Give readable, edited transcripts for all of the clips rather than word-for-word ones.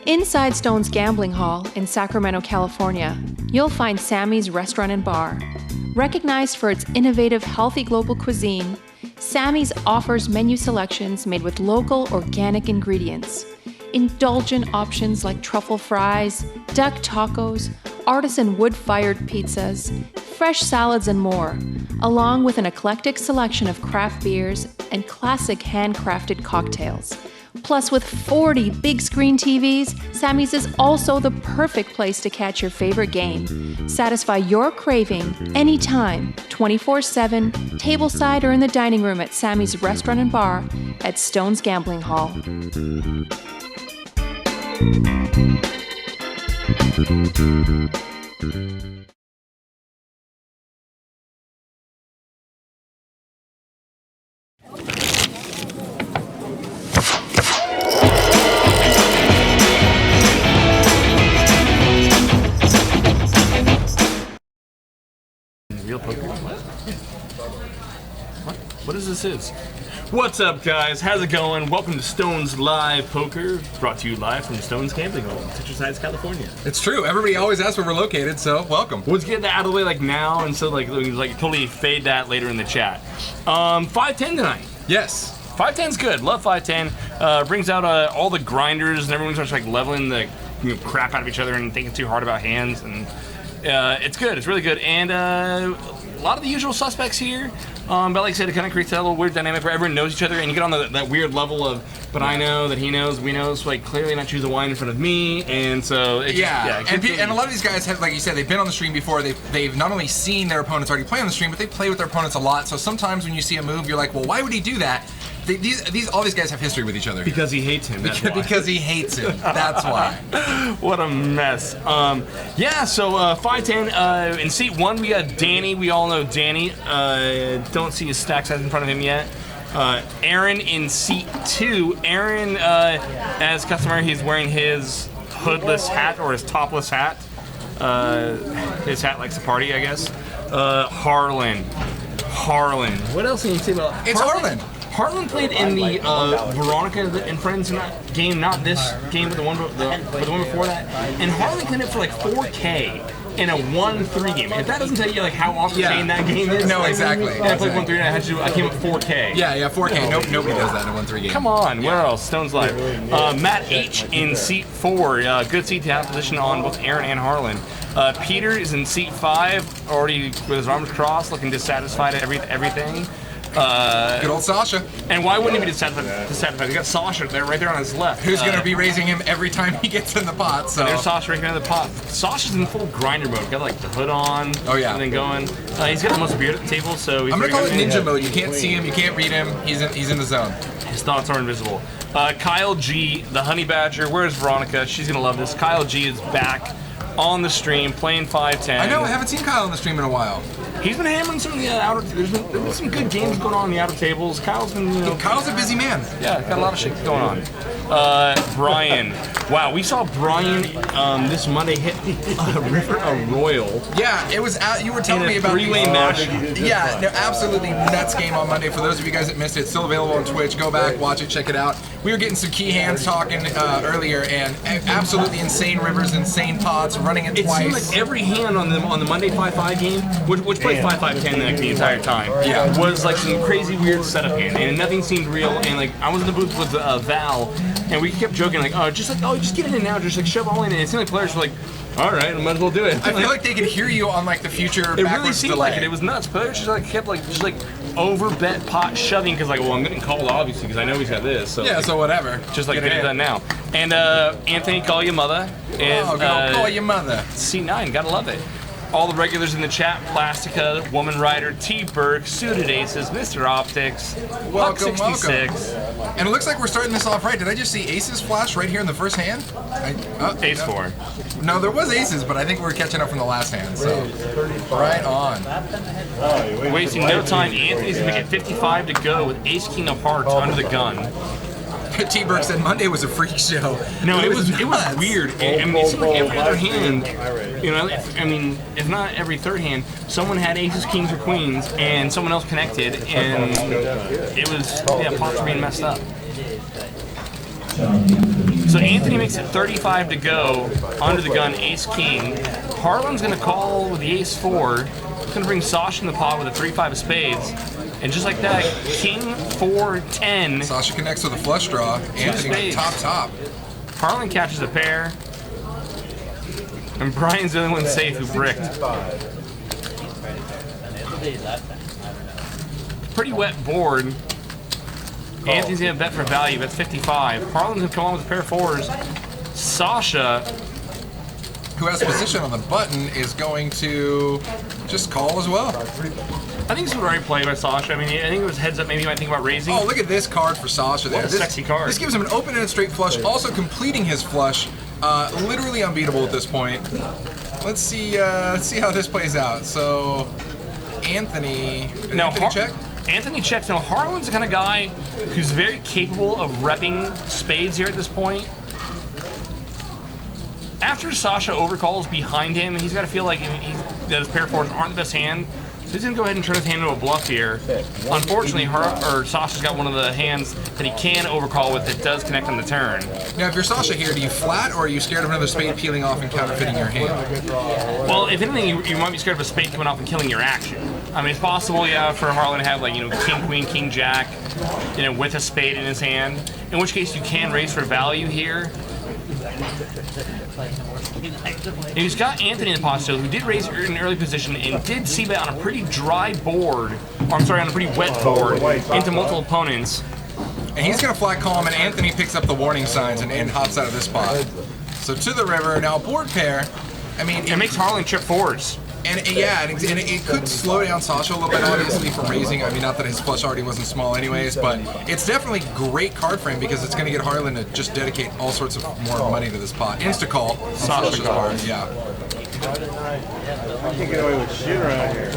Inside Stone's Gambling Hall in Sacramento, California, you'll find Sammy's Restaurant and Bar. Recognized for its innovative, healthy global cuisine, Sammy's offers menu selections made with local, organic ingredients. Indulgent options like truffle fries, duck tacos, artisan wood-fired pizzas, fresh salads, and more, along with an eclectic selection of craft beers and classic handcrafted cocktails. Plus, with 40 big screen TVs, Sammy's is also the perfect place to catch your favorite game. Satisfy your craving anytime, 24/7, tableside or in the dining room at Sammy's Restaurant and Bar at Stone's Gambling Hall. Real poker? What is this? What's up, guys? How's it going? Welcome to Stone's Live Poker, brought to you live from Stone's Gambling Hall in Citrus Heights, California. It's true. Everybody always asks where we're located, so welcome. Let's get that out of the way like now, and so like totally fade that later in the chat. 510 tonight. Yes. 510's good. Love 510. Brings out all the grinders, and everyone starts like leveling the crap out of each other and thinking too hard about hands, and it's good. It's really good, and a lot of the usual suspects here. But like I said, it kind of creates that little weird dynamic where everyone knows each other, and you get on that weird level of, but I know that he knows, we know, so like clearly not choose a wine in front of me, and so it's and a lot of these guys have, like you said, they've been on the stream before. They've not only seen their opponents already play on the stream, but they play with their opponents a lot. So sometimes when you see a move, you're like, well, why would he do that? All these guys have history with each other. Because he hates him. That's why. Because he hates him. That's why. What a mess. So 510 in seat 1 we got Danny. We all know Danny. Don't see his stack size in front of him yet. Aaron in seat 2. Aaron, as customary, he's wearing his hoodless hat or his topless hat. His hat likes to party, I guess. Harlan. What else can you say about It's Harlan. Harlan played in the Veronica and Friends game, not this game, but the one before that. And Harlan played it for like 4K in a 1-3 game. If that doesn't tell you like how off the chain that game is. No, exactly. And I played 1-3 and I came up 4K. Yeah, 4K. Nobody does that in a 1-3 game. Come on, where else? Stone's Live. Matt H in seat 4. Good seat to have position on both Aaron and Harlan. Peter is in seat 5, already with his arms crossed, looking dissatisfied at everything. Good old Sasha. And why wouldn't he be dissatisfied? He got Sasha there, right there on his left. Who's going to be raising him every time he gets in the pot? So there's Sasha right in the pot. Sasha's in full grinder mode. Got like the hood on. Oh yeah. And then going. He's got the most beard at the table, so he's I'm gonna call it ninja mode. You can't see him, you can't read him. He's in the zone. His thoughts are invisible. Kyle G, the honey badger. Where's Veronica? She's gonna love this. Kyle G is back on the stream playing 510. I know. I haven't seen Kyle on the stream in a while. He's been hammering some of the outer. There's been some good games going on in the outer tables. Kyle's been, Kyle's a busy man. Yeah, got a lot of shit going on. Brian. Wow, we saw Brian this Monday hit River Royal. Yeah, it was. You were telling me about the three-way match. Yeah, no, absolutely nuts game on Monday. For those of you guys that missed it, it's still available on Twitch. Go back, watch it, check it out. We were getting some key hands talking earlier, and absolutely insane rivers, insane pots, running it twice. It seemed like every hand on the Monday 5-5 game, which played 5-5-10 like the entire time, was like some crazy weird setup hand, and nothing seemed real. And like I was in the booth with Val, and we kept joking like, just get it in now, just like shove all in. And it seemed like players were like, all right, I might as well do it. I feel like they could hear you on like the future. It really seemed like it. It was nuts. Players just like kept just over bet pot shoving because like, well, I'm getting called obviously because I know he's got this. So yeah, so whatever. Just like get it done now. And Anthony, call your mother. Is, call your mother. C9, gotta love it. All the regulars in the chat: Plastica, Woman Rider, T. Burke, Suited Aces, Mr. Optics, welcome. 66. And it looks like we're starting this off right. Did I just see Aces flash right here in the first hand? Ace 4. No, there was Aces, but I think we're catching up from the last hand. So right on. Wasting no time. Anthony's gonna get 55 to go with Ace King of Hearts under the gun. T-Berg said Monday was a freak show. No, it was nuts. weird. I mean, it seemed like every other hand, you know, if not every third hand, someone had aces, kings, or queens, and someone else connected, and it was, yeah, pots were being messed up. So Anthony makes it 35 to go, under the gun, ace-king. Harlan's going to call with the ace-4. He's going to bring Sasha in the pot with a 3-5 of spades. And just like that, king, 4, 10. Sasha connects with a flush draw. Anthony top. Harlan catches a pair. And Brian's the only one safe who bricked. Pretty wet board. Anthony's going to bet for value. That's 55. Harlan's going to come on with a pair of 4s. Sasha, who has position on the button, is going to just call as well. I think this is the right play by Sasha. I mean, I think it was heads up. Maybe he might think about raising. Oh, look at this card for Sasha there. What a sexy card. This gives him an open-ended straight flush, also completing his flush. Literally unbeatable at this point. Let's see how this plays out. So, Anthony. Now, Anthony check? Anthony checks. Now, Harlan's the kind of guy who's very capable of repping spades here at this point. After Sasha overcalls behind him, he's got to feel like that his pair of 4s aren't the best hand. So he's going to go ahead and turn his hand into a bluff here. Unfortunately, Sasha's got one of the hands that he can overcall with that does connect on the turn. Now, if you're Sasha here, do you flat, or are you scared of another spade peeling off and counterfeiting your hand? Well, if anything, you might be scared of a spade coming off and killing your action. I mean, it's possible, yeah, for Harlan to have, like, you know, king, queen, king, jack, you know, with a spade in his hand. In which case, you can raise for value here. He's got Anthony in the pot still, who did raise in an early position and did c-bet on a pretty dry board, or I'm sorry, on a pretty wet board, into multiple opponents. And he's going to flat call him, and Anthony picks up the warning signs and hops out of this spot. So to the river, now board pair. I mean, it makes Harlan trip 4s. And yeah, and it could slow down Sasha a little bit, obviously, from raising. I mean, not that his flush already wasn't small anyways, but it's definitely a great card for him because it's going to get Harlan to just dedicate all sorts of more money to this pot. Insta-call. Sasha card. Yeah. I can't get away with shit around here.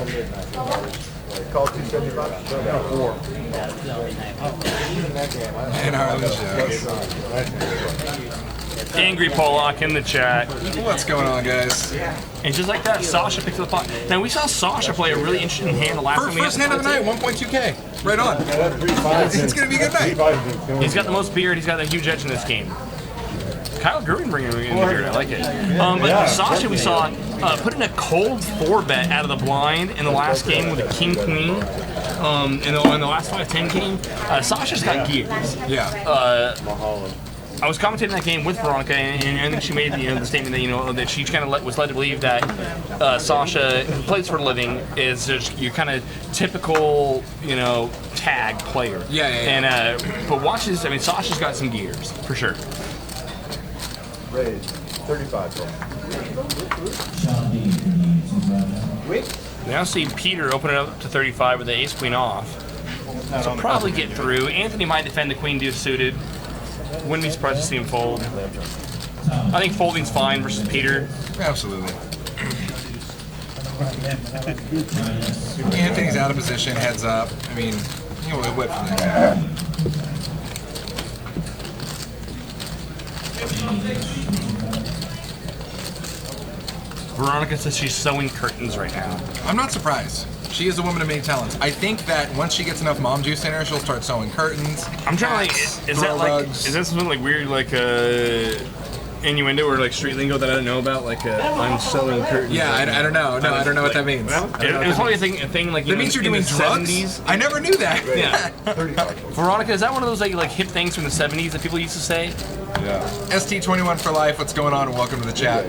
Call 275? No, 4. And Harlan checks. Angry Pollock in the chat. What's going on, guys? And just like that, Sasha picks up the pot. Now, we saw Sasha play a really interesting hand the last time we First hand of the night, 1.2K. Right on. It's going to be a good night. He's got the most beard. He's got a huge edge in this game. Kyle Gruen bringing in the beard. I like it. But Sasha, we saw put in a cold 4-bet out of the blind in the last game with a king-queen. In the last 5-10 game, Sasha's got gears. Yeah. I was commentating that game with Veronica, and I think she made the statement that that she kind of was led to believe that Sasha, who plays for a living, is just your kind of typical tag player. Yeah. And but watch this. I mean, Sasha's got some gears for sure. Raise 35. Now see Peter open it up to 35 with the ace queen off. So probably get through. Anthony might defend the queen deuce suited. Wouldn't be surprised to see him fold. I think folding's fine versus Peter. Absolutely. Anthony's out of position, heads up. I mean, he'll whip from that guy. Veronica says she's sewing curtains right now. I'm not surprised. She is a woman of many talents. I think that once she gets enough mom juice in her, she'll start sewing curtains. I'm trying to is that something like weird, like innuendo or like street lingo that I don't know about? Like I'm sewing curtains. Yeah, I don't know. No, I don't know what that means. It was probably a thing like that means you're doing drugs. 70s. I never knew that. Yeah. Veronica, is that one of those like hip things from the 70s that people used to say? Yeah. ST21 for life. What's going on? And welcome to the chat.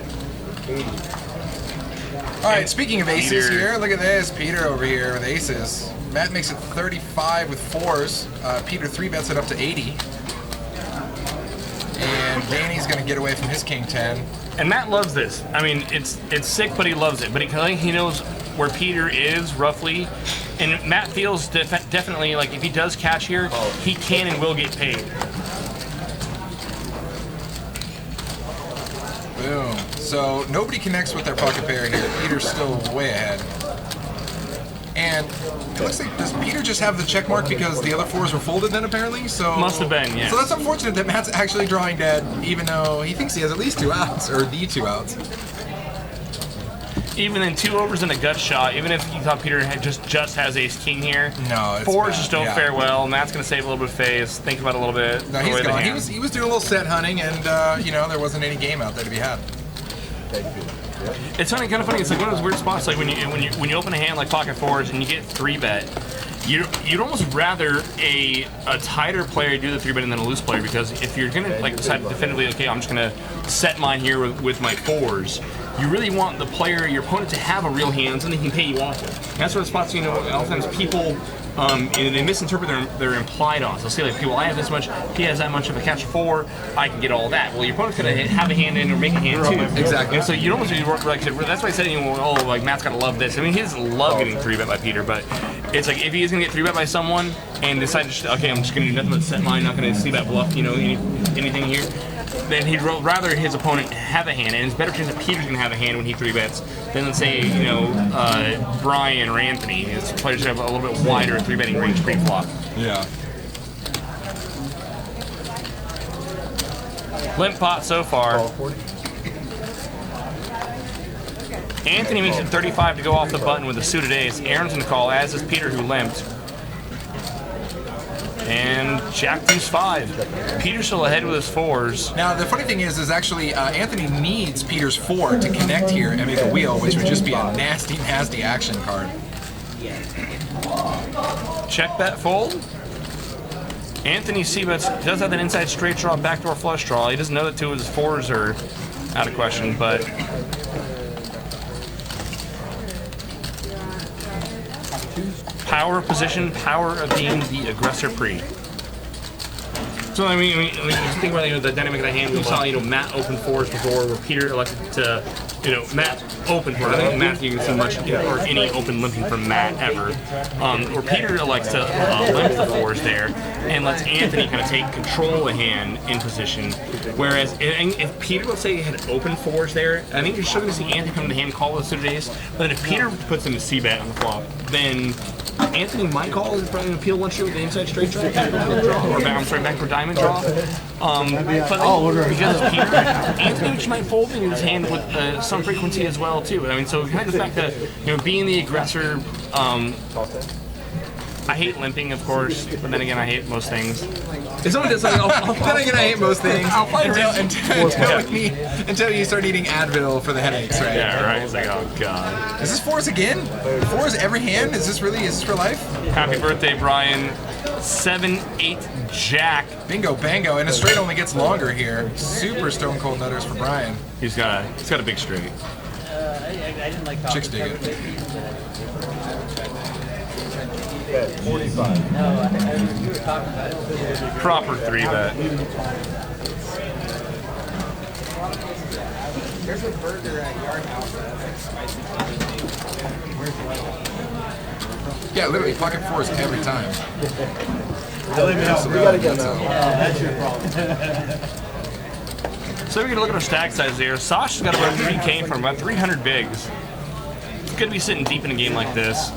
All right, speaking of aces here, look at this. Peter over here with aces. Matt makes it 35 with 4s. Peter 3-bets it up to 80. And Danny's going to get away from his king 10. And Matt loves this. I mean, it's sick, but he loves it. But he knows where Peter is roughly. And Matt feels definitely like if he does catch here, he can and will get paid. Boom. So nobody connects with their pocket pair here. Peter's still way ahead. And it looks like, does Peter just have the check mark because the other 4s were folded then apparently? So Must have been, yeah. So that's unfortunate that Matt's actually drawing dead, even though he thinks he has at least 2 outs, or the 2 outs. Even then, 2 overs and a gut shot, even if you thought Peter had just has ace-king here, No, it's 4s bad, just don't yeah. fare well. Matt's going to save a little bit of phase, think about it a little bit. No, throw he's away the gone. hand. He was doing a little set hunting, and you know, there wasn't any game out there to be had. It's kind of funny. It's like one of those weird spots. Like when you open a hand like pocket 4s and you get 3-bet, you'd almost rather a tighter player do the 3-bet than a loose player, because if you're gonna like decide definitively, okay, I'm just gonna set mine here with my 4s. You really want the player, your opponent, to have a real hand, something he can pay you off with. And that's sort of spots, you know, oftentimes people, they misinterpret their implied odds. They'll say like, okay, well, I have this much, he has that much. If I catch a 4, I can get all that. Well, your opponent's gonna have a hand in or make a hand too. Exactly. And so you almost like that's why I said, you know, oh, like Matt's gotta love this. I mean, he doesn't love getting 3-bet by Peter, but it's like if he is gonna get 3-bet by someone and decide to, okay, I'm just gonna do nothing but set mine, not gonna see that bluff, you know, anything here, then he'd rather his opponent have a hand, and it's better chance that Peter's gonna have a hand when he 3-bets than, let's say, you know, Brian or Anthony. His players have a little bit wider 3-betting range pre-flop. Yeah. Limp pot so far. Anthony makes it 35 to go off the button with a suited ace. Aaron's gonna call, as is Peter, who limped. And Jack deuce 5. Peter's still ahead with his 4s. Now, the funny thing is actually Anthony needs Peter's 4 to connect here and make a wheel, which would just be a nasty, nasty action card. Check bet fold. Anthony C-bets does have that inside straight draw, backdoor flush draw. He doesn't know that 2 of his 4s are out of question, but power of position, power of being the aggressor pre. So I mean, just think about, you know, the dynamic of the hand. We saw, you know, Matt open 4s before, where Peter elected to, you know, Matt open 4s. I don't think Matt, you can see much, you know, or any open limping from Matt ever. Or Peter elects to limp the 4s there and lets Anthony kind of take control of the hand in position. Whereas if Peter, let's say, had open 4s there, I think you're still going to see Anthony come to the hand, call with a suited ace. But then if Peter puts him to C-bet on the flop, then Anthony might call, is probably going to peel one straight with the inside straight draw, or backward diamond draw. But because of Peter, Anthony might fold in his hand with some frequency as well too. I mean, so it kind of goes back to, you know, being the aggressor. I hate limping, of course, but then again, I hate most things. If someone does something, Then again, I hate most things until you start eating Advil for the headaches, right? Yeah, right. It's like, oh god. Is this 4s again? 4s every hand? Is this for life? Happy birthday, Brian. 7-8 Jack. Bingo, bango, and a straight only gets longer here. Super stone cold nutters for Brian. He's got a big straight. Chicks dig it. 45. Proper 3-bet. There's a burger at Yard House. Yeah, literally, pocket 4s every time. We gotta get that's your problem. So we're gonna look at our stack size here. Sasha's got about 3K from about 300 bigs. It's good to be sitting deep in a game like this.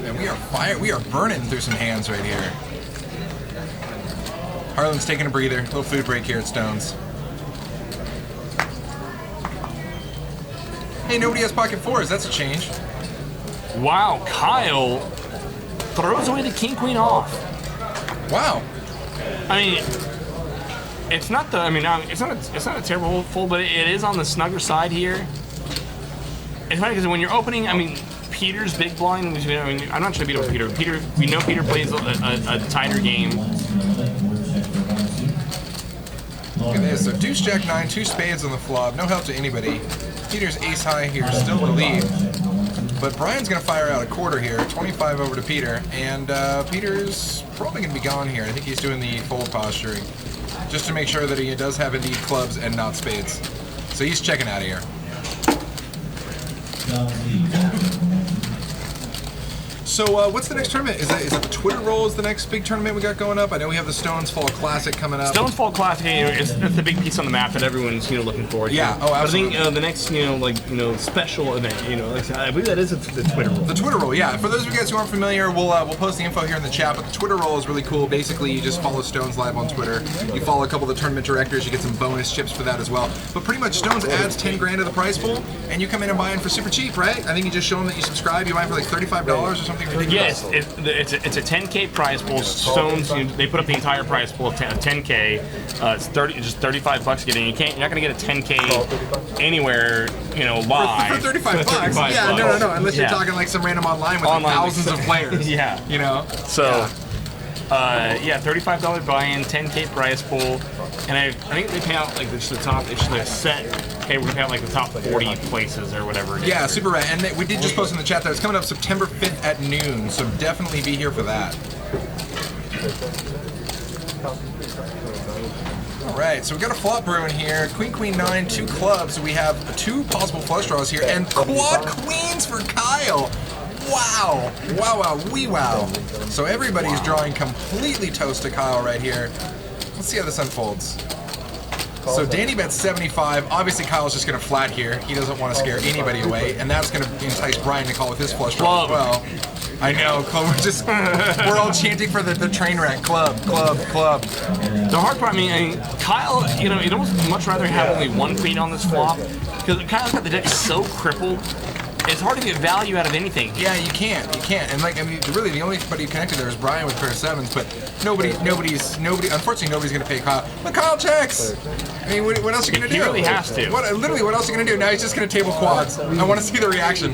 And we are burning through some hands right here. Harlan's taking a breather. Little food break here at Stones. Hey, nobody has pocket 4s. That's a change. Wow, Kyle throws away the king queen off. Wow. I mean, it's not the. I mean, it's not a terrible fold, but it is on the snugger side here. It's funny because when you're opening, I mean, Peter's big blind. I mean, I'm not trying to beat up Peter. Peter, we know Peter plays a tighter game. Look at this. So deuce, jack 9, 2 spades on the flop. No help to anybody. Peter's ace high here, still in the lead. But Brian's going to fire out a quarter here, 25 over to Peter. And Peter's probably going to be gone here. I think he's doing the fold posturing, just to make sure that he does have indeed clubs and not spades. So he's checking out of here. So what's the next tournament? Is it the Twitter Roll is the next big tournament we got going up? I know we have the Stones Fall Classic coming up. Stones Fall Classic, it's the big piece on the map that everyone's looking forward to. Yeah, oh, absolutely. But I think the next special event, like I said, I believe that is the Twitter Roll. The Twitter Roll, yeah. For those of you guys who aren't familiar, we'll post the info here in the chat. But the Twitter Roll is really cool. Basically, you just follow Stones live on Twitter. You follow a couple of the tournament directors. You get some bonus chips for that as well. But pretty much, Stones adds 10 grand to the prize pool, and you come in and buy in for super cheap, right? I think you just show them that you subscribe. You buy in for like $35 or something ridiculous. Yes, it's a 10K prize pool. Stones, they put up the entire prize pool of 10K. It's just $35 to get in. You're not gonna get a 10K anywhere, live. For $35. Yeah, no. Unless you're talking like some random online with thousands of players. Yeah. So. Yeah. $35 buy-in, 10K prize pool, and I think they pay out like just the top. It's just a set. Okay, we're gonna pay out like the top 40 places or whatever. Yeah, super rad. And we did just post in the chat that it's coming up September 5th at noon. So definitely be here for that. All right, so we got a flop brewing here. Queen, Queen 9, 2 clubs. We have 2 possible flush draws here, and quad queens for Kyle. Wow, wow. So everybody's drawing completely toast to Kyle right here. Let's see how this unfolds. So Danny bets 75. Obviously, Kyle's just going to flat here. He doesn't want to scare anybody away, and that's going to entice Brian to call with his flush draw as well. I know, we're all chanting for the train wreck. Club. The hard part, Kyle, you'd almost much rather have only 1 queen on this flop, because Kyle's got the deck so crippled. It's hard to get value out of anything. Yeah, you can't. Really, the only buddy connected there is Brian with pair of 7s, but nobody. Unfortunately, nobody's going to pay Kyle. But Kyle checks. What else are you going to do? He really has to. What else are you going to do? Now he's just going to table quads. I want to see the reaction.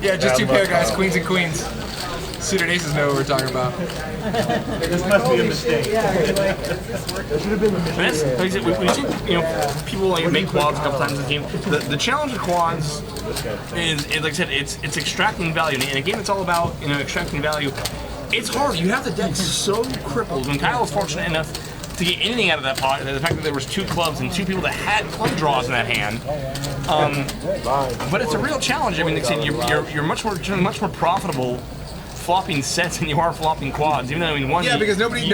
Yeah, just 2 pair, guys. Queens and queens. Suited aces know what we're talking about. This must be a mistake. We've seen people make quads a couple times in the game. The challenge with quads is like I said, it's extracting value. In a game that's all about extracting value, it's hard. You have the deck so crippled. When Kyle was fortunate enough to get anything out of that pot, the fact that there was 2 clubs and 2 people that had club draws in that hand. But it's a real challenge. Like I said, you're much more profitable flopping sets than you are flopping quads. Even though one. Yeah, because nobody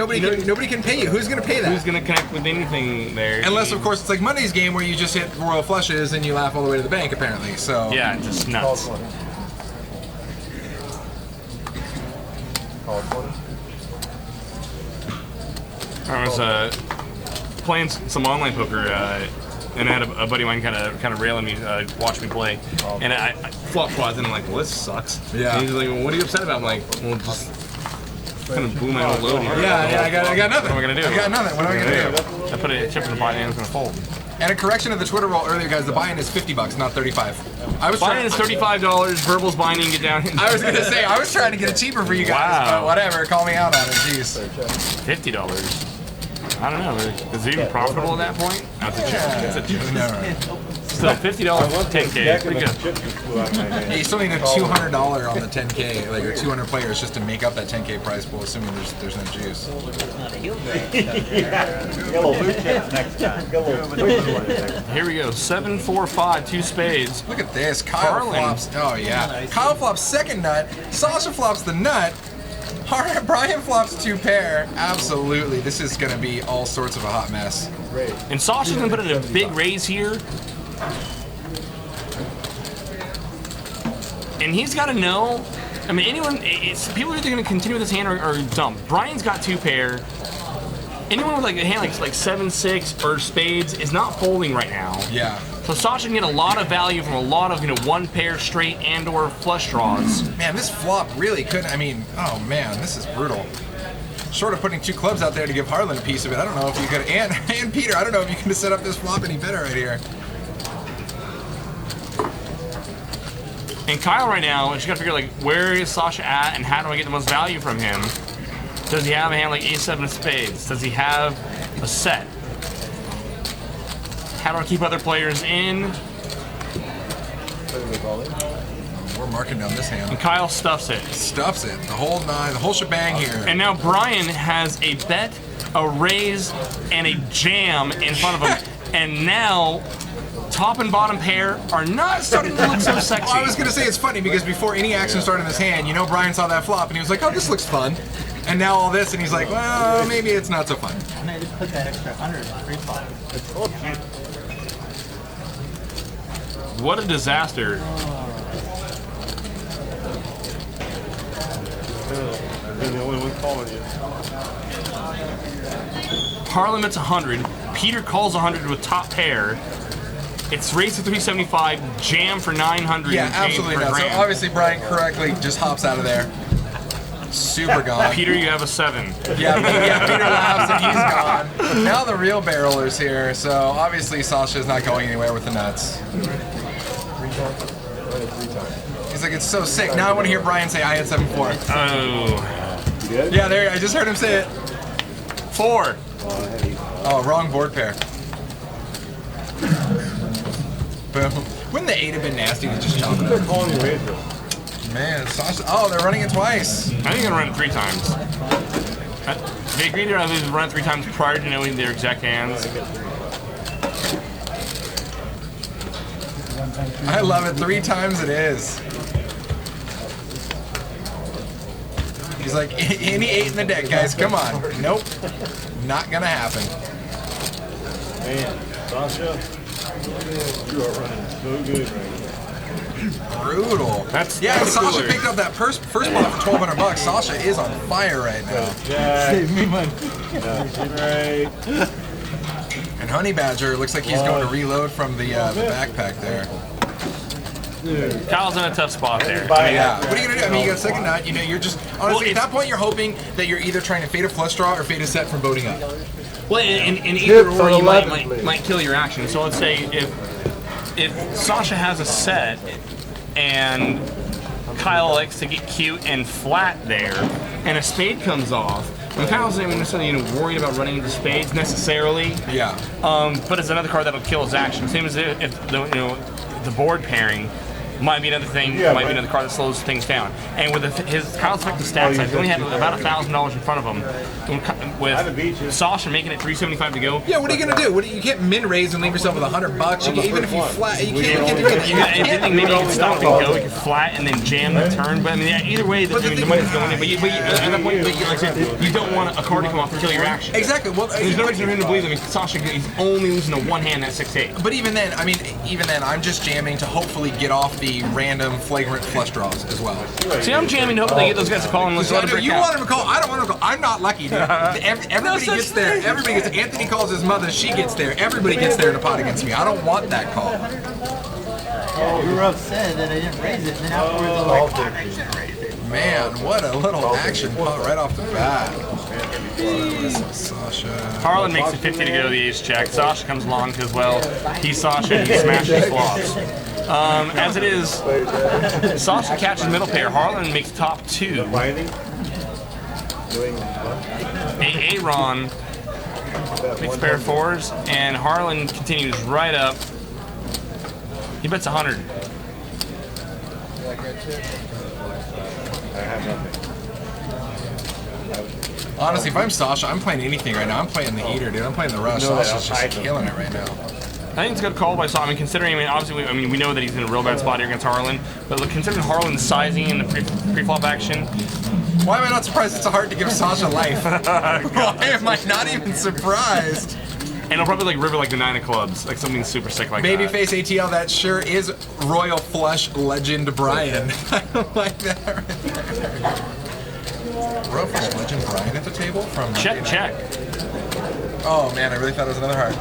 can pay you. Who's going to pay that? Who's going to connect with anything there? Unless, of course, it's like Monday's game where you just hit royal flushes and you laugh all the way to the bank. Apparently, so. Yeah, just nuts. I was playing some online poker, and I had a buddy of mine kind of railing me, watch me play, and I flop quads, and I'm like, well, this sucks. Yeah. And he's like, well, what are you upset about? I'm like, well, just kind of blew my whole load here. Yeah, I got nothing. What am I gonna do? I got nothing. What am I gonna do? I put a chip in the pot and it's gonna fold. And a correction of the Twitter roll earlier, guys. The buy-in is $50, not $35. Buy-in is $35. Verbal's binding. Get down. I was gonna say I was trying to get it cheaper for you guys, but whatever. Call me out on it. Jeez. $50. I don't know. Is it even profitable at that point? That's a chip. No. Still $50 for 10K. Pretty good. Yeah, you still need a $200 on the 10K, like or 200 players just to make up that 10K prize pool, assuming there's no juice. Here we go. 7, 4, 5, 2 spades. Look at this. Kyle flops. Oh yeah. Kyle flops second nut. Sasha flops the nut. Brian flops 2 pair. Absolutely. This is going to be all sorts of a hot mess. And Sasha's going to put in a big raise here. And he's got to know. I mean, people are either going to continue with this hand or dump. Brian's got 2 pair. Anyone with like a hand like 7, 6 or spades is not folding right now. Yeah. So Sasha can get a lot of value from a lot of 1 pair straight and/or flush draws. Man, this flop really couldn't. I mean, oh man, this is brutal. Short of putting 2 clubs out there to give Harlan a piece of it, I don't know if you could. And Peter, I don't know if you can set up this flop any better right here. And Kyle right now, just gotta figure like where is Sasha at and how do I get the most value from him? Does he have a hand like A7 of spades? Does he have a set? How do I keep other players in? We're marking down this hand. And Kyle stuffs it. Stuffs it. The whole 9, the whole shebang here. And now Brian has a bet, a raise, and a jam in front of him. And now top and bottom pair are not starting to look so sexy. Well, I was gonna say it's funny because before any action started in his hand, you know, Brian saw that flop and he was like, "Oh, this looks fun," and now all this, and he's like, "Well, maybe it's not so fun." And I just put that extra 100 in the free flop. What a disaster. You're the only one calling you. Harlan bets 100. Peter calls 100 with top pair. It's raised to 375, jam for 900. Yeah, and jam absolutely for not. So grand. obviously Brian correctly just hops out of there. Super gone. Peter, you have a 7. Yeah, Peter laughs and he's gone. Now the real barreler's here, so obviously Sasha's not going anywhere with the nuts. He's like, it's so sick. Now I want to hear Brian say I had 7-4. Oh. You did? Yeah, there. I just heard him say it. 4. Oh, wrong board pair. Boom. Wouldn't the 8 have been nasty to just chop it They're up? calling you Rachel. Man, Sasha. Oh, they're running it twice. I think I'm gonna run it 3 times. They agreed to run it 3 times prior to knowing their exact hands. I love it. 3 times it is. He's like, any 8 in the deck, guys. Come on. Nope. Not gonna happen. Man, Sasha, you are running so good right now. Brutal. That's Sasha cooler. picked up that first pot for $1,200. Sasha is on fire right now. Jack. Save me money. Right. And Honey Badger looks like he's going to reload from the backpack there. Kyle's in a tough spot there. Yeah. What are you gonna do? I mean, you got a second nut. You know, you're just honestly at it's- that point you're hoping that you're either trying to fade a flush draw or fade a set from boating up. Well, in either Chips or, on you 11, might please. kill your action. So let's say if Sasha has a set and Kyle likes to get cute and flat there, and a spade comes off, and Kyle's not even necessarily worried about running into spades necessarily. Yeah. But it's another card that'll kill his action. Same as if the board pairing might be another thing, Yeah, might be but- another card that slows things down. And with his Kyle's effective stat size, he only had about $1,000 in front of him. With Sasha making it 375 to go. Yeah. What are you gonna do? You can't min raise and leave yourself with $100. You can, even if you flat, you can't. I think maybe you can stop and go, you can flat and then jam the turn. But I mean, either way, the money's going in. But at that point, like I said, you don't want a card to come off to kill your action. Exactly. Well, There's no reason for him to believe that. I mean, Sasha, he's only losing to one hand at 6-8. but even then, I'm just jamming to hopefully get off the random flagrant flush draws as well. See, I'm jamming, hoping they get those guys to call and let's So let them break you out. want him to call? I don't want him to call. I'm not lucky, dude. Everybody such gets there. Everybody gets. Anthony calls his mother. She gets there. Everybody gets there in a pot against me. I don't want that call. You were upset that I didn't raise it, and then afterwards I'm like, fuck, I should have raised it. Man, what a little action pot right off the bat. Sasha. Harlan makes it 50 to go to the ace check. Sasha comes along because, well, he's Sasha and he smashes flops. As it is, Sasha catches middle pair. Harlan makes top 2. Binding? Aaron makes a pair of 4s, and Harlan continues right up. He bets 100. I have nothing. Honestly, if I'm Sasha, I'm playing anything right now. I'm playing the heater, dude. I'm playing the rush. Sasha's just killing it right now. I think it's a good call by Sasha. I mean, considering, obviously, we know that he's in a real bad spot here against Harlan, but look, considering Harlan's sizing and the pre-flop action, Why am I not surprised? It's hard to give Sasha life. Why am I not even surprised? and he'll probably like river like the 9 of clubs, like something super sick like that. Babyface ATL, that sure is Royal Flush legend Brian. I don't like that right there. Royal Flush legend Brian at the table from Check, check. Oh man, I really thought it was another heart.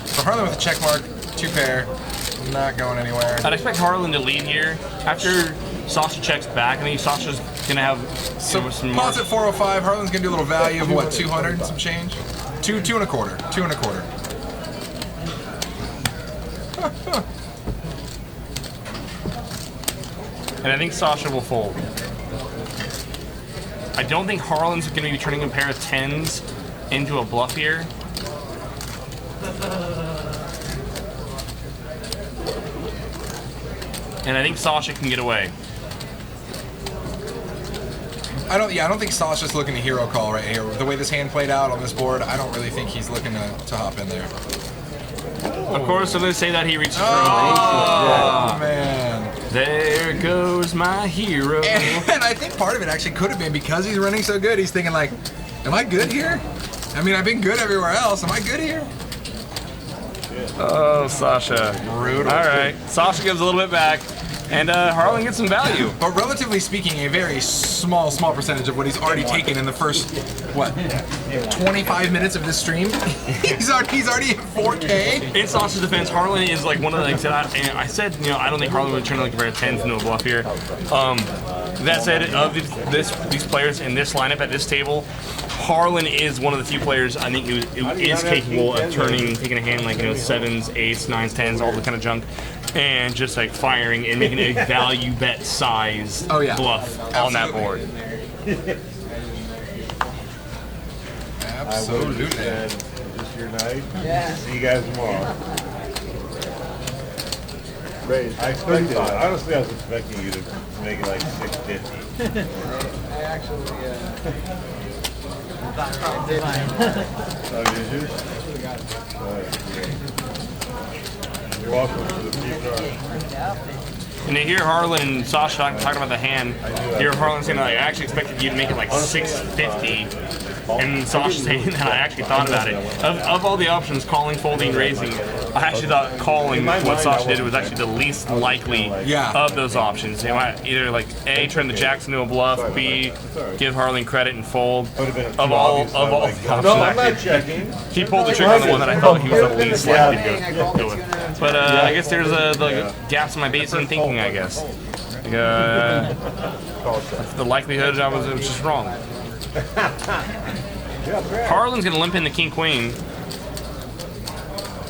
So Harlan with a check mark, 2 pair, not going anywhere. I'd expect Harlan to lead here. After Sasha checks back, I think Sasha's gonna have So some more. pause at 405. Harlan's gonna do a little value of what, 200 and some change? 2.25. 2.25. And I think Sasha will fold. I don't think Harlan's going to be turning a pair of 10s into a bluff here. And I think Sasha can get away. I don't think Sasha's looking to hero call right here. The way this hand played out on this board, I don't really think he's looking to hop in there. Of course, I'm going to say that he reaches for Oh, man. There goes my hero. And I think part of it actually could have been because he's running so good, he's thinking like, am I good here? I mean, I've been good everywhere else. Am I good here? Oh, Sasha. Brutal. All right. Sasha gives a little bit back, and Harlan gets some value. But relatively speaking, a very small percentage of what he's already taken in the first, what, 25 minutes of this stream? he's already at 4K? In Sasha's defense, Harlan is like one of the things that I said, you know, I don't think Harlan would turn like a pair of 10s into a bluff here. That said, of these players in this lineup at this table, Harlan is one of the few players I think who is capable of taking a hand like, you know, 7s, 8s, 9s, 10s, all the kind of junk, and just like firing and making a value bet size bluff on that board. Absolutely. This your night. Yeah. See you guys tomorrow. I expected, honestly, I was expecting you to make it like 650. I actually, Oh, did you? You're welcome for the few. And to hear Harlan and Sasha talking about the hand, hear Harlan saying like, I actually expected you to make it like 650. And Sasha saying that I actually thought about it. Of all the options, calling, folding, raising, I actually thought calling what Sasha did was actually the least likely of those options. You know, either like A, turn the jacks into a bluff, B, give Harlan credit and fold. Of all the options, No, I'm not checking. he pulled the trigger on the one that I thought he was the least likely to go with. But I guess there's the gaps in my baseline thinking, I guess. The likelihood I was just wrong. Harlan's gonna limp in the king queen.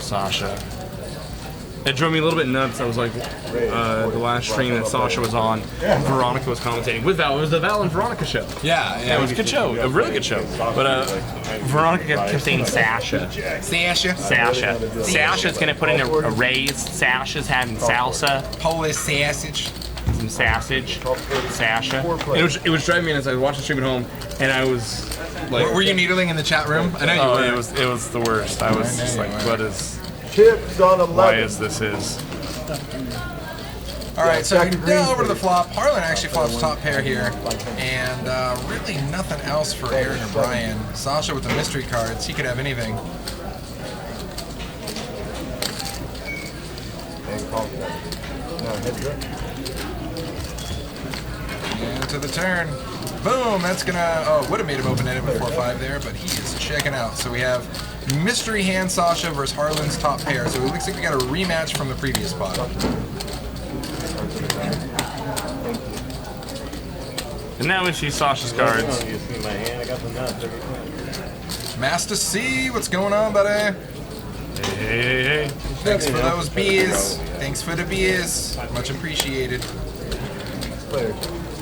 Sasha. It drove me a little bit nuts. I was like, the last stream that Sasha was on, Veronica was commentating with Val. It was the Val and Veronica show. Yeah, It was a good show, a really good show. But Veronica kept saying Sasha. Sasha's gonna put in a raise. Sasha's having salsa. Polish sausage. Some sausage. Sasha. And it was driving me nuts. I was watching the stream at home, and I was like, were you needling in the chat room? I know you were. It was the worst. I was just like, what is? Chips on 11. Why is this is? All right, so now over to the flop. Harlan actually flops top pair here, and really nothing else for Aaron or Brian. Sasha with the mystery cards. He could have anything. And to the turn. Boom, that's gonna, would have made him open-ended with 4-5 there, but he is checking out. So we have mystery hand Sasha versus Harlan's top pair. So it looks like we got a rematch from the previous spot. And now we see Sasha's cards. Master C, what's going on, buddy? Hey. Thanks for those beers. Thanks for the beers. Much appreciated.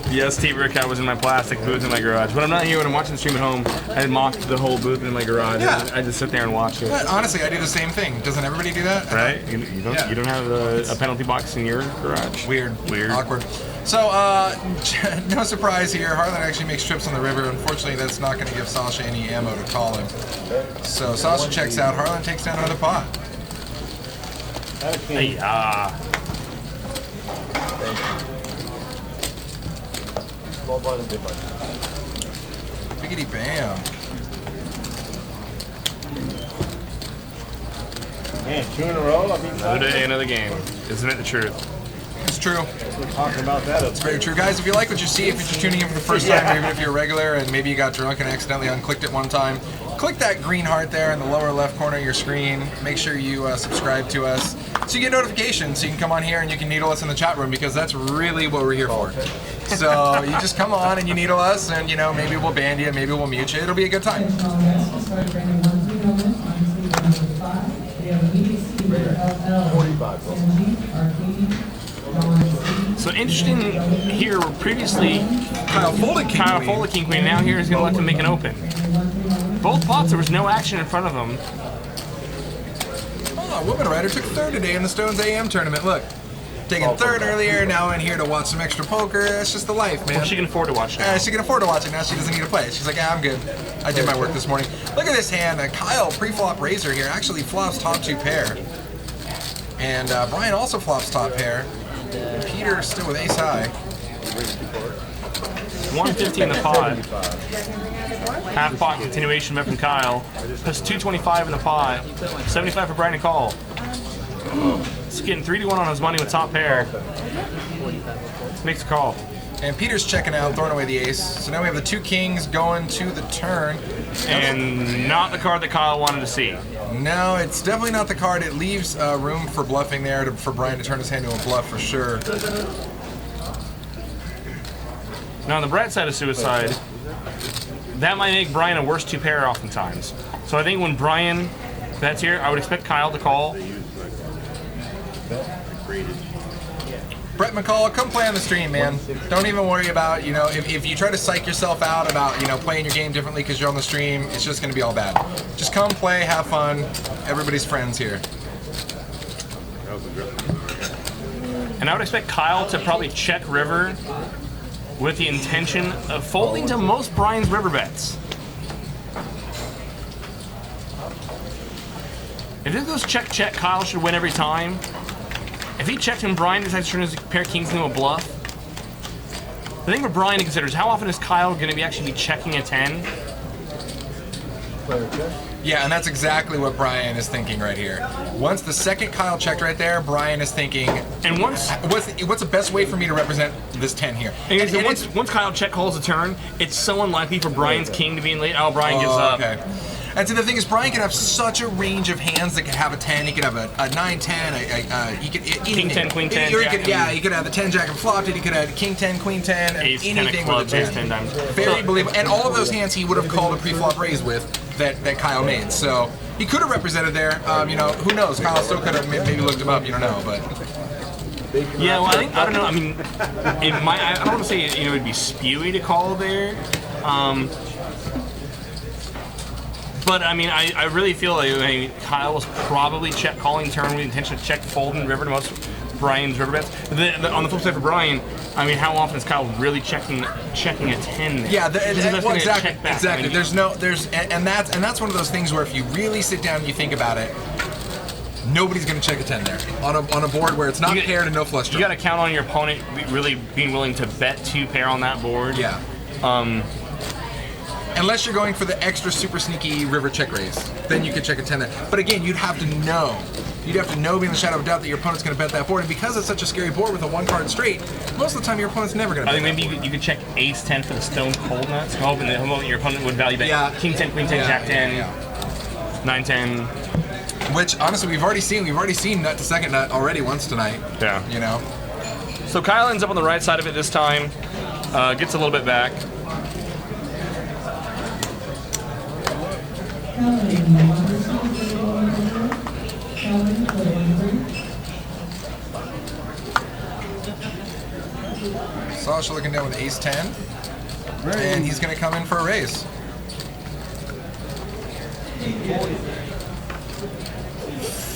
Yes, T-Brick, I was in my plastic booth in my garage. When I'm not here, when I'm watching the stream at home, I mocked the whole booth in my garage. Yeah. I just sit there and watch it. But honestly, I do the same thing. Doesn't everybody do that? Right? You don't have a penalty box in your garage? Weird. Awkward. So, no surprise here. Harlan actually makes trips on the river. Unfortunately, that's not going to give Sasha any ammo to call him. So, Sasha checks out. Harlan takes down another pot. Hey, Biggity bam. Man, 2 in a row? I mean, another day, another game. Isn't it the truth? It's true. we're talking about that. It's very true. Guys, if you like what you see, if you're just tuning in for the first time, or even if you're a regular and maybe you got drunk and accidentally unclicked it one time, click that green heart there in the lower left corner of your screen. Make sure you subscribe to us so you get notifications so you can come on here and you can needle us in the chat room, because that's really what we're here for. So you just come on and you needle us, and you know, maybe we'll ban you, maybe we'll mute you. It'll be a good time. So interesting here, previously, Kyle folded king queen. folded king queen, now here he's going to let them make an open. Both pots, there was no action in front of them. Oh, Woman Rider took third today in the Stones AM tournament. Look, taking third earlier, now in here to watch some extra poker. That's just the life, man. Well, she can afford to watch now. She can afford to watch it now. She doesn't need to play it. She's like, yeah, I'm good. I did my work this morning. Look at this hand. Kyle pre-flop raiser here actually flops top 2 pair. And Brian also flops top pair. Peter still with ace high. 150 in the pot. Half pot continuation bet from Kyle. Plus 225 in the pot. 75 for Brian to call. He's getting 3-1 on his money with top pair. Makes a call. And Peter's checking out, throwing away the ace. So now we have the 2 kings going to the turn. And not the card that Kyle wanted to see. No, it's definitely not the card. It leaves room for bluffing there for Brian to turn his hand to a bluff for sure. Now on the bright side of suicide, that might make Brian a worse 2-pair oftentimes. So I think when Brian bets here, I would expect Kyle to call. Brett McCall, come play on the stream, man. Don't even worry about, you know, if you try to psych yourself out about, you know, playing your game differently because you're on the stream, it's just going to be all bad. Just come play, have fun. Everybody's friends here. And I would expect Kyle to probably check river with the intention of folding to most Brian's river bets. If it goes check, Kyle should win every time. If he checks and Brian decides to turn his pair of kings into a bluff, the thing for Brian to consider is how often is Kyle going to actually be checking a 10? Yeah, and that's exactly what Brian is thinking right here. Once the second Kyle checked right there, Brian is thinking, and once what's the best way for me to represent this 10 here? And once Kyle check calls a turn, it's so unlikely for Brian's king to be in late. Oh, Brian gives up. Okay. And so the thing is, Brian could have such a range of hands that could have a 10. He could have a 9-10. He could King 10, Queen 10. He could have the 10 Jack and flopped it. He could have King 10, Queen 10, Ace 10 anything clubs, with a Ace 10 diamonds. Very believable. And all of those hands he would have called a pre-flop raise with that Kyle made. So he could have represented there. You know, who knows? Kyle still could have maybe looked him up. You don't know, but. Yeah, well, I don't know. I mean, I don't want to say it'd be spewy to call there. But I mean, I really feel like Kyle was probably check calling turn with the intention to check fold and river to most Brian's river bets. On the flip side for Brian, I mean, how often is Kyle really checking a 10? Yeah, Exactly. Exactly. And that's one of those things where if you really sit down and you think about it, nobody's going to check a 10 there on a board where it's not paired and no flush draw. You got to count on your opponent really being willing to bet 2-pair on that board. Yeah. Unless you're going for the extra super sneaky river check raise, then you could check a 10 there. But again, you'd have to know. You'd have to know beyond the shadow of doubt that your opponent's going to bet that board. And because it's such a scary board with a 1-card straight, most of the time your opponent's never going to bet. I think maybe you could check Ace 10 for the stone cold nuts, hoping that your opponent would value bet King 10, Queen 10, Jack 10, 9 10. Which honestly we've already seen nut to second nut already once tonight. Yeah. You know. So Kyle ends up on the right side of it this time. Gets a little bit back. Sasha looking down with ace 10. And he's going to come in for a raise.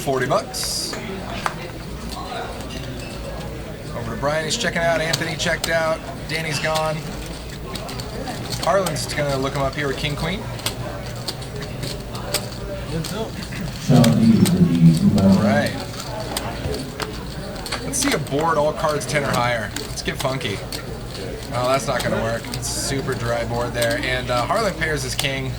$40. Over to Brian, he's checking out. Anthony checked out. Danny's gone. Harlan's going to look him up here with King Queen. Alright. Let's see a board, all cards 10 or higher. Let's get funky. Oh, that's not going to work. It's super dry board there. And Harlan pairs his king.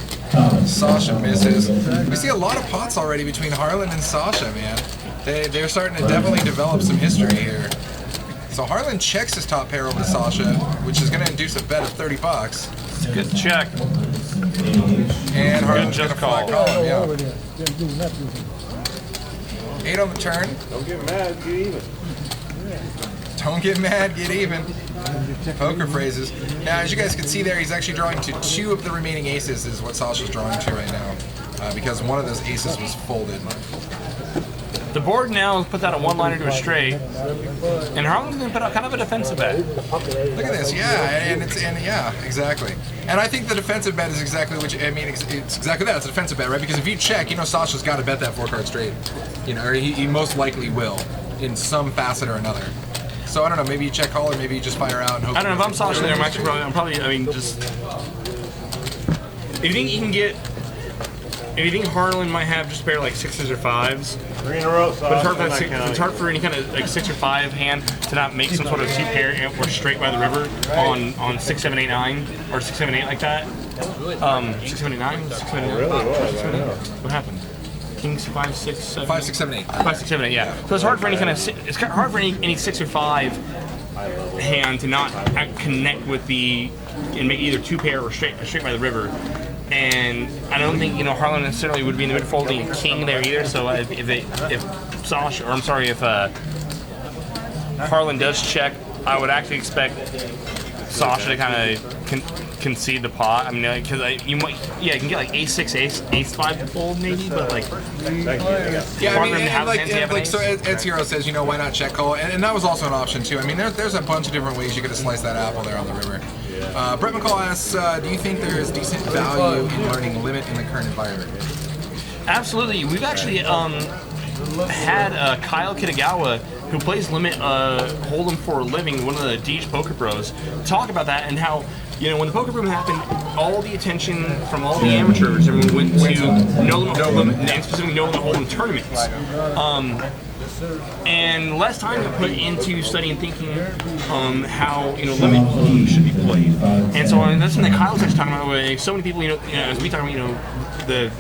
Sasha misses. We see a lot of pots already between Harlan and Sasha, man. They're starting to definitely develop some history here. So Harlan checks his top pair over to Sasha, which is going to induce a bet of $30. It's a good check. And Harlan's going to call. Him, yeah. 8 on the turn. Don't get mad, get even. Don't get mad, get even. Poker phrases. Now, as you guys can see there, he's actually drawing to 2 of the remaining aces is what Sasha's drawing to right now. Because one of those aces was folded. The board now put out a 1-liner to a straight, and Harlan's going to put out kind of a defensive bet. Look at this, yeah, yeah, exactly. And I think the defensive bet is exactly what it's exactly that. It's a defensive bet, right? Because if you check, you know Sasha's got to bet that 4-card straight, you know, or he most likely will, in some facet or another. So I don't know, maybe you check call or maybe you just fire out and hope. I don't know if I'm Sasha there. I'm probably. I mean, just if you think you can get. If you think Harlan might have just a pair like 6s or 5s, 3 in a row, so But it's hard for any kind of like 6 or 5 hand to not make some sort of 2 pair or straight by the river on 6, 7, 8, 9 or 6, 7, 8 like that. 6, 7, 8, 9, 6, 7, 8. Really was, I know. What happened? Kings 5, 6, 7. 5, 6, 7, 8. 5, 6, 7, 8. Yeah. So it's hard for any kind of it's hard for any 6 or 5 hand to not connect with the and make either 2 pair or straight by the river. And I don't think Harlan necessarily would be in the midfold being a king there either. So if Harlan does check, I would actually expect Sasha to kind of concede the pot. I mean, because you can get like ace-6, ace-5 fold maybe, but like. Yeah, I mean, and like so Ed Hero says, why not check call? And that was also an option too. I mean, there's a bunch of different ways you could have sliced that apple there on the river. Brett McCall asks, do you think there is decent value in learning limit in the current environment? Absolutely. We've actually had Kyle Kitagawa, who plays limit Hold'em for a living, one of the Deej Poker Bros, talk about that and how when the poker boom happened, all the attention from all the amateurs, everyone went to no limit Hold'em, and specifically no limit Hold'em tournaments. And less time got put into studying and thinking how limit Hold'em should be played. And so that's something that Kyle's actually talking about. Where so many people, as we talk about, the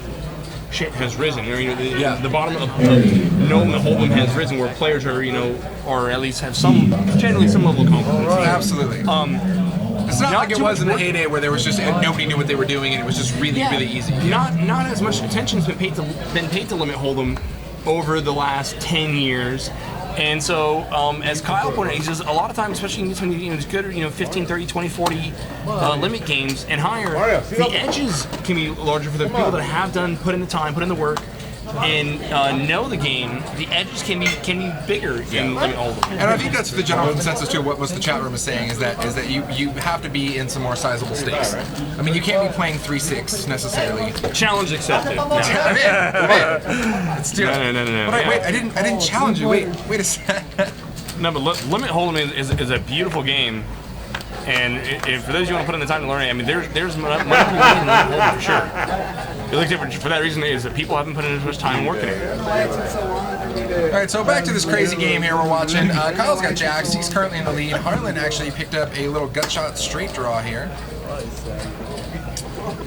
shit has risen. The bottom of no limit Hold'em has risen, where players are, or at least have generally some level of confidence. Absolutely. It's not like it was in the heyday where there was just nobody knew what they were doing and it was just really easy. Not as much attention has been paid to limit Hold'em over the last 10 years. And so, as Kyle pointed out, he says a lot of times, especially when it's good, 15, 30, 20, 40 limit games and higher, the edges can be larger for the people that have put in the time, put in the work, and know the game. The edges can be bigger in limit Hold'em. And I think that's the general consensus too. What the chat room is saying is that you have to be in some more sizable stakes. I mean, you can't be playing 3-6 necessarily. Challenge accepted. I'm in. Let's do it. No. Wait, I didn't challenge you. Wait a second. No, but limit Hold'em is a beautiful game. And if for those of you who want to put in the time to learn it, I mean, there's money to be made in limit Hold'em for sure. It looks different for that reason is that people haven't put in as much time and work in it. All right, so back to this crazy game here we're watching. Kyle's got jacks. He's currently in the lead. Harlan actually picked up a little gut shot straight draw here.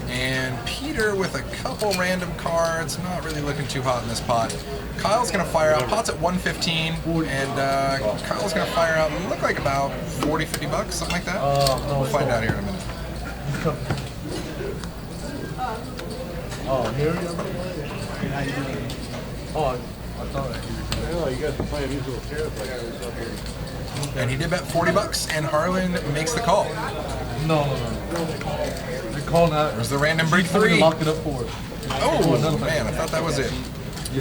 And Peter with a couple random cards, not really looking too hot in this pot. Kyle's going to fire out, pot's at 115, and Kyle's going to fire out, look like about 40, 50 bucks, something like that. We'll find out here in a minute. Oh, here you go. Oh, I thought you guys were playing these little chairs like this up here. And he did bet 40 bucks, and Harlan makes the call. No. They're calling out. There's the random break 3. Lock it up for it. Oh, man, I thought that was it.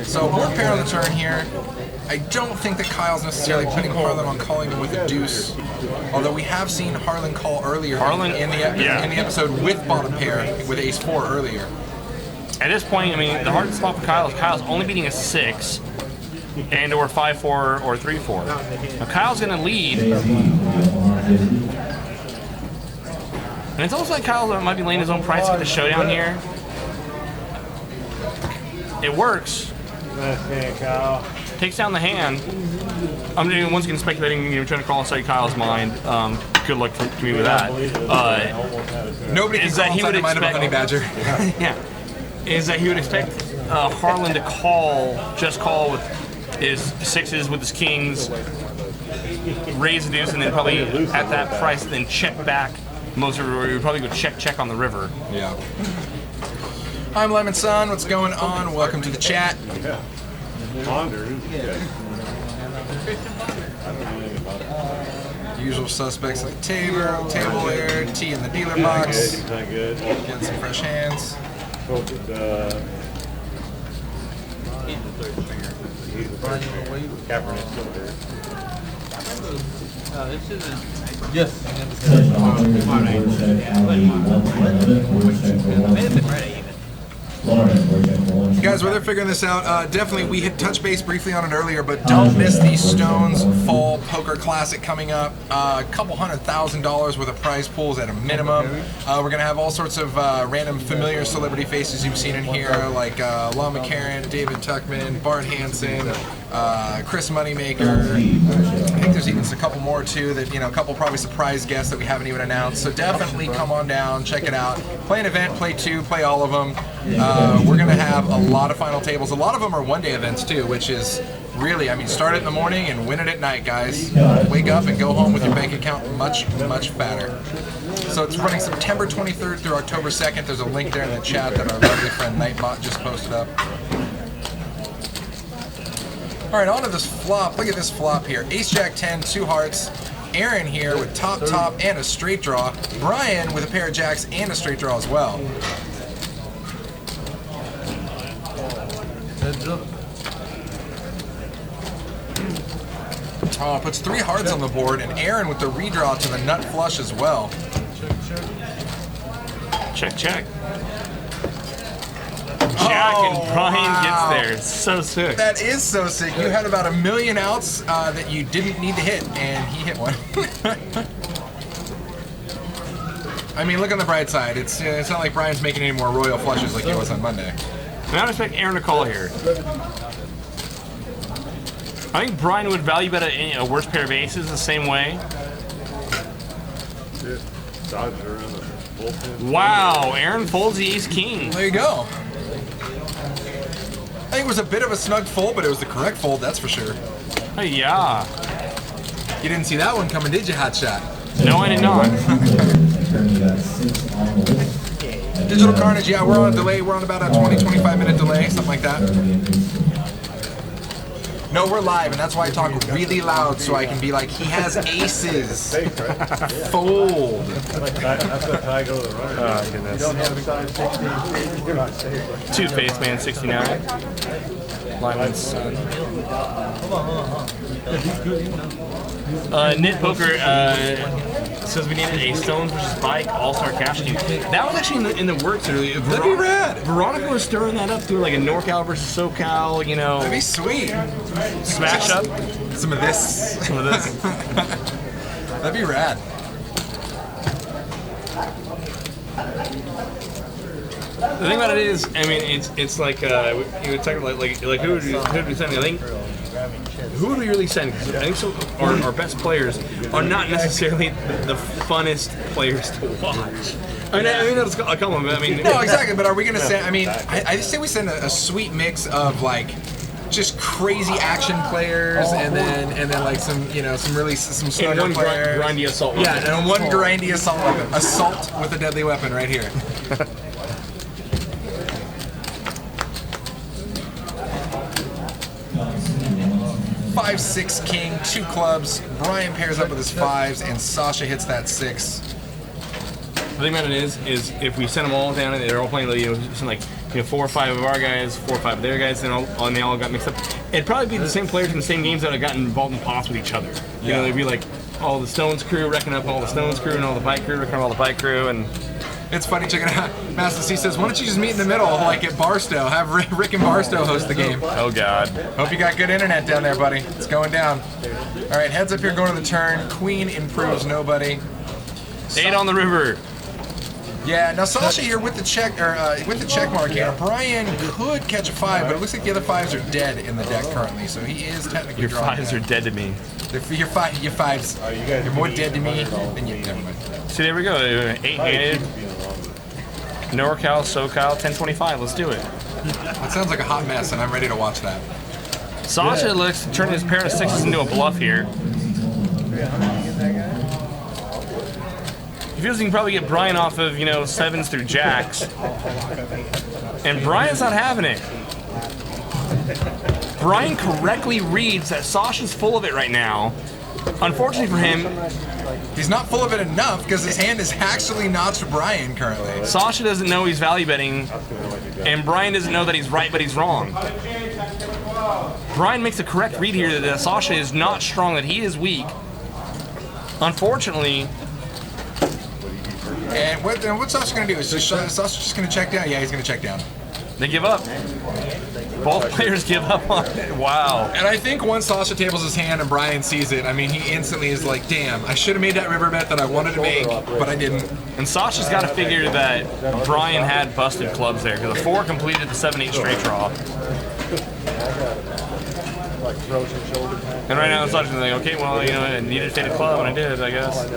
So, board pair on the turn here. I don't think that Kyle's necessarily putting Harlan on calling him with a deuce. Although we have seen Harlan call earlier in the episode with bottom pair with ace-4 earlier. At this point, I mean, the hardest spot for Kyle's only beating a 6 and or 5-4 or 3-4. Now Kyle's going to lead. And it's almost like Kyle might be laying his own price at the showdown here. It works. Nice hand, Kyle. Takes down the hand. I'm once again speculating, trying to crawl inside Kyle's mind. Good luck to me with that. Nobody can crawl inside the mind of a honey badger. Yeah. Is that he would expect Harlan to call with his 6s, with his kings, raise the deuce, and then probably at that price, then check back. Most of it, we would probably go check on the river. Yeah. I'm Lemon Sun. What's going on? Welcome to the chat. Usual suspects at the table there. Tea in the dealer box. Getting some fresh hands. This isn't. Yes. May have been ready even. Guys, while they're figuring this out, definitely we had touched base briefly on it earlier, but don't miss the Stones Fall Poker Classic coming up. A couple $100,000 worth of prize pools at a minimum. We're going to have all sorts of random familiar celebrity faces you've seen in here, like Lon McCarran, David Tuckman, Bart Hansen, Chris Moneymaker. I think there's even a couple more too that, a couple probably surprise guests that we haven't even announced. So definitely come on down, check it out. Play an event, play two, play all of them. We're going to have a lot of final tables. A lot of them are one-day events too, which is really, start it in the morning and win it at night, guys. Wake up and go home with your bank account much, much fatter. So it's running September 23rd through October 2nd. There's a link there in the chat that our lovely friend Nightbot just posted up. All right, on to this flop. Look at this flop here. Ace Jack 10, 2 hearts. Aaron here with top, and a straight draw. Brian with a pair of jacks and a straight draw as well. Oh, puts 3 hearts on the board, and Aaron with the redraw to the nut flush as well. Check, check. Jack and Brian gets there. It's so sick. That is so sick. You had about 1 million outs that you didn't need to hit, and he hit one. Look on the bright side. It's not like Brian's making any more royal flushes like he was on Monday. I don't expect Aaron to call here. I think Brian would value bet a worse pair of aces the same way. Wow, Aaron folds the ace-king. There you go. I think it was a bit of a snug fold, but it was the correct fold, that's for sure. Hey, yeah. You didn't see that one coming, did you, Hotshot? No, I did not. Digital Carnage, yeah, we're on a delay. We're on about a 20-25 minute delay, something like that. No, we're live, and that's why I talk really loud, so I can be like, he has aces. Fold. Oh, goodness. Two-Face Man 69. Lyman's son. Knit Poker says we needed a Stones vs. Bike All-Star Cash Game. That was actually in the works earlier. That'd be rad. Veronica was stirring that up, doing like a NorCal versus SoCal, That'd be sweet. Smash up. Some of this. Some of this. That'd be rad. The thing about it is, it's like you were talking like who would we send? I think who would we really send? 'Cause I think our best players are not necessarily the funnest players to watch. That's a compliment. No, exactly. But are we gonna send? I say we send a sweet mix of like just crazy action players, and then like some some snugger players. Grindy assault. Yeah, and one grindy assault weapon. Assault with a deadly weapon right here. 5-6 king, 2 clubs. Brian pairs up with his 5s, and Sasha hits that 6. The thing about it is if we send them all down and they're all playing, 4 or 5 of our guys, 4 or 5 of their guys, and they all got mixed up, it'd probably be the same players from the same games that have gotten involved in pots with each other. They'd be like all the Stones crew wrecking up all the Stones crew, and all the Bike crew wrecking up all the Bike crew, and it's funny, check it out. Master C says, why don't you just meet in the middle, like at Barstow? Have Rick and Barstow host the game. Oh, God. Hope you got good internet down there, buddy. It's going down. All right, heads up here going to the turn. Queen improves nobody. 8 on the river. Yeah, now Sasha here with the check mark here. Brian could catch a 5, but it looks like the other 5s are dead in the deck currently, so he is technically Your drawing 5s are dead to me. Your 5s. You're more dead to me than you. Never mind. See, there we go. 8-handed. NorCal, SoCal, 1025. Let's do it. That sounds like a hot mess, and I'm ready to watch that. Sasha looks to turn his pair of 6s into a bluff here. He feels he can probably get Brian off of, 7s through jacks. And Brian's not having it. Brian correctly reads that Sasha's full of it right now. Unfortunately for him, he's not full of it enough because his hand is actually notched Brian currently. Sasha doesn't know he's value betting, and Brian doesn't know that he's right but he's wrong. Brian makes a correct read here that Sasha is not strong, that he is weak. Unfortunately. And what's Sasha going to do? Is Sasha just going to check down? Yeah, he's going to check down. They give up. Both players give up on it. Wow. And I think once Sasha tables his hand and Brian sees it, I mean, he instantly is like, damn, I should have made that river bet that I wanted to make, but I didn't. And Sasha's got to figure that Brian had busted clubs there because the 4 completed the 7-8 straight draw. And right now Sasha's like, okay, well, you know, I needed to fade a club and I did, I guess.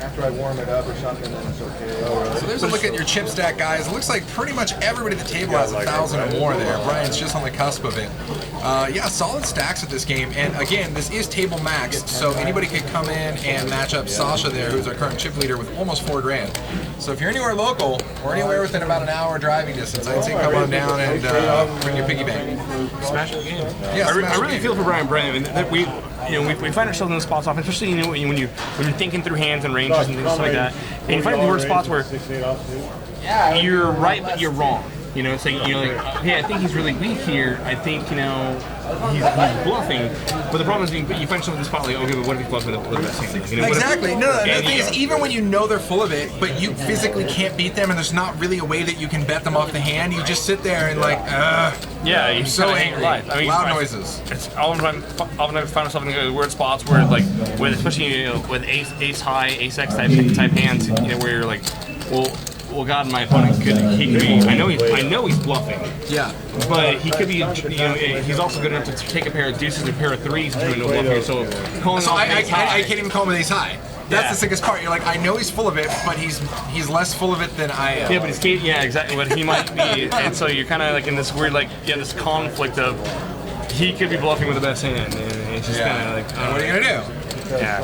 After I warm it up or something, then it's okay. So there's a look at your chip stack, guys. It looks like pretty much everybody at the table has 1,000 or more there. Brian's just on the cusp of it. Yeah, solid stacks at this game. And again, this is table maxed, so anybody could come in and match up Sasha there, who's our current chip leader, with almost 4 grand. So if you're anywhere local or anywhere within about an hour driving distance, I'd say come on down and bring your piggy bank. Smash the game. Yeah, I really feel for Brian Brennan. I mean, that we find ourselves in the spots often, especially when you're thinking through hands and ranges and things like that. And you find the word spots where you're right but you're wrong. You know, it's like, you know, like, hey, I think he's really weak here. I think, you know, he's bluffing. But the problem is you find yourself in the spot like, okay, but what if he's bluffing with the best hand? You know, Exactly. No, the thing is, even when you know they're full of it, but you physically can't beat them, and there's not really a way that you can bet them off the hand, you just sit there and like, yeah, you so kinda hate angry. your life. I mean, Loud noises. It's oftentimes find myself in the weird spots where, like, especially, you know, with ace high, ace x type hands, you know, where you're like, well, God, my opponent could be. I know he's bluffing. Yeah. But he could be, you know, he's also good enough to take a pair of deuces, a pair of threes, and no bluff here. So calling off I ace high. can't even call him an ace high. That's the sickest part. You're like, I know he's full of it, but he's less full of it than I am. Yeah, but exactly. But he might be, and so you're kind of like in this weird, like, this conflict of he could be bluffing with the best hand, and it's just kind of like, what are you gonna do? Yeah.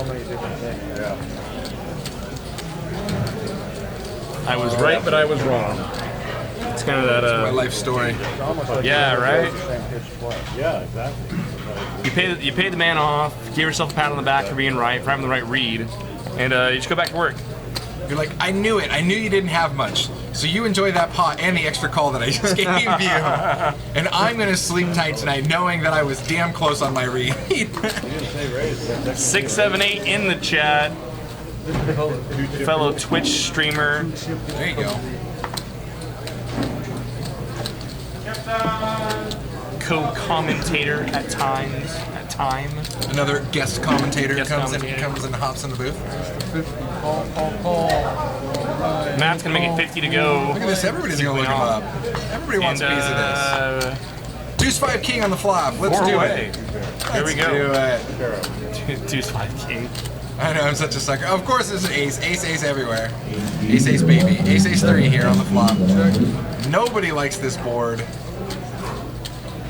I was right, but I was wrong. It's kind of that. My life story. Yeah, right. Yeah, exactly. You pay the man off, give yourself a pat on the back for being right, for having the right read, and you just go back to work. You're like, I knew it. I knew you didn't have much. So you enjoy that pot and the extra call that I just gave you. And I'm going to sleep tight tonight knowing that I was damn close on my read. 678 in the chat. Fellow Twitch streamer. There you go. Co-commentator at times. Another guest commentator Guest comes commentator. and hops in the booth. Matt's gonna make it 50 to go. Look at this. Everybody's going to look him up. Everybody wants a piece of this. Deuce 5 king on the flop. Let's do it. Here we go. Let's do it. Deuce 5 king. I know, I'm such a sucker. Of course there's an ace. Ace everywhere. Ace baby. Ace 3 here on the flop. Nobody likes this board.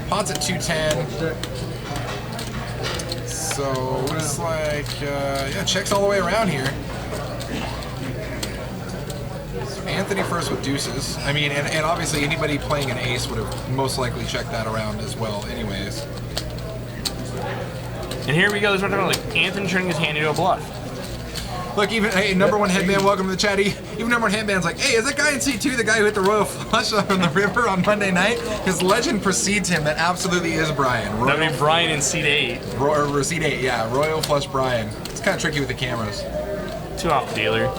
Pot's at 210. So it's like, yeah, checks all the way around here. So Anthony first with deuces. I mean, and obviously anybody playing an ace would have most likely checked that around as well anyways. And here we go. This is what I'm talking about, like Anthony turning his hand into a bluff. Look, even, hey, number one headband, welcome to the chat. Even number one headband's like, hey, is that guy in C2 the guy who hit the royal flush on the river on Monday night? His legend precedes him. That absolutely is Brian. That would be Brian in seat 8. Or seat 8, yeah. Royal flush Brian. It's kind of tricky with the cameras. Too off the dealer.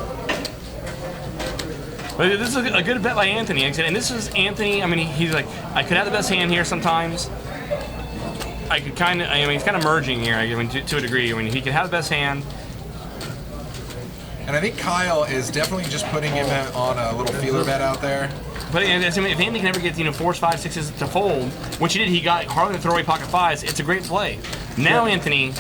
But this is a good bet by Anthony. And this is Anthony. I mean, he's like, I could have the best hand here sometimes. I could kind of, I mean, he's kind of merging here, I mean, to a degree. I mean, he could have the best hand. And I think Kyle is definitely just putting him on a little feeler bet out there. But if Anthony can ever get, 4s, 5s, 6s to fold, which he did, he got hardly to throw away pocket 5s, it's a great play. Now Anthony...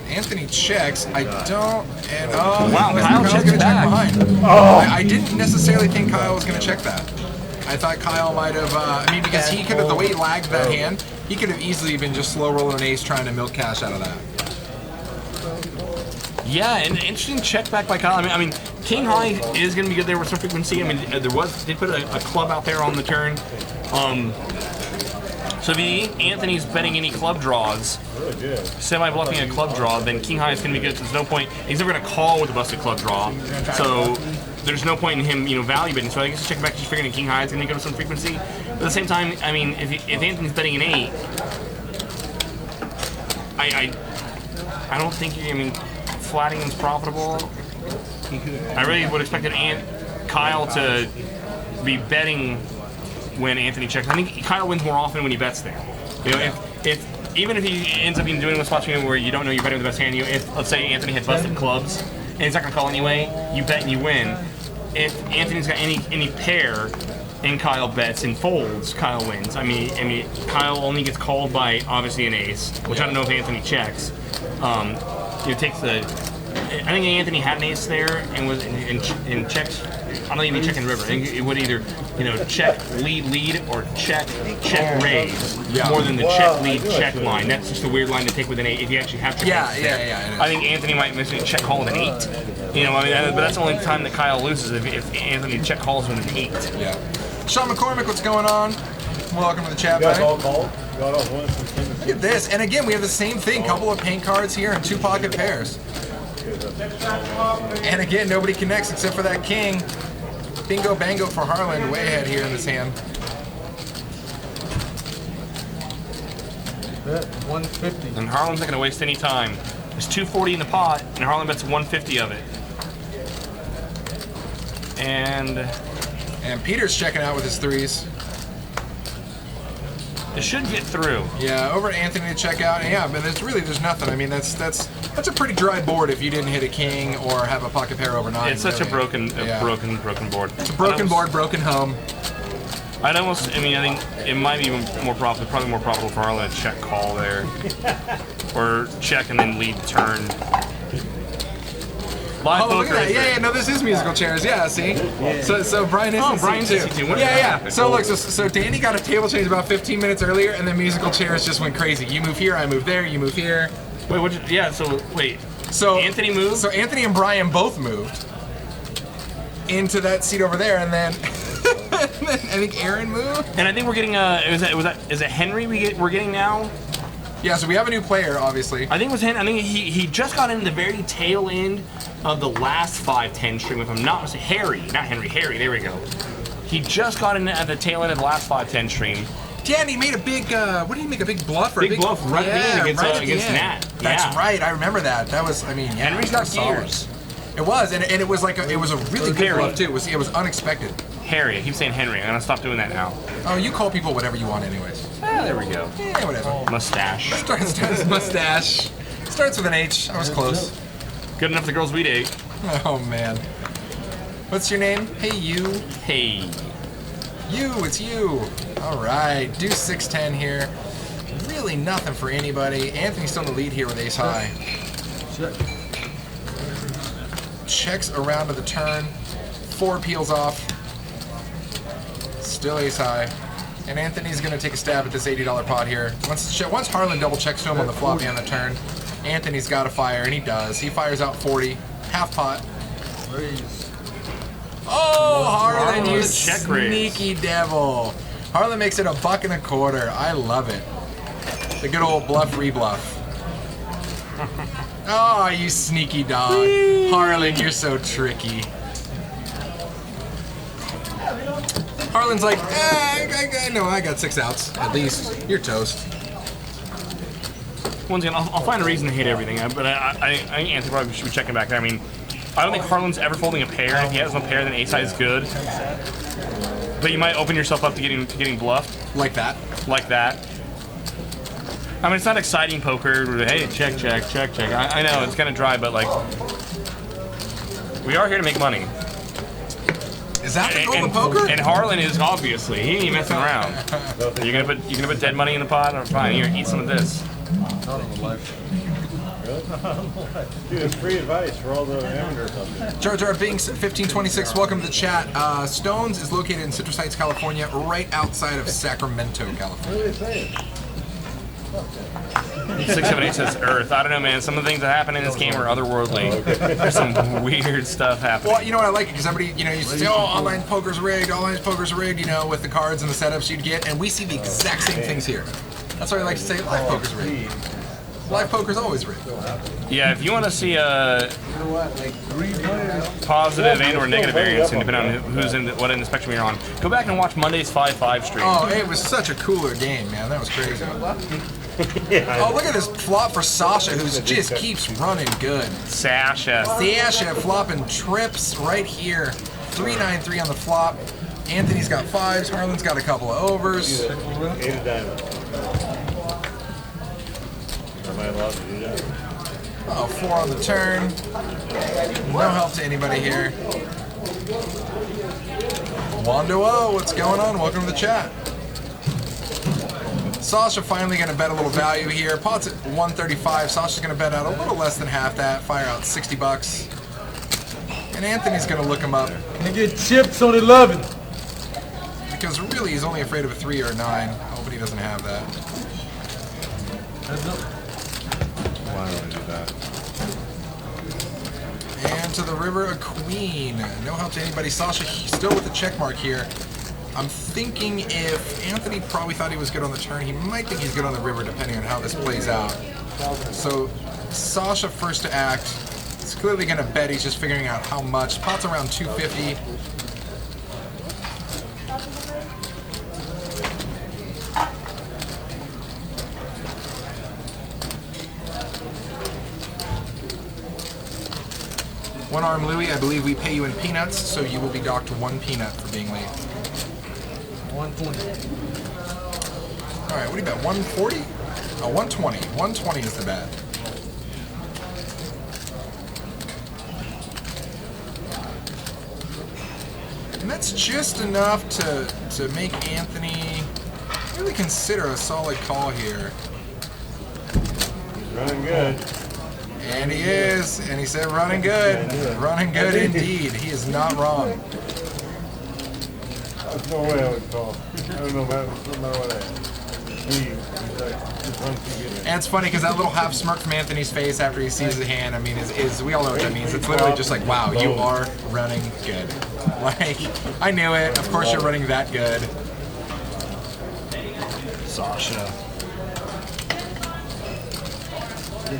Anthony checks. I don't... And, oh, wow, Kyle's checks going to check back. behind. Oh. I didn't necessarily think Kyle was going to check that. I thought Kyle might have... I mean, because he could have... The way he lagged that hand, he could have easily been just slow rolling an ace trying to milk cash out of that. Yeah, an interesting check back by Kyle. I mean, King High is going to be good there with some frequency. I mean, did put a club out there on the turn. So if Anthony's betting any club draws, semi-bluffing a club draw, then King High is going to be good. So there's no point. He's never going to call with a busted club draw. So there's no point in him, value betting. So I guess check back, just figuring that King High is going to go to some frequency. But at the same time, I mean, if Anthony's betting an 8, I don't think Flattingham's profitable. I really would expect Kyle to be betting when Anthony checks. I think Kyle wins more often when he bets there. You know, if even if he ends up doing a spot where you don't know you're betting with the best hand, if let's say Anthony had busted clubs and he's not gonna call anyway, you bet and you win. If Anthony's got any pair and Kyle bets and folds, Kyle wins. I mean, Kyle only gets called by obviously an ace, which I don't know if Anthony checks. Takes the. I think Anthony had an ace there and was in checks. I don't even check in river. It would either check lead or check raise more than the check lead check line. That's just a weird line to take with an 8 if you actually have to. Yeah. I think Anthony might miss a check call with an 8. But that's the only time that Kyle loses if Anthony check calls with an 8. Yeah. Sean McCormick, what's going on? Welcome to the chat, You guys buddy. all called? You got all one from Tim. Look at this, and again, we have the same thing. Couple of paint cards here and 2 pocket pairs. And again, nobody connects except for that king. Bingo bango for Harlan, way ahead here in this hand. Bet 150. And Harlan's not going to waste any time. There's 240 in the pot, and Harlan bets 150 of it. And Peter's checking out with his 3s. it should get through. Yeah, over to Anthony to check out. And yeah, but there's nothing. I mean, that's a pretty dry board if you didn't hit a king or have a pocket pair over 9. It's such a really. broken board. It's a broken board, broken home. I think it might be probably more profitable for Harlan to check call there, or check and then lead turn. Live Oh, look at poker that. is Yeah, no, this is musical chairs. Yeah, see? So Brian is in Brian's seat in seat 2. too. What does that Yeah. happen? So look, so Danny got a table change about 15 minutes earlier, and then musical chairs just went crazy. You move here, I move there, you move here. Wait, So Anthony moved? So Anthony and Brian both moved into that seat over there, and then I think Aaron moved. And I think we're getting is it Henry we're getting now? Yeah, so we have a new player, obviously. I think it was Henry. I think he just got in the very tail end of the last 5-10 stream, if I'm not mistaken. Harry, there we go. He just got in at the tail end of the last 5-10 stream. Yeah, and he made a big, what did he make, a big bluff? Or Big bluff right at the end against the end. Nat. That's Yeah. right, I remember that. That was, Henry's got solid. gears. It was, and it was like, it was a really good Harry. bluff too. It was unexpected. Harry, I keep saying Henry. I'm gonna stop doing that now. Oh, you call people whatever you want anyways. There we go. Yeah, whatever. Mustache. Starts mustache. Starts with an H. I was close. Good enough for the girls we date. Oh, man. What's your name? Hey, you. Hey. You, it's you. All right, deuce 6-10 here. Really nothing for anybody. Anthony's still in the lead here with ace high. Checks around to the turn. 4 peels off. Still ace high. And Anthony's going to take a stab at this $80 pot here. Once Harlan double checks to him on the flop and the turn, Anthony's got to fire, and he does. He fires out 40. Half pot. Oh, Harlan, you check raise. sneaky devil. Harlan makes it $1.25. I love it. The good old bluff rebluff. Oh, you sneaky dog. Harlan, you're so tricky. Harlan's like, I got 6 outs, at least. You're toast. Once again, I'll find a reason to hate everything, but I think Anthony probably should be checking back there. I mean, I don't think Harlan's ever folding a pair. If he has no pair, then ace high is good. But you might open yourself up to getting bluffed. Like that. Like that. I mean, it's not exciting poker. Hey, check. I know, it's kind of dry, but like, we are here to make money. Is that the goal of poker? And Harlan is obviously, he ain't messing around. You're gonna put dead money in the pot? Or fine, here, eat some of this. Not on the life. Dude, it's free advice for all the amateurs out there. Jar Jar Binks 1526, welcome to the chat. Stones is located in Citrus Heights, California, right outside of Sacramento, California. What are they saying? 678 says Earth. I don't know, man. Some of the things that happen in this game are otherworldly. There's some weird stuff happening. Well, you know what I like it because everybody, used to say, oh, online poker's rigged, with the cards and the setups you'd get, and we see the exact same things here. That's why I like to say live poker's rigged. Live poker's always rigged. Yeah, if you want to see a positive and or negative variance, and depending on who's in what end of the spectrum you're on, go back and watch Monday's 5-5 stream. Oh, it was such a cooler game, man. That was crazy. Oh, look at this flop for Sasha, who just keeps running good. Sasha. Sasha flopping trips right here. 3-9-3 on the flop. Anthony's got 5s. Harlan's got a couple of overs. 8 of diamonds. Am I allowed to do that? Oh, 4 on the turn. No help to anybody here. Wando, what's going on? Welcome to the chat. Sasha finally going to bet a little value here. Pot's at 135. Sasha's going to bet out a little less than half that. Fire out 60 bucks. And Anthony's going to look him up. Can I get chips on 11? Because really he's only afraid of a 3 or a 9. Hoping he doesn't have that. Why don't I do that? And to the river, a queen. No help to anybody. Sasha still with the check mark here. I'm thinking if Anthony probably thought he was good on the turn, he might think he's good on the river depending on how this plays out. So Sasha first to act. He's clearly going to bet. He's just figuring out how much. Pot's around 250. One arm Louie, I believe we pay you in peanuts, so you will be docked 1 peanut for being late. 120. All right, what do you bet? 140? Oh, 120. 120 is the bet. And that's just enough to make Anthony really consider a solid call here. He's running good. And he is. And he said running good. Running good indeed. He is not wrong. There's no way I would call. I don't know about what I. He's like, just runs too good. And it's funny because that little half smirk from Anthony's face after he sees the hand, I mean, is we all know what that means. It's literally just like, wow, you are running good. Like, I knew it. Of course you're running that good. Sasha.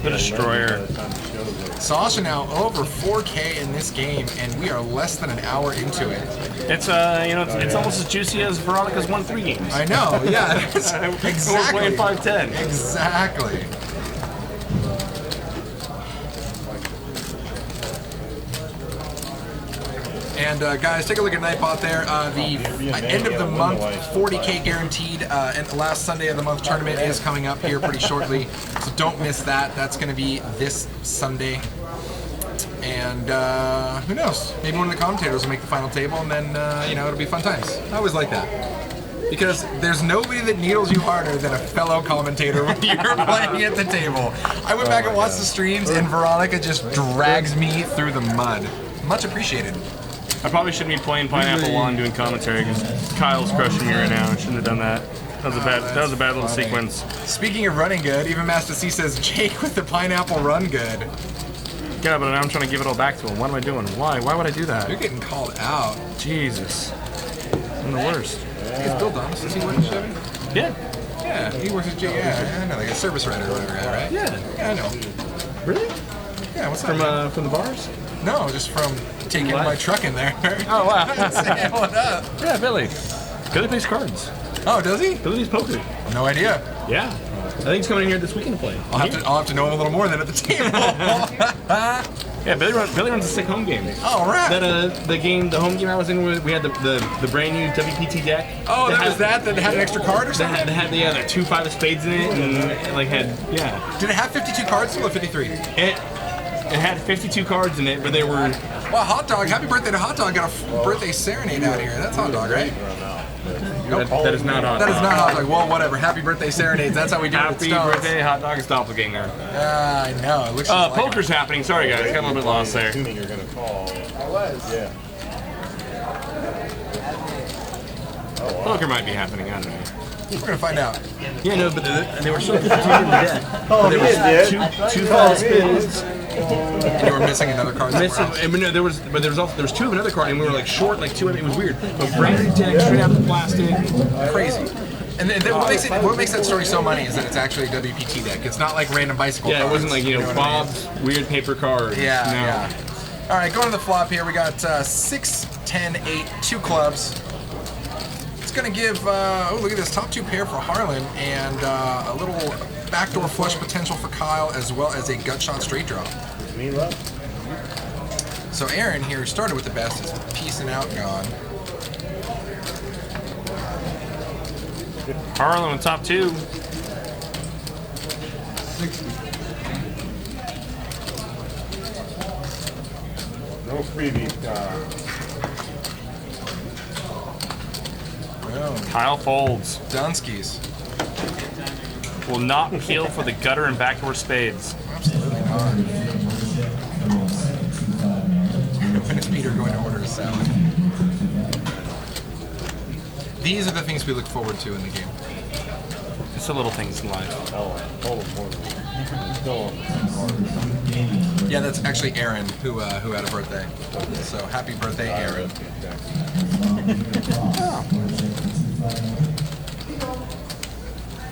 The Destroyer. Sasha now over 4K in this game, and we are less than an hour into it. It's it's almost as juicy as Veronica's 1-3 games. I know, yeah. Exactly. We're playing 5-10. Exactly. And guys, take a look at Nightbot there. The end of the month 40K guaranteed and the last Sunday of the month tournament is coming up here pretty shortly. So don't miss that. That's going to be this Sunday. And who knows? Maybe one of the commentators will make the final table, and then it'll be fun times. I always like that. Because there's nobody that needles you harder than a fellow commentator when you're playing at the table. I went back and watched the streams, and Veronica just drags me through the mud. Much appreciated. I probably shouldn't be playing Pineapple Lawn doing commentary because Kyle's crushing me right now. I shouldn't have done that. That was a bad little sequence. Speaking of running good, even Master C says Jake with the pineapple run good. Yeah, but now I'm trying to give it all back to him. What am I doing? Why? Why would I do that? You're getting called out. Jesus. I'm the worst. Is Bill Thomas, does he work at Chevy? Yeah. Yeah, he works at J. Yeah, I know, like a service writer or whatever guy, right? Yeah. Yeah, I know. Really? Yeah, what's that? From the bars? No, just from taking my truck in there. Oh, wow. Saying what up? Yeah, Billy. Billy plays cards. Oh, does he? Billy plays poker. No idea. Yeah. I think he's coming in here this weekend to play. I'll have to know him a little more than at the table. Yeah, Billy runs a sick home game. Oh, right. The home game I was in, we had the brand new WPT deck. Oh, that had an extra card or something? That had the 2 5 of spades in it, and Did it have 52 cards still or 53? It had 52 cards in it, but they were. Well, Hot Dog, happy birthday to Hot Dog. Got a birthday serenade out here. That's Hot Dog, right? That is not Hot Dog. That is not Hot Dog. Well, whatever. Happy birthday serenades. That's how we do it at Happy Stones. birthday, Hot Dog's doppelganger. I know. It looks just like poker's happening. Sorry, guys. Got a little bit lost there. Assuming you're gonna call. I was. Yeah. Poker might be happening. I don't know. We're going to find out. Yeah, no, but they were so confusing to death. There was two 5 spades. And you were missing another card. There was 2 of another card, and we were like short, like 2 of it. It was weird. But brand new deck, straight out of the plastic. Crazy. And then what makes that story so money is that it's actually a WPT deck. It's not like random bicycle Yeah, cards. it wasn't like, know what I mean? Bob's weird paper cards. Yeah, No. yeah. All right, going to the flop here. We got 6, 10, 8, 2 clubs. It's going to give, oh, look at this, top 2 pair for Harlan, and a little backdoor flush potential for Kyle, as well as a gut shot straight draw. Me love. So Aaron here started with the best, is piecing out gone. Harlan on top 2. No freebie. Well, Kyle Folds Dunskies. will not peel for the gutter and backdoor spades. Absolutely not. When is Peter going to order a salad? These are the things we look forward to in the game. It's the little things in life. Yeah, that's actually Aaron who had a birthday. So happy birthday, Aaron.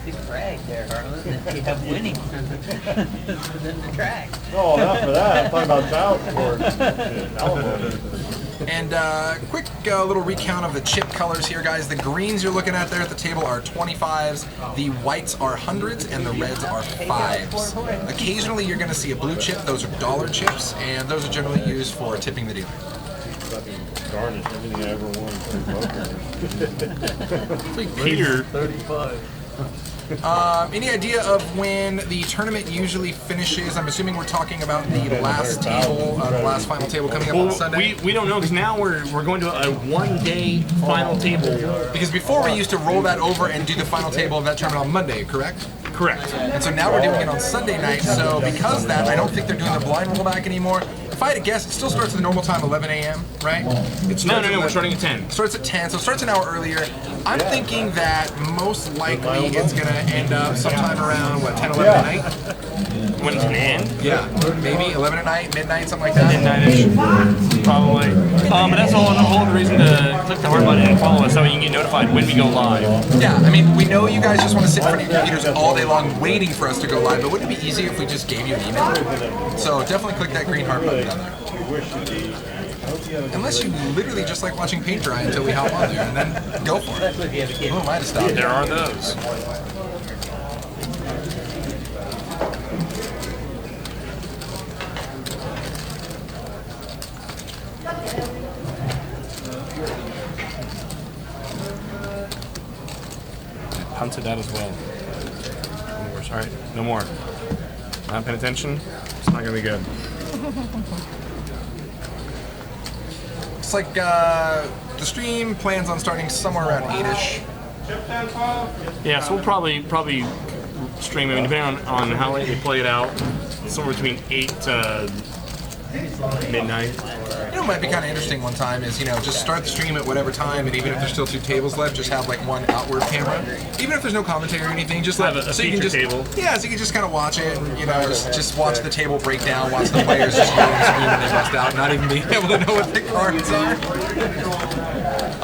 Big brag there, Harlan, that you have winning within the track. Oh, not for that. I'm talking about child support. Alimony. And quick little recount of the chip colors here, guys. The greens you're looking at there at the table are 25s, the whites are 100s, and the reds are 5s. Occasionally you're going to see a blue chip. Those are dollar chips, and those are generally used for tipping the dealer. Garnish everything I ever wanted. Peter, 35. Any idea of when the tournament usually finishes? I'm assuming we're talking about the last table, the last final table coming up on Sunday. we don't know because now we're going to a 1-day final table. Because before we used to roll that over and do the final table of that tournament on Monday, correct? Correct. And so now we're doing it on Sunday night. So because of that, I don't think they're doing the blind rollback anymore. If I had to guess, it still starts at the normal time, 11 a.m., right? No, we're starting at 10. Starts at 10, so it starts an hour earlier. I'm thinking that most likely it's going to end up sometime around, 10, 11 at night? When it's going to end? Yeah, maybe 11 at night, midnight, something like that. Midnight-ish, probably. But that's the whole reason to click the heart button and follow us so you can get notified when we go live. Yeah, I mean, we know you guys just want to sit in front of your computers all day long waiting for us to go live, but wouldn't it be easier if we just gave you an email? So definitely click that green heart button down there. Unless you literally just like watching paint dry until we hop on there, and then go for it. Who am I to stop? There are those. Punted that as well. No more. Sorry, no more. Not paying attention. It's not gonna be good. Looks like the stream plans on starting somewhere around 8-ish. Yeah, so we'll probably stream it, depending on how late they play it out. Somewhere between 8 to midnight. You know, it might be kind of interesting one time is, just start the stream at whatever time, and even if there's still 2 tables left, just have like one outward camera. Even if there's no commentary or anything, just Have like a so you can feature just table. Yeah, so you can just kind of watch it, and, just watch the table break down, watch the players just yell and scream when they bust out, not even being able to know what the cards are.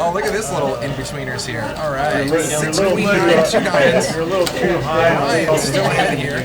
Oh, look at this little in-betweeners here. All right, 6 queen nine, 2 diamonds. You're a little too high. Ryan's still ahead here.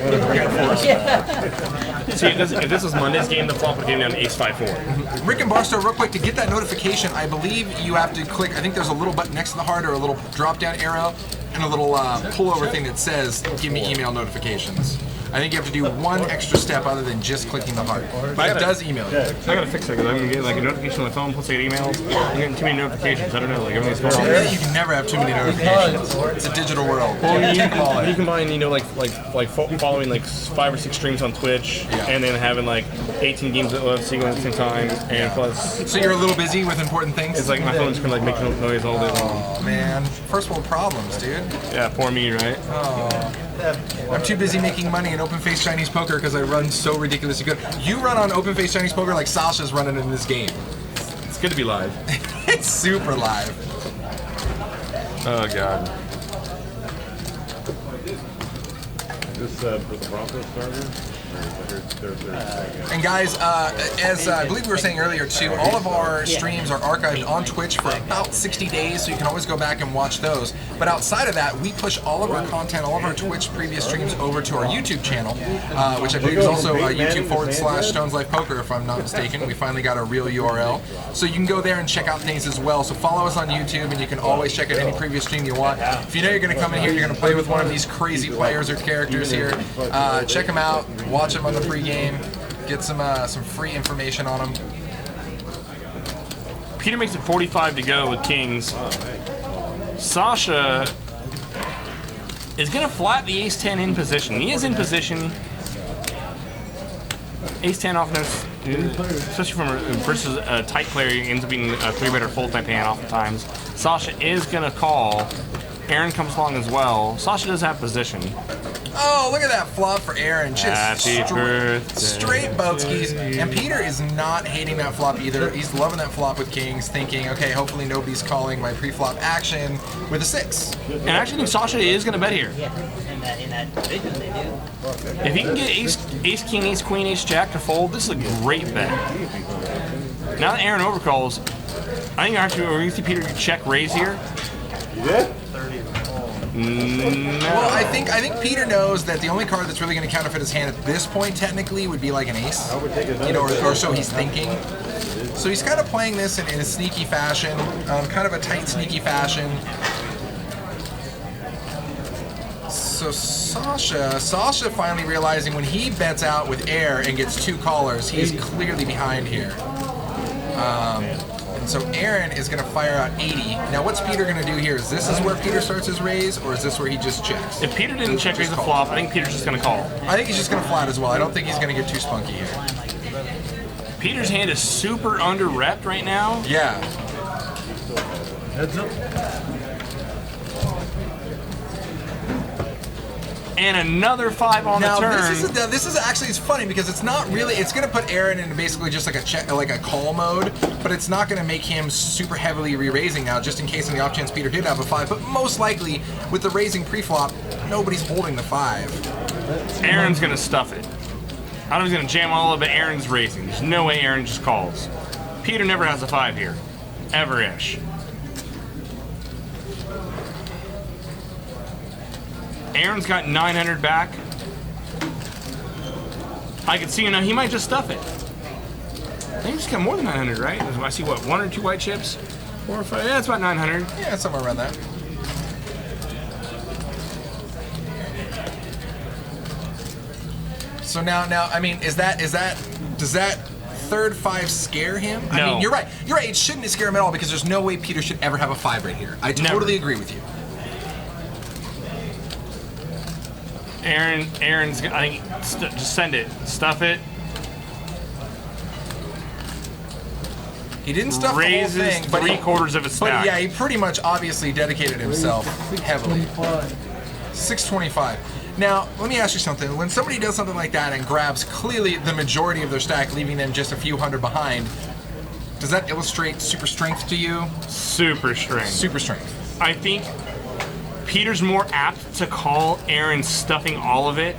See, if this was Monday's game, the flop would have down ace 5-4. Rick and Barstow, real quick, to get that notification, I believe you have to click, I think there's a little button next to the heart or a little drop-down arrow and a little pull-over thing that says, give me email notifications. I think you have to do one extra step other than just clicking the heart. But it does email you. I gotta fix it because I'm getting like a notification on my phone, plus I get emails. I'm getting too many notifications. I don't know, like everything's going on. You can never have too many notifications. It's a digital world. Well, Take them all you in. combine, following like 5 or 6 streams on Twitch, Yeah. and then having like 18 games of UFC going at the same time, and plus So you're a little busy with important things? it's like my phone's gonna like make noise all day long. Oh, man. First world problems, dude. Yeah, poor me, right? I'm too busy making money in open-face Chinese poker because I run so ridiculously good. You run on open-face Chinese poker like Sasha's running in this game. It's good to be live. It's super live. Oh god. This for the Broncos starter? And guys, as I believe we were saying earlier too, all of our streams are archived on Twitch for about 60 days, so you can always go back and watch those. But outside of that, we push all of our content, all of our Twitch previous streams over to our YouTube channel, which I believe is also YouTube.com/Stones Life Poker, if I'm not mistaken. We finally got a real URL. So you can go there and check out things as well. So follow us on YouTube, and you can always check out any previous stream you want. If you know you're going to come in here, you're going to play with one of these crazy players or characters here, check them out, watch them on the pregame, get some free information on them. Peter makes it 45 to go with kings. Sasha is going to flat the ace-10 in position. He is in position. Ace-10 often, especially from versus a tight player, he ends up being a 3-better full-type hand oftentimes. Sasha is going to call. Aaron comes along as well. Sasha does have position. Oh, look at that flop for Aaron. Just Happy birthday straight boatskis. And Peter is not hating that flop either. He's loving that flop with kings, thinking, okay, hopefully nobody's calling my pre-flop action with a 6. And I actually think Sasha is going to bet here. Yeah, in that division they do. If he can get ace, king, ace, queen, ace, jack to fold, this is a great bet. Now that Aaron overcalls, I think actually we're going to see Peter check raise here. Yeah? No. Well, I think Peter knows that the only card that's really going to counterfeit his hand at this point, technically, would be like an ace. You know, or so he's thinking. So he's kind of playing this in a sneaky fashion, kind of a tight, sneaky fashion. So Sasha finally realizing when he bets out with air and gets 2 callers, he's clearly behind here. And so Aaron is going to fire out 80. Now what's Peter going to do here? Is this where Peter starts his raise, or is this where he just checks? If Peter didn't check raise the flop, I think Peter's just going to call. I think he's just going to flat as well. I don't think he's going to get too spunky here. Peter's hand is super under-repped right now. Yeah. Heads up. And another 5 on Now the turn. this is actually, it's funny because it's not really, it's going to put Aaron into basically just like a check, like a call mode, but it's not going to make him super heavily re-raising now, just in case in the off chance Peter did have a 5. But most likely with the raising pre-flop, nobody's holding the 5. Aaron's going to stuff it. I don't know if he's going to jam all of it, but Aaron's raising. There's no way Aaron just calls. Peter never has a 5 here. Ever-ish. Aaron's got 900 back. I can see, he might just stuff it. I think he's got more than 900, right? I see, what, 1 or 2 white chips? 4 or 5? Yeah, it's about 900. Yeah, somewhere around that. So now, I mean, does that third 5 scare him? I No. mean, you're right. It shouldn't scare him at all because there's no way Peter should ever have a 5 right here. I totally agree with you. Aaron's, I think, just send it. Stuff it. He didn't stuff Raises the whole thing, but 3/4 of a stack. But yeah, he pretty much obviously dedicated himself heavily. 625. Now, let me ask you something. When somebody does something like that and grabs clearly the majority of their stack, leaving them just a few hundred behind, does that illustrate super strength to you? Super strength. Super strength. I think Peter's more apt to call Aaron stuffing all of it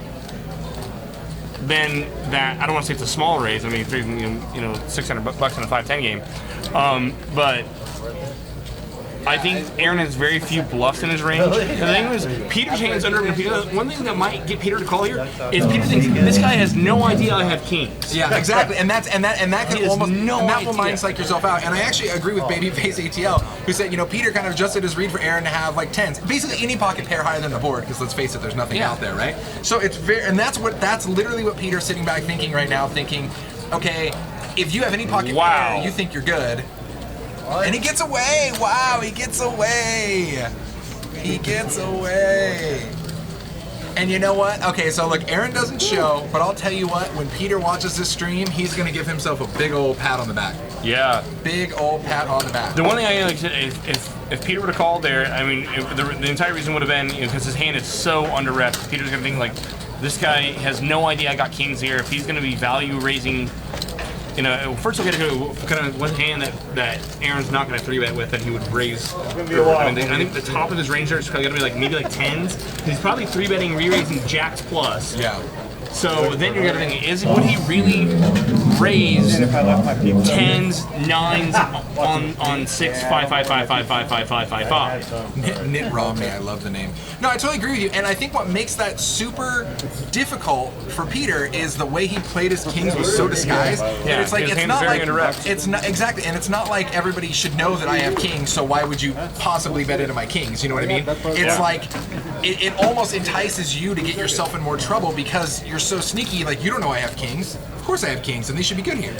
than that. I don't want to say it's a small raise. I mean, $600 in a 5-10 game. But I think Aaron has very few bluffs in his range. The thing is, Peter's hand's under him. One thing that might get Peter to call here is Peter thinks this guy has no idea I have kings. Yeah, exactly, and that He can has almost no and that idea. will mind psych yourself out. And I actually agree with Babyface ATL, who said, Peter kind of adjusted his read for Aaron to have like 10s, basically any pocket pair higher than the board, because let's face it, there's nothing out there, right? So it's very, and that's literally what Peter's sitting back thinking right now, thinking, okay, if you have any pocket pair, you think you're good. And he gets away! Wow, he gets away! He gets away! And you know what? Okay, so look, Aaron doesn't show, but I'll tell you what, when Peter watches this stream, he's gonna give himself a big old pat on the back. Yeah. Big old pat on the back. The one thing I like if Peter would have called there, I mean, the entire reason would have been because his hand is so under rep. Peter's gonna think like, this guy has no idea I got kings here. If he's gonna be value raising, first we'll get to go kind of one hand that Aaron's not going to 3-bet with that he would raise. I think the top of his range there is probably going to be maybe 10s. He's probably 3-betting, re-raising jacks plus. Yeah. So then you're going to think, would he really raise 10s, 9s on 6, 5, 5, 5, 5, 5, 5, 5, 5, 5? Mitt Romney, I love the name. No, I totally agree with you, and I think what makes that super difficult for Peter is the way he played his kings was so disguised that it's like his it's hand's not very like indirect. it's not exactly, and it's not like everybody should know that I have kings, so why would you possibly bet into my kings? You know what I mean? It's like it almost entices you to get yourself in more trouble because you're so sneaky. Like, you don't know I have kings. Of course I have kings, and they should be good here.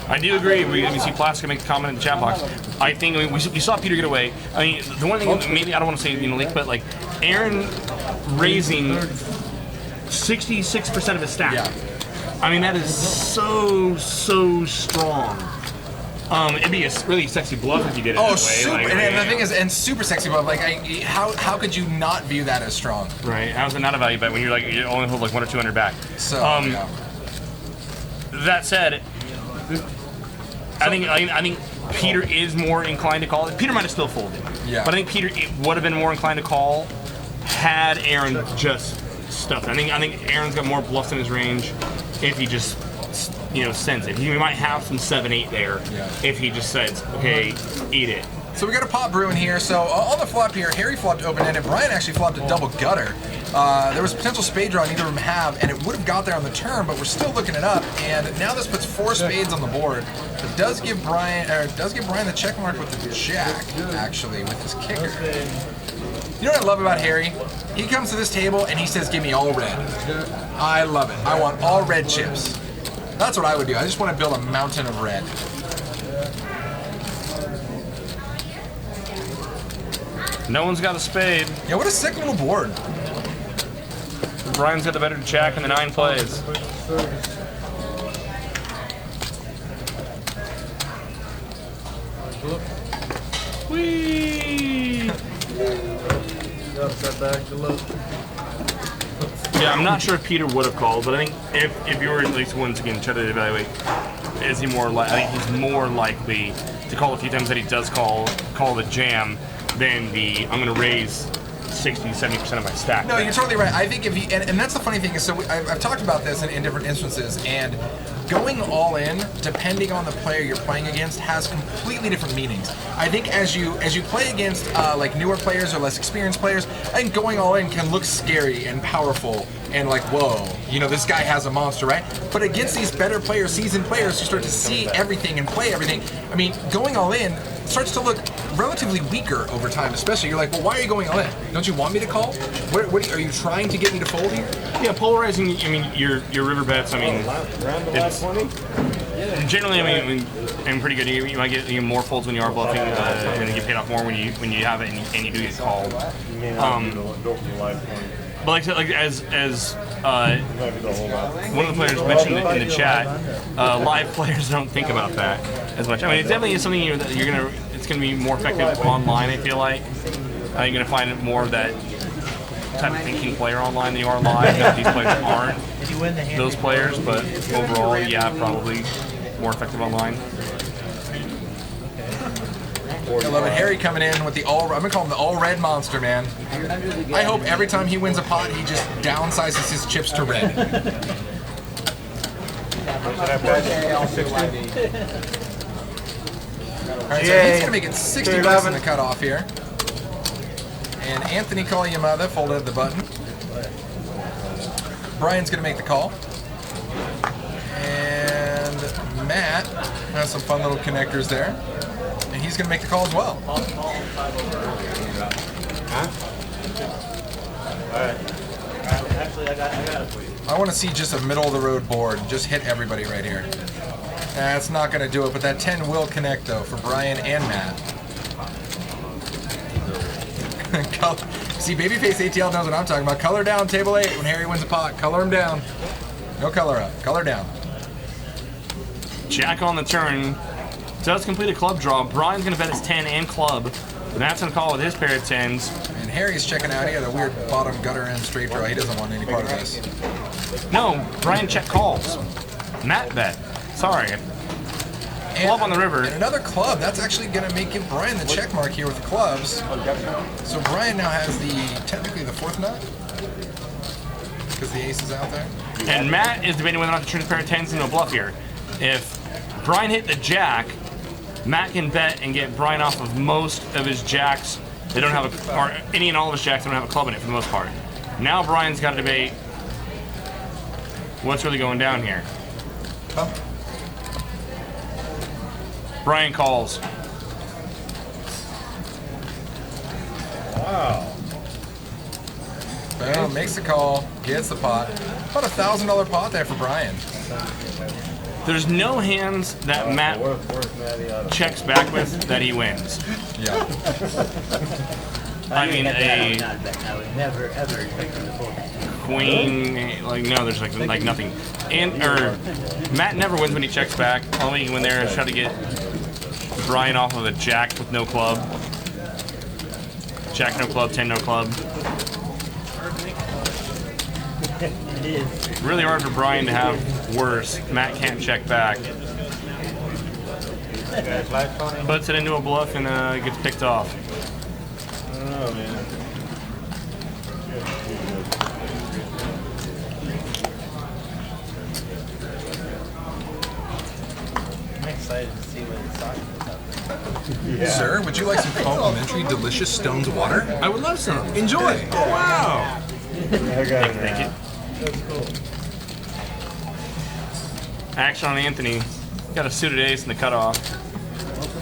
I do agree. We see Plastica make the comment in the chat box. I think we saw Peter get away. I mean, the one thing maybe I don't want to say leak, but like Aaron raising 66% of his stack. Yeah. I mean, that is so strong. It'd be a really sexy bluff if you did it that way. Super! Like, And the thing is, and super sexy bluff. Like, how could you not view that as strong? right? How's it not a value bet when you're like you only hold like 100 or 200 back? So, yeah. That said, I think Peter is more inclined to call it. Peter might have still folded. Yeah. But I think Peter would have been more inclined to call had Aaron just stuffed. I think Aaron's got more bluffs in his range if he just sends it. He might have some 7-8 there if he just says, okay, eat it. So we got a pot brewing here. So on the flop here, Harry flopped open-ended. Brian actually flopped a double gutter. There was potential spade draw neither of them have, and it would have got there on the turn, but we're still looking it up. And now this puts 4 spades on the board. It does give Brian the check mark with the jack, actually, with his kicker. You know what I love about Harry? He comes to this table and he says, "Give me all red." I love it. I want all red chips. That's what I would do. I just want to build a mountain of red. No one's got a spade. Yeah, what a sick little board. Brian's got the better jack and the 9 plays. Whee! Yeah, I'm not sure if Peter would have called, but I think if you were at least once again try to evaluate, is he more I think he's more likely to call a few times that he does call the jam than the I'm going to raise 60-70% of my stack. No, you're totally right. I think if he, and that's the funny thing is, so I've talked about this in different instances, and going all in, depending on the player you're playing against, has completely different meanings. I think as you play against like newer players or less experienced players, I think going all in can look scary and powerful and like, whoa, this guy has a monster, right? But against these better players, seasoned players who start to see everything and play everything, I mean, going all in starts to look relatively weaker over time, especially. You're like, well, why are you going all in? Don't you want me to call? What are you trying to get me to fold here? Yeah, polarizing, I mean, your river bets, I mean, it's, generally, I mean, I'm pretty good. You might get more folds when you are bluffing, and you get paid off more when you have it and you do get called. But like as one of the players mentioned in the chat, live players don't think about that as much. I mean, it definitely is something it's gonna be more effective online. I feel like you're gonna find more of that type of thinking player online than you are live. Not that these players aren't those players, but overall, yeah, probably more effective online. I love it. Harry coming in with I'm gonna call him the all red monster, man. I hope every time he wins a pot, he just downsizes his chips to red. Alright, so he's gonna make it 60 bucks in the cutoff here. And Anthony Kolyamada folded the button. Brian's gonna make the call. And Matt has some fun little connectors there. And he's going to make the call as well. I want to see just a middle-of-the-road board. Just hit everybody right here. That's not going to do it, but that 10 will connect, though, for Brian and Matt. See, Babyface ATL knows what I'm talking about. Color down, table 8. When Harry wins a pot, color him down. No color up. Color down. Jack on the turn. Does complete a club draw. Brian's going to bet his 10 and club. Matt's going to call with his pair of 10s. And Harry's checking out. He had a weird bottom gutter and straight draw. He doesn't want any part of this. No, Brian check calls. Matt bet. Sorry. Club on the river. And another club. That's actually going to give Brian the check mark here with the clubs. So Brian now has technically the 4th nut. Because the ace is out there. And Matt is debating whether or not to turn his pair of 10s into a bluff here. If Brian hit the jack, Matt can bet and get Brian off of most of his jacks. They don't have or any and all of his jacks don't have a club in it for the most part. Now Brian's got to debate what's really going down here. Oh. Brian calls. Wow. Boom, makes the call, gets the pot. About $1,000 pot there for Brian. There's no hands that Matt Where's Matty out of? checks back with that he wins. Yeah. I mean, I would a not bet. I would never ever expect him to fold. queen, like no, there's like nothing. And or Matt never wins when he checks back. Only he can win there and try to get Brian off of a jack with no club. Jack no club, 10 no club. It is. Really hard for Brian to have worse. Matt can't check back. Guys, live Tony? Puts it into a bluff and gets picked off. I don't know, man. I'm excited to see what it's talking about. Yeah. Sir, would you like some complimentary delicious Stone's water? I would love some. Enjoy. Oh wow! I got it. Thank you. Action on Anthony. Got a suited ace in the cutoff.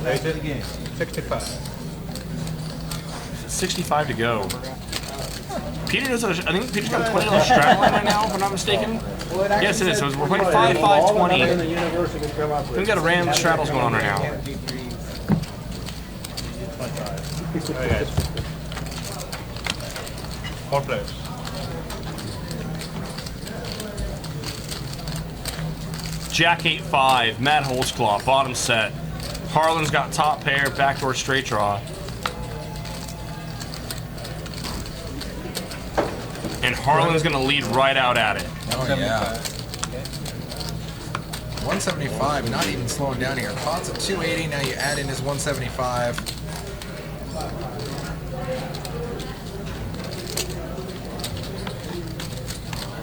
That's it again. 65. 65 to go. Peter does. I think Peter's got a $20 straddle line right now, if I'm not mistaken. Yes, it is. So we're playing 5, 5, 20. I think we got a random straddles going on right now. Okay. Four players. Jack 8-5, Matt Holtzclaw, bottom set. Harlan's got top pair, backdoor straight draw. And Harlan's gonna lead right out at it. Oh yeah. 175, not even slowing down here. Pot's at 280, now you add in his 175.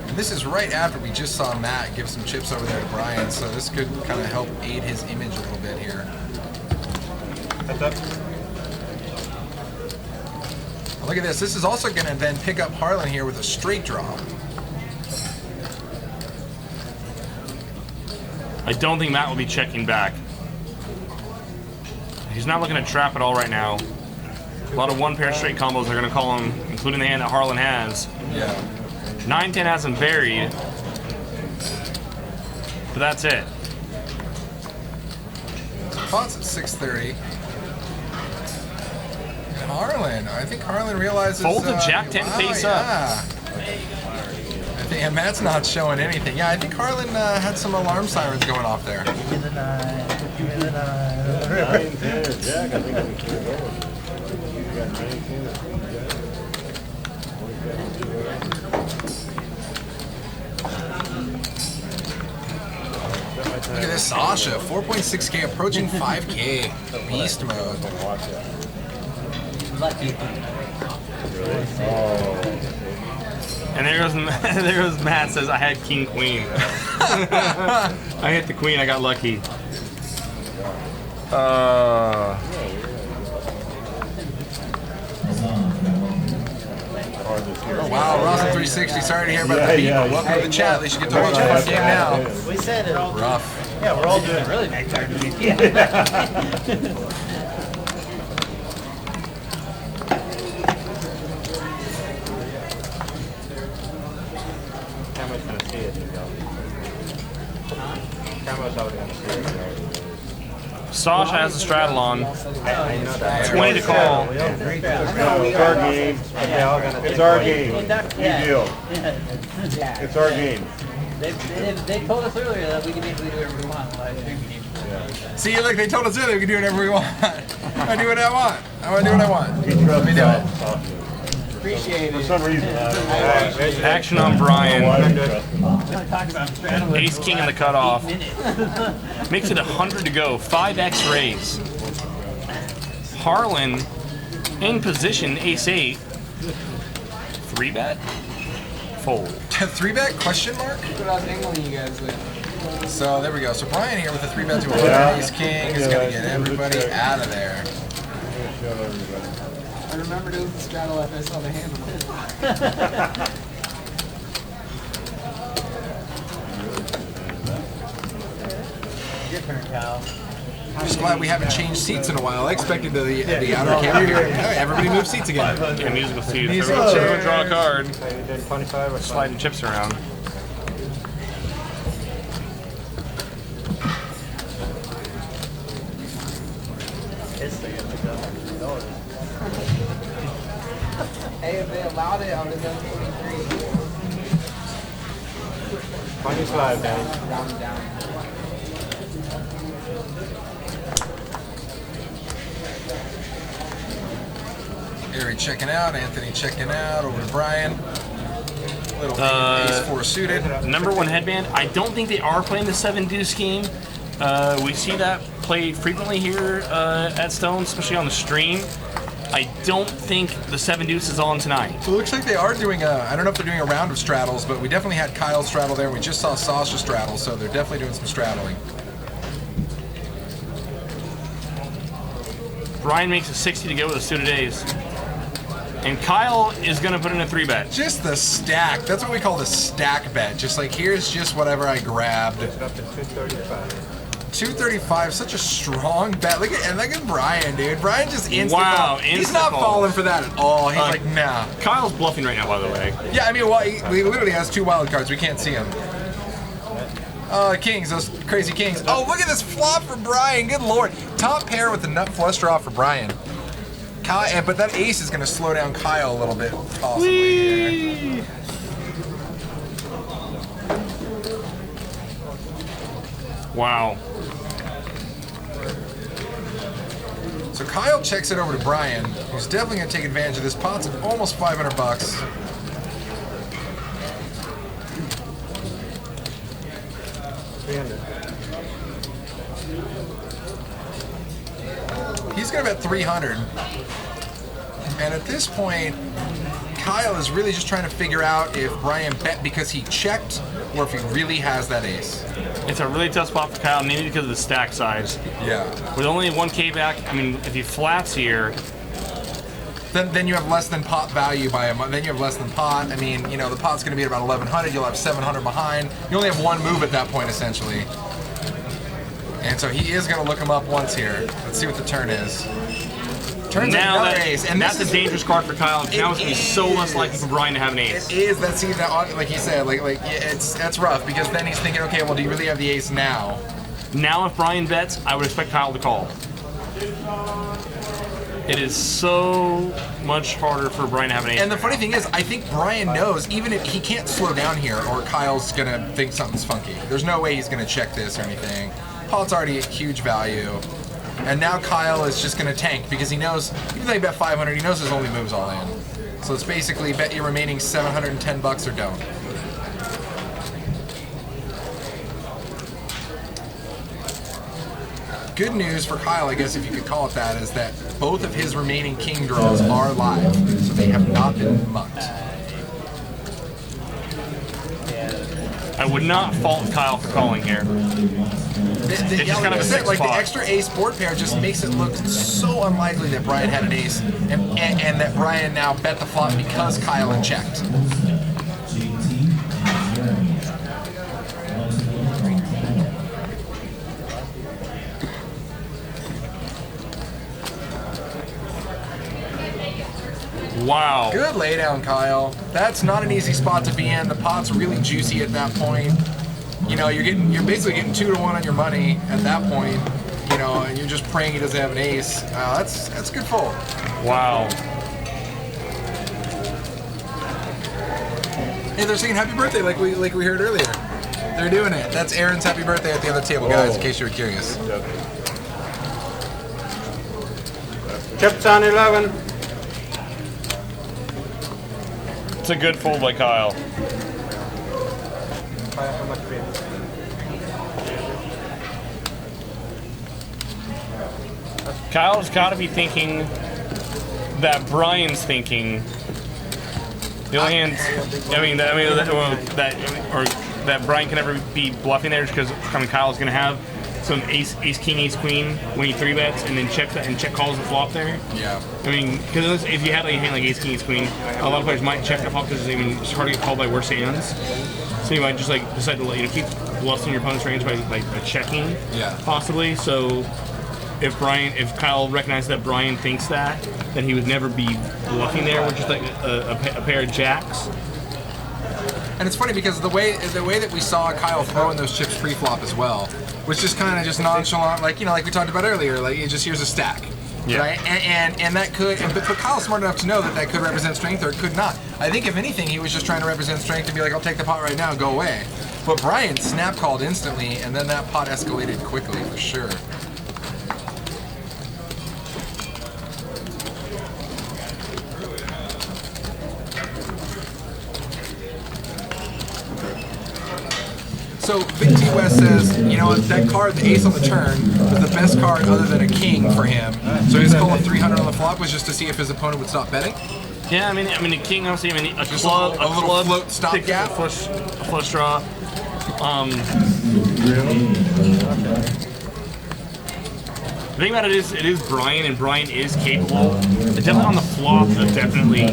And this is right after we just saw Matt give some chips over there to Brian, so this could kind of help aid his image a little bit here. Heads up. Look at this. This is also going to then pick up Harlan here with a straight draw. I don't think Matt will be checking back. He's not looking to trap at all right now. A lot of one pair straight combos are gonna call him, including the hand that Harlan has. Yeah. 9-10 has him buried. But that's it. Pot's at 630. And Harlan, I think Harlan realizes. Folds a Jack 10 face up. yeah. I think, and Matt's not showing anything. Yeah, I think Harlan had some alarm sirens going off there. Give me the 9. Give me the 9. 9, 10, or Jack. I think we can clear those. You got 19 or Look at this Sasha, 4.6K approaching 5K. Beast mode. Lucky. And there goes there goes Matt says I had king queen. I hit the queen, I got lucky. Oh wow, Rawson 360. Sorry to hear about the beat, but welcome to the chat. At least you get to watch the fun game now. We said it all. Rough. Yeah, we're all doing really big time to be. Camo's gonna see it, you know. Camo's already gonna see it. Sasha has a straddle on. I know that. 20 to call. No, it's our game. It's our game. You deal. It's our game. They told us earlier that we can basically do whatever we want live streaming. See, look, they told us earlier we can do whatever we want. I do what I want. I want to do what I want. He trusts Let me do it. Appreciate For it. some reason, Action on Brian. Talking about straddle with Ace king in the cutoff. 8 minutes. Makes it 100 to go. 5x raise. Harlan in position, ace 8. 3-bet? Fold. 3-bet question mark? That's what I was angling you guys with. So there we go. So Brian here with a 3-bet to a ace king is going to get everybody out of there. I remembered it was the straddle after I saw the handle. Your turn, Cal. I'm just glad we haven't changed seats in a while. I expected the outer camera here. Oh, everybody move seats again. Yeah, musical seats. Musical Everyone chairs. draw a card. 25 or Sliding chips around. Hey, if they allowed it, I would have done 43. Funny slide, man. Down. Gary checking out, Anthony checking out, over to Brian. Little ace 4 suited. Number 1 headband. I don't think they are playing the 7 deuce game. We see that played frequently here at Stone, especially on the stream. I don't think the 7 deuce is on tonight. It looks like they are doing I don't know if they're doing a round of straddles, but we definitely had Kyle straddle there. We just saw Sasha straddle, so they're definitely doing some straddling. Brian makes a 60 to go with a suited ace. And Kyle is going to put in a 3-bet. Just the stack. That's what we call the stack bet. Just like, here's just whatever I grabbed. Up to 235. 235, such a strong bet. Look at Brian, dude. Brian just instant Wow, call. He's instant not call. falling for that at all. He's like, nah. Kyle's bluffing right now, by the way. Yeah, I mean, well, he literally has 2 wild cards. We can't see him. Kings, those crazy kings. Oh, look at this flop for Brian. Good lord. Top pair with the nut flush draw for Brian. Kyle, but that ace is going to slow down Kyle a little bit, possibly. Here. Wow. So Kyle checks it over to Brian, who's definitely going to take advantage of this. Pot's at almost 500 bucks. He's going to bet 300. And at this point, Kyle is really just trying to figure out if Brian bet because he checked or if he really has that ace. It's a really tough spot for Kyle, mainly because of the stack size. Yeah. With only 1K back, I mean, if he flats here, Then you have less than pot value by a month. Then you have less than pot. I mean, you know, the pot's going to be at about 1,100. You'll have 700 behind. You only have 1 move at that point, essentially. And so he is going to look him up once here. Let's see what the turn is. Turns now another ace, and that's this a dangerous card for Kyle. Now it's going to be so less likely is. for Brian to have an ace. It is. That's like he said. Like that's rough because then he's thinking, okay, well, do you really have the ace now? Now, if Brian bets, I would expect Kyle to call. It is so much harder for Brian to have an ace. And the funny thing is, I think Brian knows, even if he can't slow down here, or Kyle's gonna think something's funky. There's no way he's gonna check this or anything. Pot's already at huge value. And now Kyle is just gonna tank because he knows, even though he bet 500, he knows his only move's all in. So it's basically bet your remaining 710 bucks or don't. Good news for Kyle, I guess if you could call it that, is that both of his remaining king draws are live, so they have not been mucked. I would not fault Kyle for calling here. It's just kind of a the sick spot. extra ace board pair just makes it look so unlikely that Brian had an ace, and that Brian now bet the flop because Kyle unchecked. Wow. Good laydown, Kyle. That's not an easy spot to be in. The pot's really juicy at that point. You know, you're basically getting 2 to 1 on your money at that point. You know, and you're just praying he doesn't have an ace. That's a good fold. Wow. Hey, they're singing happy birthday like we heard earlier. They're doing it. That's Aaron's happy birthday at the other table, guys, in case you were curious. Chips on 11. It's a good fold by Kyle. How much bid? Kyle's got to be thinking that Brian's thinking. The only hand, that Brian can never be bluffing there, because Kyle's going to have some ace king, ace queen when he 3-bets and then checks and check calls the flop there. Yeah. I mean, because if you had like a hand like ace king, ace queen, a lot of players might check the flop because it's hard to get called by worse hands. So you might just like decide to keep bluffing your opponent's range by checking, possibly. So if Kyle recognizes that Brian thinks that, then he would never be bluffing there with just like a pair of jacks. And it's funny because the way that we saw Kyle throwing those chips pre-flop as well was just kind of just nonchalant, like we talked about earlier. Like, just here's a stack. Yeah. Right? And that could, but Kyle's smart enough to know that that could represent strength or it could not. I think if anything, he was just trying to represent strength and be like, I'll take the pot right now and go away. But Brian snap called instantly, and then that pot escalated quickly for sure. So Big T West says, you know what, that card, the ace on the turn, was the best card other than a king for him. So his call of 300 on the flop was just to see if his opponent would stop betting. Yeah, I mean, the king obviously. I mean, a Just club, a little club float stopgap. a flush draw. The thing about it is Brian, and Brian is capable. Definitely on the flop of definitely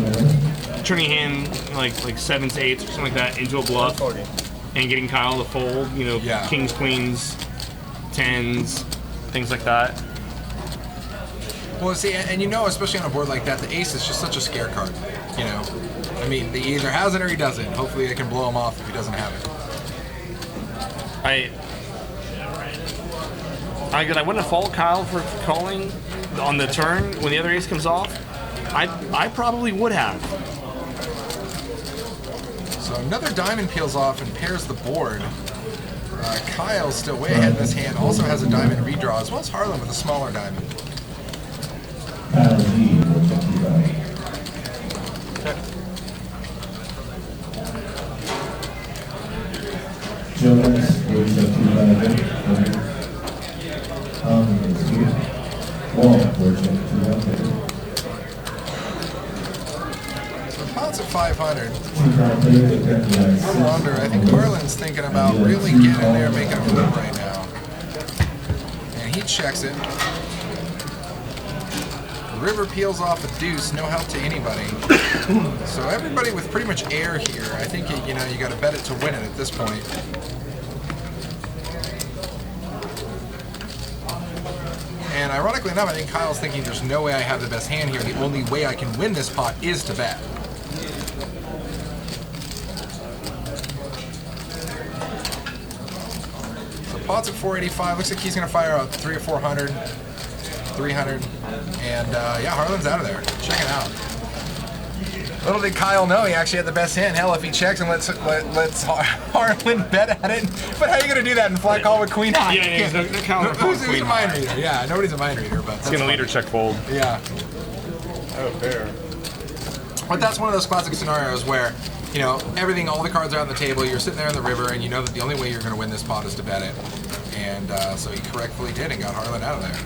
turning hand like 7s, 8s, or something like that into a bluff, and getting Kyle to fold. You know, Yeah. kings, queens, 10s, things like that. Well, see, and you know, especially on a board like that, the ace is just such a scare card. You know, I mean, he either has it or he doesn't. Hopefully, I can blow him off if he doesn't have it. I wouldn't fault Kyle for calling on the turn when the other ace comes off. I probably would have. So another diamond peels off and pairs the board. Kyle's still way ahead in this hand. Also has a diamond redraw, as well as Harlan with a smaller diamond. So pot's at 500. A little under. I think Harlan's thinking about really getting in there and making a move right now. And he checks it. The river peels off a deuce, no help to anybody. So everybody with pretty much air here. I think you know you got to bet it to win it at this point. And ironically enough, I think Kyle's thinking there's no way I have the best hand here. The only way I can win this pot is to bet. So pot's at 485. Looks like he's going to fire out 300 or 400, 300, and yeah, Harlan's out of there. Check it out. Little did Kyle know he actually had the best hand. Hell, if he checks and lets Harlan bet at it. But how are you going to do that in flat call with queen high? Yeah, no Kyle. Who's a mind reader? Yeah, nobody's a mind reader, but He's gonna leader check fold. yeah. Oh, fair. But that's one of those classic scenarios where, you know, everything, all the cards are on the table, you're sitting there in the river, and you know that the only way you're going to win this pot is to bet it. And so he correctly did and got Harlan out of there.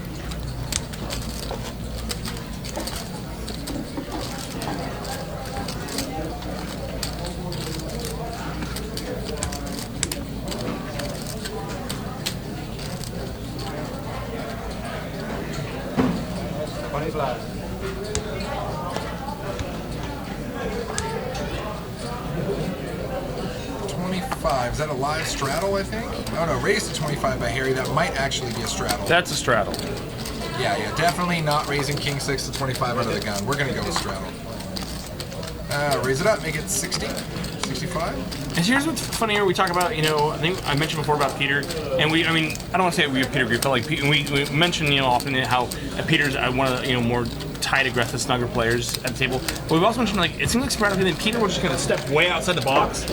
Funny blast. 25. Is that a live straddle, I think? Oh no, raised to 25 by Harry. That might actually be a straddle. That's a straddle. Yeah, definitely not raising king 6 to 25 under the gun. We're going to go with straddle. Raise it up, make it 60, 65. And here's what's funny here. We talk about, you know, I think I mentioned before about Peter, and I mean, I don't want to say we have Peter group, but like we mention, you know, often how Peter's one of the, you know, more tight, aggressive, snugger players at the table. But we've also mentioned, like, it seems like sporadically that Peter was just going to step way outside the box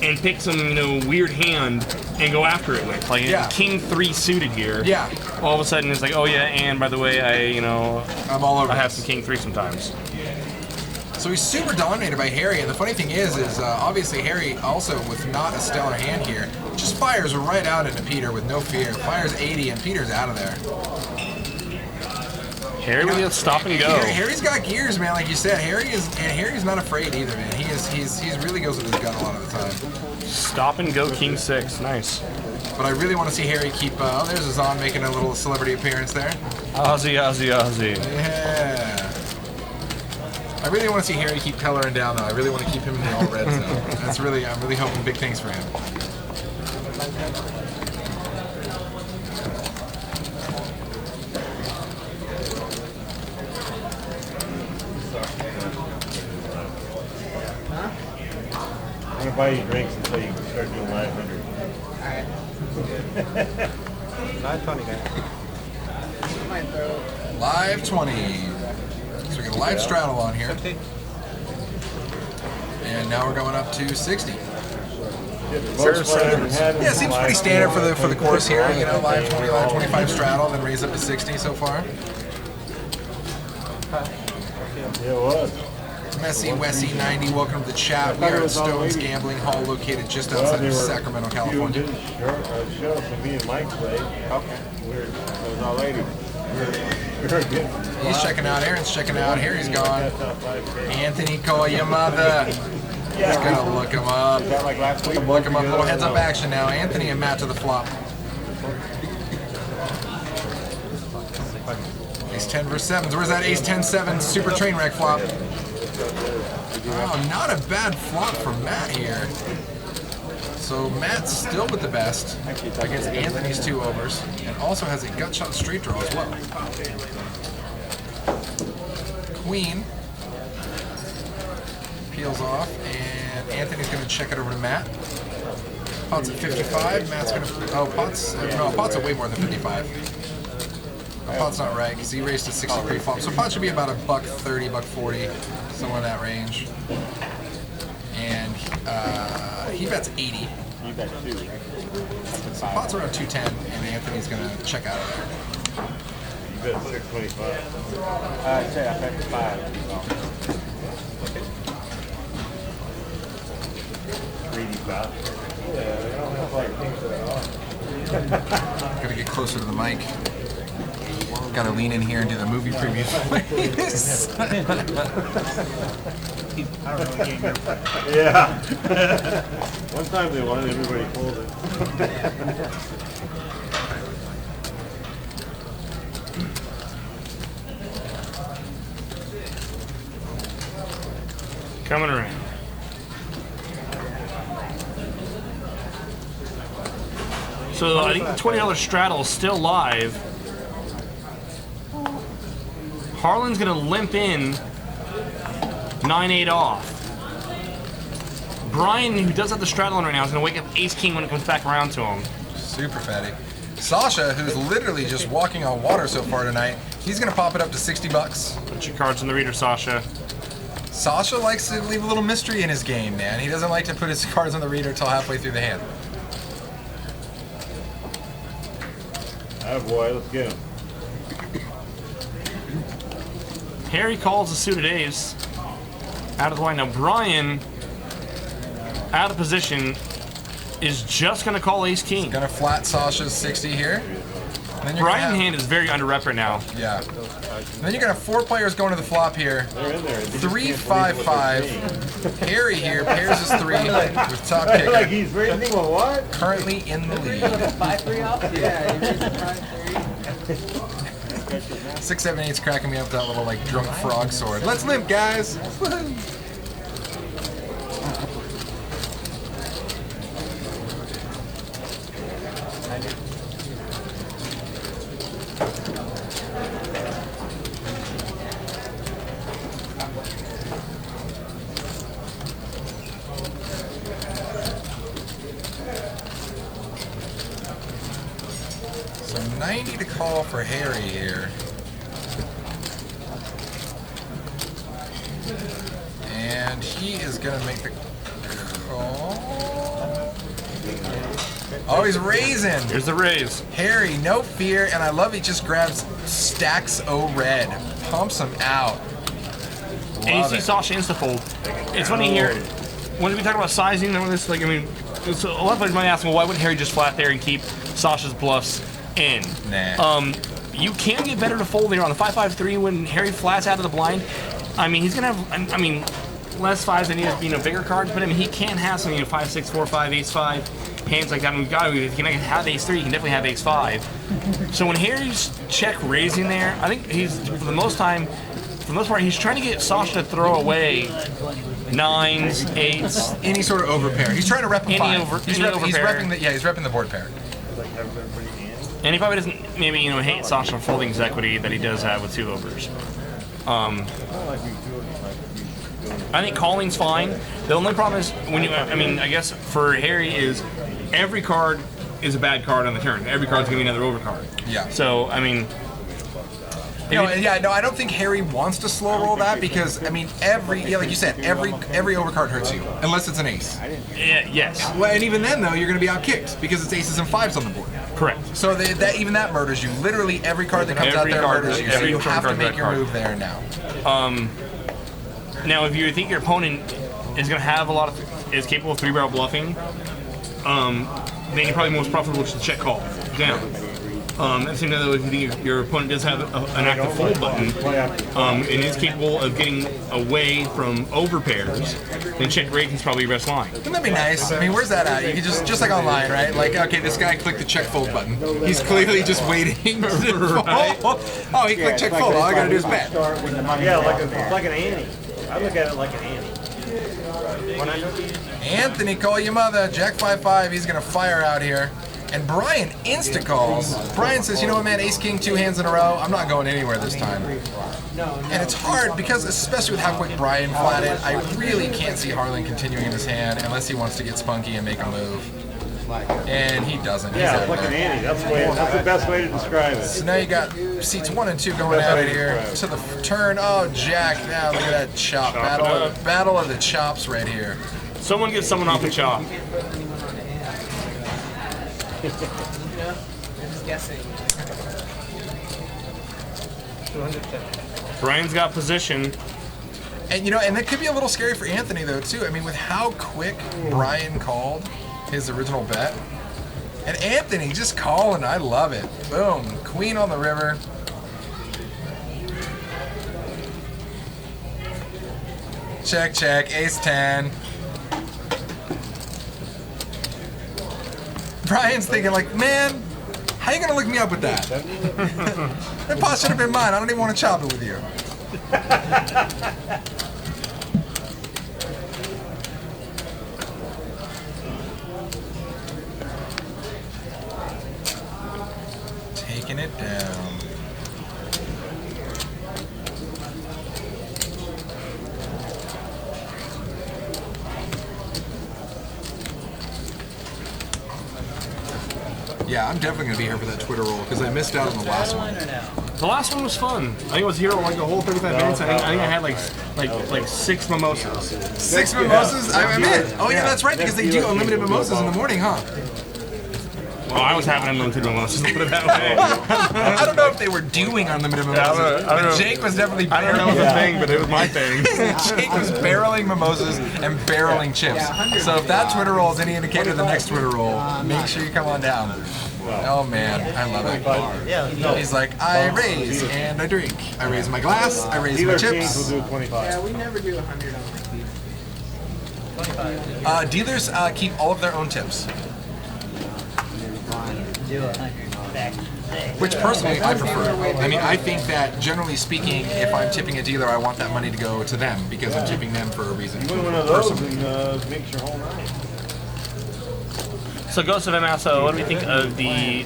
and pick some, you know, weird hand and go after it with, like, Yeah. king 3 suited here. Yeah. All of a sudden it's like, oh yeah, and by the way, I'm all over I have this. some king 3 sometimes. So he's super dominated by Harry, and the funny thing is obviously Harry also with not a stellar hand here, just fires right out into Peter with no fear. Fires 80, and Peter's out of there. Harry with a stop and go. Harry's got gears, man. Like you said, Harry's not afraid either, man. He's really goes with his gun a lot of the time. Stop and go king 6, nice. But I really want to see Harry keep. Oh, there's Azan making a little celebrity appearance there. Ozzy. Yeah. I really want to see Harry keep coloring down, though. I really want to keep him in the all red zone. I'm really hoping big things for him. I'm gonna buy you drinks until you start doing live 100. Alright. Not funny, guys. Might throw Live 20. So we got a live straddle on here. And now we're going up to 60. Yeah, it seems pretty standard for the course here. You know, live 20, live 25 straddle, then raise up to 60 so far. Yeah, it was. Messy Wessy 90, welcome to the chat. We are at Stone's Gambling Hall, located just outside of Sacramento, California. Show so me and Mike played. Okay. Weird. It was all lady. He's checking out. Aaron's checking out. Here he's gone. Anthony, call your mother. He's gonna look him up. Look him up. Little heads up action now. Anthony and Matt to the flop. Ace 10 versus 7s. Where's that Ace 10-7 super train wreck flop? Oh, not a bad flop for Matt here. So Matt's still with the best against Anthony's 2 overs, and also has a gut shot straight draw as well. Queen peels off, and Anthony's going to check it over to Matt. Pot's at 55. Matt's going to. Oh, Pot's at way more than 55. Oh, Pot's not right because he raced a 63 flop, so Pot should be about $130, $140, somewhere in that range. And he bets 80. You bet 2, right? So Pot's around 210, and Anthony's going to check out of there. You bet 625. Say I bet 5. Greedy bastard. Yeah, I don't have like things at all. Gotta get closer to the mic. Gotta lean in here and do the movie preview. Yeah. One time they won, everybody pulled it. Coming around. So I think the $20 straddle is still live. Harlan's gonna limp in 9-8 off. Brian, who does have the straddle on right now, is gonna wake up Ace King when it comes back around to him. Super fatty. Sasha, who's literally just walking on water so far tonight, he's gonna pop it up to 60 bucks. Put your cards in the reader, Sasha. Sasha likes to leave a little mystery in his game, man. He doesn't like to put his cards on the reader till halfway through the hand. Oh boy, let's get him. Harry calls the suited ace out of the line. Now Brian, out of position, is just going to call Ace King. Gonna flat Sasha's 60 here. And then you're Brian's gonna have, hand is very under rep right now. yeah. And then you're gonna have 4 players going to the flop here. They're in there. 3-5-5. Harry here pairs his 3 with top kicker. Like he's raising a what? Currently in the lead. 5-3 off? Yeah, you raised 5-3. 6, 7, 8's cracking me up that little like drunk frog sword. Let's limp, guys. Woohoo. So 90 to call for Harry here. And he is going to make the call. Oh, he's raising. Here's the raise. Harry, no fear, and I love he just grabs stacks O red. Pumps him out. Love AC it. Sasha insta-fold. It's funny here, when we talk about sizing and all this, like, I mean, so a lot of players might ask, well, why wouldn't Harry just flat there and keep Sasha's bluffs in? Nah. You can get better to fold here on the 5-5-3 when Harry flats out of the blind. I mean, he's gonna have, I mean, less fives than he has, bigger cards, but I mean, he can have some, 5, 6, 4, 5, ace 5, hands like that. I mean, if you can have ace 3, you can definitely have ace 5. So when Harry's check raising there, I think he's, for the most part, he's trying to get Sasha to throw away 9s, 8s. Any sort of overpair. He's trying to rep a 5. He's overpair. repping the, yeah, he's repping the board pair. And he probably doesn't maybe hate Sasha for folding his equity that he does have with 2 overs. I think calling's fine. The only problem is when you, I mean, I guess for Harry is every card is a bad card on the turn. Every card's gonna be another overcard. Yeah. So I mean, No, yeah, no, I don't think Harry wants to slow roll that because I mean like you said, every overcard hurts you unless it's an ace. Yeah, yes. Well, and even then though, you're going to be out kicked because it's aces and fives on the board. Correct. So even that murders you. Literally every card that comes out there murders you. So you have to make your move there now. Now, if you think your opponent is going to have is capable of 3-barrel bluffing, then you're probably most profitable to check call down. At the same time, though, if you think your opponent does have an active fold button and is capable of getting away from overpairs, then check raise is probably your best line. Wouldn't that be nice? I mean, where's that at? You can just like online, right? Like, okay, this guy clicked the check fold button. He's clearly just waiting to fold. Oh, he clicked check fold. All I gotta do is bet. Yeah, like an ante. I look at it like an ante. Anthony, call your mother. Jack 5-5. He's gonna fire out here. And Brian insta calls. Brian says, you know what, man, ace king 2 hands in a row. I'm not going anywhere this time. And it's hard because, especially with how quick Brian flatted, I really can't see Harlan continuing in his hand unless he wants to get spunky and make a move. And he doesn't. He's Yeah, out it's like there. an ante. That's the best way to describe it. So now you got seats 1 and 2 going at it here to the turn. Oh, Jack! Now look at that chop. Battle of the chops right here. Someone gets someone off the chop. Just guessing. Brian's got position. And and that could be a little scary for Anthony though too. I mean, with how quick Brian called his original bet, and Anthony just calling. I love it. Boom, queen on the river. Check, check. Ace 10. Brian's thinking like, man, how you gonna look me up with that? That pot should have been mine. I don't even want to chop it with you. Taking it down. Yeah, I'm definitely going to be here for that Twitter roll because I missed out on the last one. The last one was fun. I think it was here like a whole 35 minutes. I think I had like 6 mimosas. 6 mimosas? I'm in. Oh yeah, that's right, because they do unlimited mimosas in the morning, huh? Well, I was having unlimited mimosas, put it that way. I don't know if they were doing unlimited mimosas, I don't but know. Jake was definitely I don't know if it was a thing, but it was my thing. Jake was barreling mimosas and barreling chips. So if that Twitter roll is any indicator of the next Twitter roll, make sure you come on down. Oh man, I love it. He's like, I raise and I drink. I raise my glass, I raise my Dealer Kings chips. will do 25. Yeah, we never do 100 on repeat. Dealers keep all of their own tips, Do 100 back to six. which personally I prefer. I mean, I think that generally speaking, if I'm tipping a dealer, I want that money to go to them because I'm tipping them for a reason. You win one of those Personally. and makes your whole night. So, Ghost of MSO, what do we think of the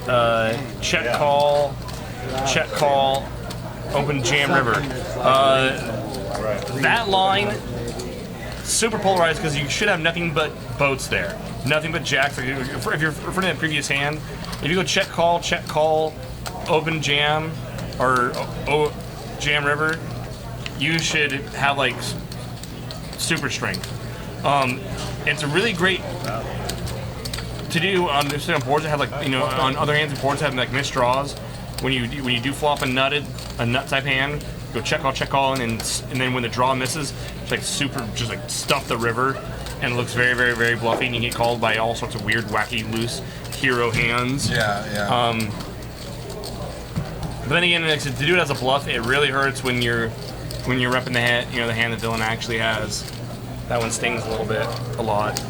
check call, open jam river? That line, super polarized because you should have nothing but boats there. Nothing but jacks. Like, if you're referring to the previous hand, if you go check call, open jam, or jam river, you should have like super strength. It's a really great to do on boards that have like on other hands and boards that have like missed draws. When you do flop a nut type hand, go check call, and then when the draw misses, it's like super just like stuff the river, and it looks very very very bluffy, and you get called by all sorts of weird wacky loose hero hands. Yeah. But then again, to do it as a bluff, it really hurts when you're repping the hand, the hand that Dylan actually has. That one stings a lot.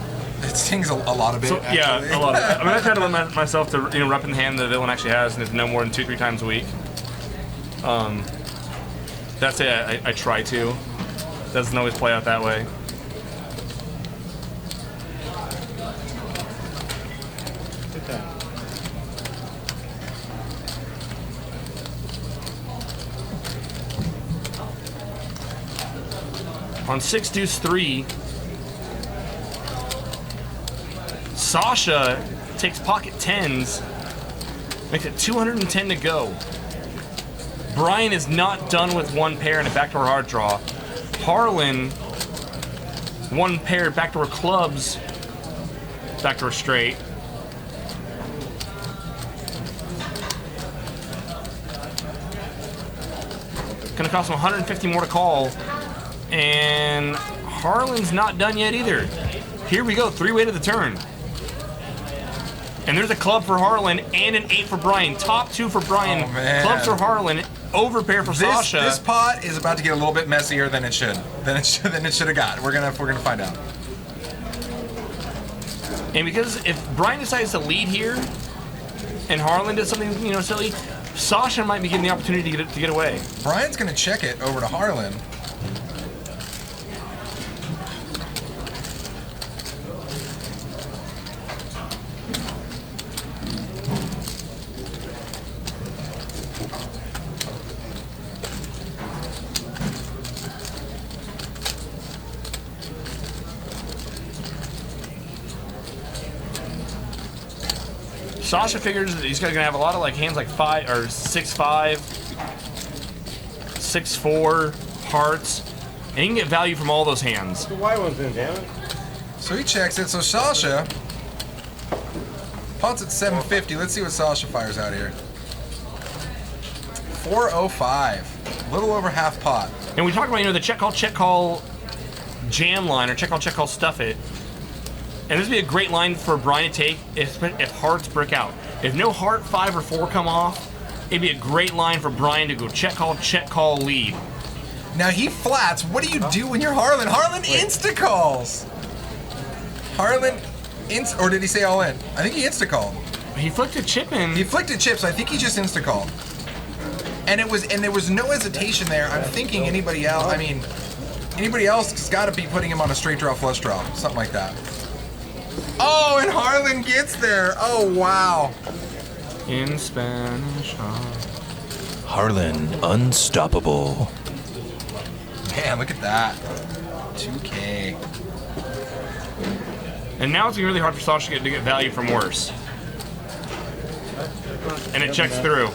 It stings a lot of it. So, actually. yeah, a lot of it. I mean, I try to limit myself to repping the hand the villain actually has, and it's no more than 2-3 times a week. That's it. I try to. Doesn't always play out that way. On 6-deuce-3. Sasha takes pocket tens, makes it 210 to go. Brian is not done with one pair and a backdoor hard draw. Harlan, one pair backdoor clubs, backdoor straight. Gonna cost him 150 more to call. And Harlan's not done yet either. Here we go, 3-way to the turn. And there's a club for Harlan and an 8 for Brian. Top 2 for Brian. Oh, man. Clubs for Harlan. Overpair for Sasha. This pot is about to get a little bit messier than it should. Than it should have got. We're gonna find out. And because if Brian decides to lead here, and Harlan does something silly, Sasha might be getting the opportunity to get away. Brian's gonna check it over to Harlan. Sasha figures that he's gonna have a lot of hands like 5 or 6-5, 6-4 hearts, and he can get value from all those hands. The white one's in, damn it. So he checks it. So Sasha pots at 750. Let's see what Sasha fires out here. 405. A little over half pot. And we talked about the check call jam line, or check call stuff it. And this would be a great line for Brian to take if hearts brick out. If no heart 5 or 4 come off, it'd be a great line for Brian to go check call, lead. Now he flats. What do you do when you're Harlan? Harlan insta-calls. Harlan or did he say all in? I think he insta-called. He flicked a chip in. He flicked a chip, so I think he just insta-called. And there was no hesitation there. I'm thinking anybody else has got to be putting him on a straight draw, flush draw, something like that. Oh, and Harlan gets there. Oh, wow. In Spanish. Harlan unstoppable. Man, look at that. 2K. And now it's gonna be really hard for Sasha to get value from worse. And it checks through.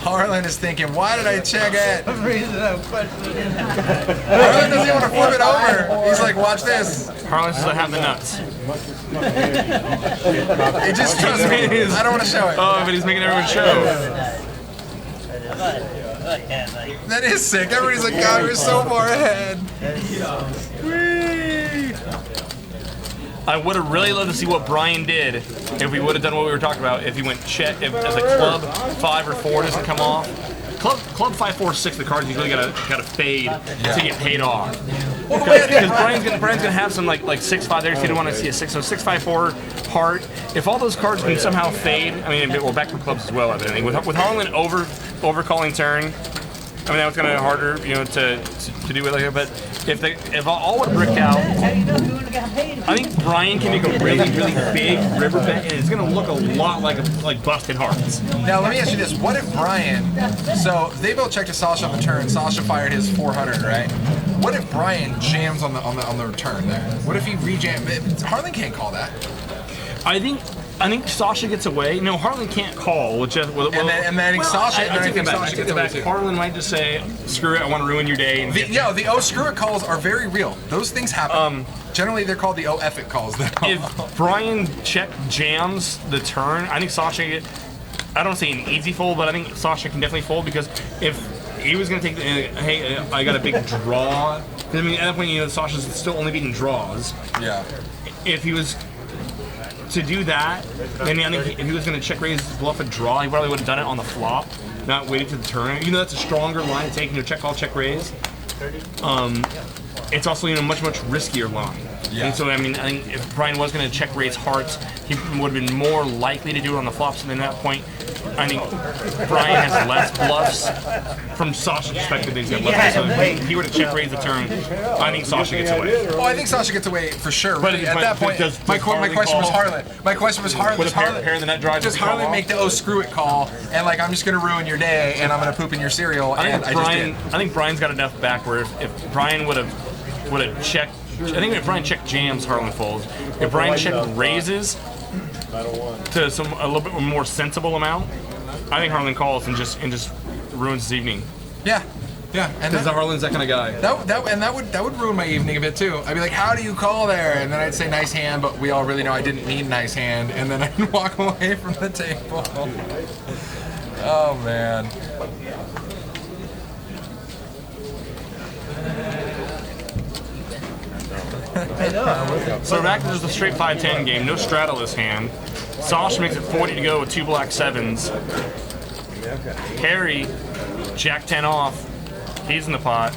Harlan is thinking, why did I check it? For some reason I'm questioning it. Harlan doesn't even want to flip it over. He's like, watch this. Harlan says I have the nuts. It just trust me. I don't want to show it. Oh, but he's making everyone show. That is sick. Everybody's like, God, we're so far ahead. I would have really loved to see what Brian did if we would have done what we were talking about. If he went check, if as a club 5 or 4 doesn't come off. Club 5, 4, 6, the cards usually gotta fade to get paid off. Because Brian's gonna have some like 6-5 there if you don't want to see a 6. So 6, 5, 4 heart. If all those cards can somehow fade, I mean, well, backdoor clubs as well. I think with Harlan overcalling turn, I mean that was kind of harder, to do it like that. But if all would have bricked out, I think Brian can make a really, really big river bet, and it's gonna look a lot like busted hearts. Now let me ask you this: what if Brian? So they both checked to Sasha on the turn. Sasha fired his 400, right? What if Brian jams on the return there? What if he rejams? Harlan can't call that. I think Sasha gets away. No, Harlan can't call. Which and then Sasha. I take it back. Harlan might just say, "Screw it, I want to ruin your day." And the oh screw it calls are very real. Those things happen. Generally, they're called the oh F it calls. If Brian check jams the turn, I think Sasha. I don't say an easy fold, but I think Sasha can definitely fold because if he was going to take the hey, I got a big draw. I mean, at that point, Sasha's still only beating draws. Yeah. If he was to do that, then I think if he was going to check raise bluff a draw, he probably would have done it on the flop, not waited to the turn. Even though that's a stronger line to take, check call, check raise. It's also much riskier line. Yeah. And so I think if Brian was going to check raise hearts, he would have been more likely to do it on the flop. So then at that point, I think Brian has less bluffs from Sasha's perspective. He's got less. So if he were to check raise the turn, I think Sasha gets away. Oh, I think Sasha gets away for sure. But at that point, my question was Harlan. My question was Harlan. Does Harlan make the oh screw it call and I'm just going to ruin your day and I'm going to poop in your cereal? I think Brian's got enough back where if Brian would have checked. I think if Brian checked jams, Harlan folds. If Brian checked raises to a little bit more sensible amount, I think Harlan calls and just ruins his evening. Yeah, yeah. And Because Harlan's that kind of guy. that would ruin my evening a bit too. I'd be like, how do you call there? And then I'd say nice hand, but we all really know I didn't mean nice hand, and then I'd walk away from the table. Oh man. So we're back to just a straight 5-10 game. No straddle this hand. Sasha makes it 40 to go with 2 black 7s. Harry, Jack 10 off. He's in the pot.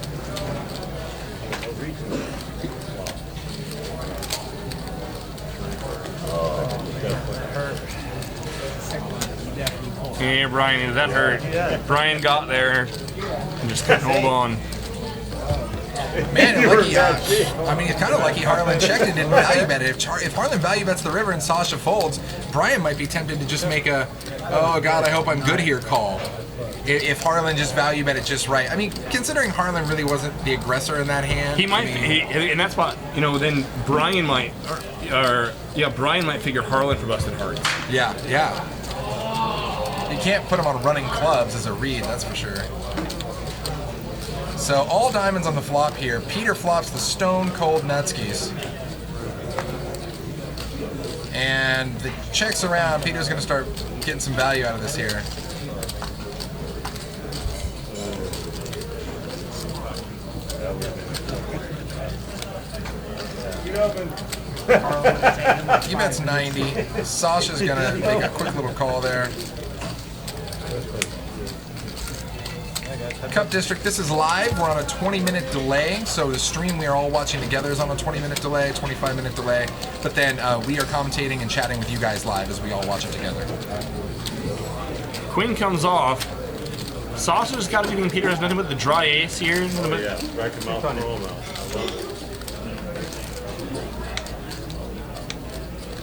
Yeah, Brian, that hurt. Brian got there and just couldn't hold on. Man, lucky, I mean, it's kind of lucky Harlan checked and didn't value bet it. If Harlan value bets the river and Sasha folds, Brian might be tempted to just make a, oh God, I hope I'm good here call. If Harlan just value bet it just right. I mean, considering Harlan really wasn't the aggressor in that hand. He might, and that's why, then Brian might, Brian might figure Harlan for busted hearts. Yeah, yeah. You can't put him on running clubs as a read, that's for sure. So all diamonds on the flop here. Peter flops the Stone Cold Nutskis. And the checks around. Peter's going to start getting some value out of this here. He bets 90. Sasha's going to make a quick little call there. Cup District, this is live. We're on a 20-minute delay, so the stream we are all watching together is on a 20-minute delay, 25-minute delay, but then we are commentating and chatting with you guys live as we all watch it together. Queen comes off. Sasha's got to be thinking Peter has nothing but the dry ace here. Yeah, back him out, roll him out.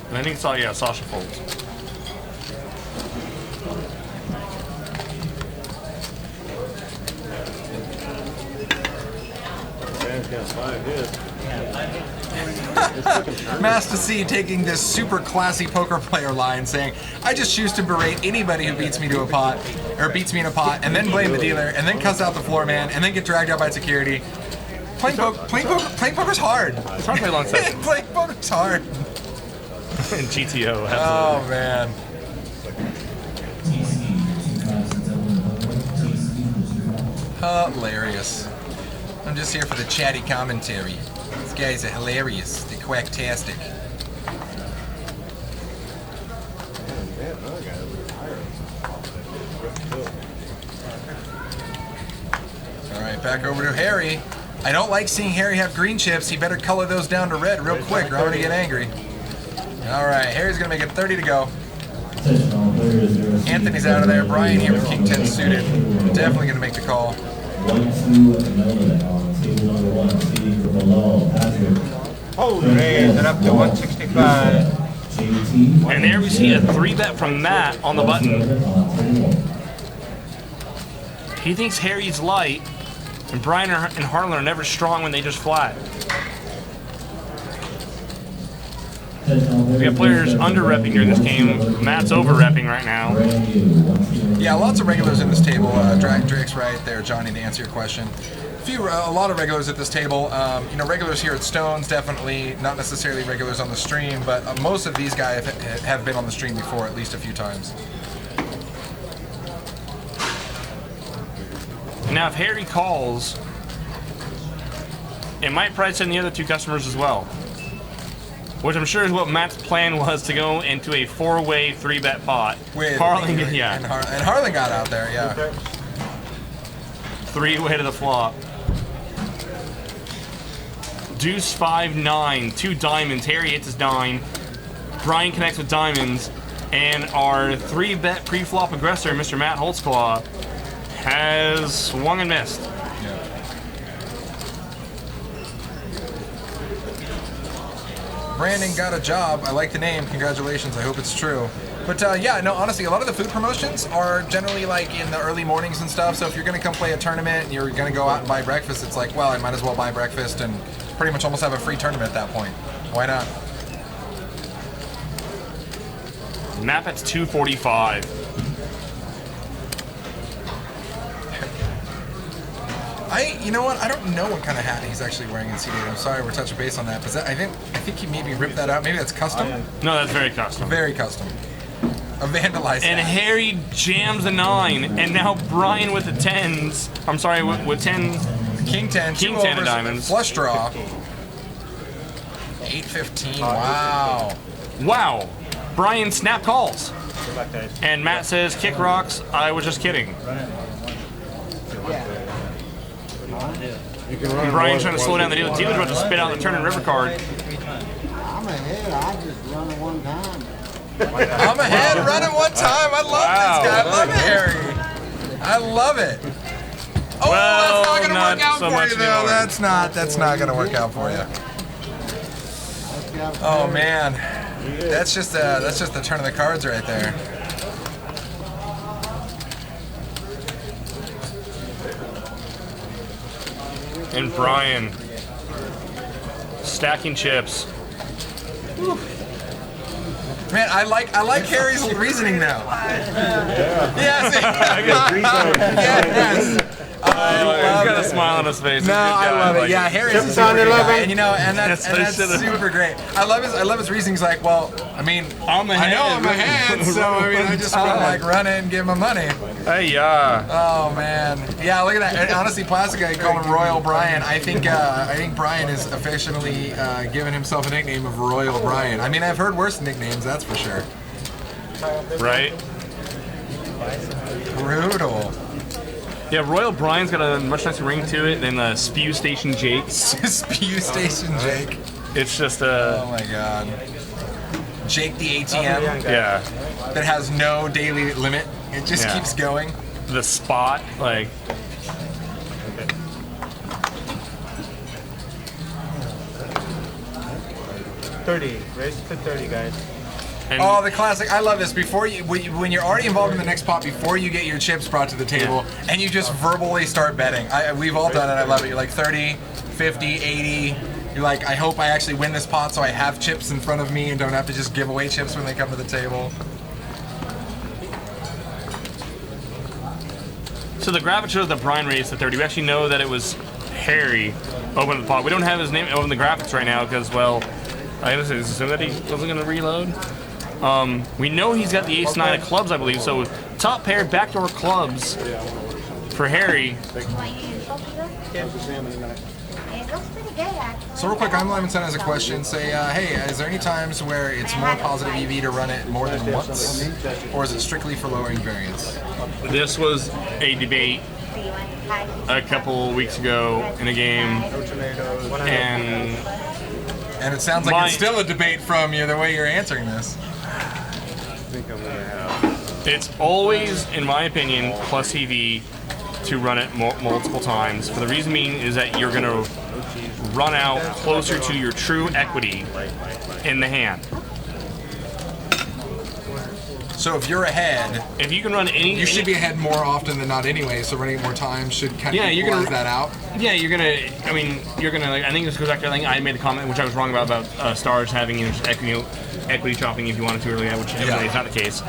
And I think Sasha folds. Master C taking this super classy poker player line saying, I just choose to berate anybody who beats me to a pot, or beats me in a pot, and then blame the dealer, and then cuss out the floor man, and then get dragged out by security. Playing poker's hard. It's hard to play long sessions. Playing poker's hard. And GTO, absolutely. Oh man. Hilarious. I'm just here for the chatty commentary. These guys are hilarious. They're quacktastic. Alright, back over to Harry. I don't like seeing Harry have green chips. He better color those down to red real quick or I'm going to get angry. Alright, Harry's going to make it 30 to go. Anthony's out of there. Brian here with King 10 suited. Definitely going to make the call. 1-2 on table number 1, seating for below, Patrick. Oh, raise it up to 165. And there we see a 3-bet from Matt on the button. He thinks Harry's light, and Brian and Harlan are never strong when they just flat. We got players under-repping during this game. Matt's over-repping right now. Yeah, lots of regulars in this table. Drake's right there, Johnny, to answer your question. A lot of regulars at this table. Regulars here at Stones, definitely. Not necessarily regulars on the stream, but most of these guys have been on the stream before at least a few times. Now, if Harry calls, it might probably send the other 2 customers as well. Which I'm sure is what Matt's plan was, to go into a 4-way 3-bet pot. With Harlan, and Harlan got out there, yeah. 3-way to the flop. Deuce 5-9, 2 diamonds. Harry hits his 9. Brian connects with diamonds, and our 3-bet pre-flop aggressor, Mr. Matt Holtzclaw, has swung and missed. Brandon got a job. I like the name. Congratulations. I hope it's true. But honestly, a lot of the food promotions are generally like in the early mornings and stuff. So if you're going to come play a tournament and you're going to go out and buy breakfast, it's like, well, I might as well buy breakfast and pretty much almost have a free tournament at that point. Why not? Map at 245. You know what? I don't know what kind of hat he's actually wearing in CD. I'm sorry, we're touching base on that, but I think he maybe ripped that out. Maybe that's custom. No, that's very custom. Very custom. A vandalized And hat. Harry jams a 9, and now Brian with the 10s. I'm sorry, with 10. King 10, King 2 10 of overs, diamonds. flush draw. 8-15. Wow. Wow. Brian snap calls. And Matt says, kick rocks. I was just kidding. And Brian's trying to slow down the deal. The dealer's about to spit out the turn and river card. I'm ahead. I just run it one time. I'm ahead, running one time. I love this guy. I love it, Harry. I love it. Oh, Well, that's not gonna not work out so for much you, though. anymore. That's not gonna work out for you. Oh man, that's just the turn of the cards right there. And Brian stacking chips. Man, I like Harry's reasoning now. Yes. Yes. I love He's got a it. smile on his face. No, I love it. Yeah, Harry's a super good guy, and that's super great. I love his reasoning. He's like, well, I mean, I'm ahead. I know I'm ahead, so I mean, I just want to like run it and give him money. Hey, yeah. Oh man, yeah, look at that. And honestly, Plastic Guy called him Royal Brian. I think Brian is affectionately given himself a nickname of Royal Brian. I mean, I've heard worse nicknames, that's for sure. Right? Brutal. Yeah, Royal Brian's got a much nicer ring to it than Spew Station Jake. Spew Station Jake. It's just Oh my god. Jake the ATM. yeah, That has no daily limit. It just Yeah. keeps going. the spot, like, 30. Raise it to 30, guys. and Oh, the classic. I love this. Before you, when you're already involved in the next pot, before you get your chips brought to the table, and you just verbally start betting. We've all done it. I love it. You're like 30, 50, 80. You're like, I hope I actually win this pot so I have chips in front of me and don't have to just give away chips when they come to the table. so the graphic shows that Brian raised to 30. We actually know that it was Harry opening the pot. We don't have his name in the graphics right now because, well, I assume that he wasn't going to reload. We know he's got the ace-9 of clubs, I believe, so top pair backdoor clubs for Harry. So real quick, I'm Levinson has a question. Say, hey, is there any times where it's more positive EV to run it more than once? Or is it strictly for lowering variance? This was a debate a couple weeks ago in a game, and it sounds like it's still a debate from you, the way you're answering this. it's always, in my opinion, plus EV to run it multiple times. For the reason being is that you're going to run out closer to your true equity in the hand. So if you're ahead, if you can run you should be ahead more often than not anyway. So running it more times should kind of equalize that out. Yeah, you're gonna. I mean, you're gonna. Like, I think this goes back to. I think I made a comment which I was wrong about stars having equity chopping if you wanted to earlier, which evidently is not the case.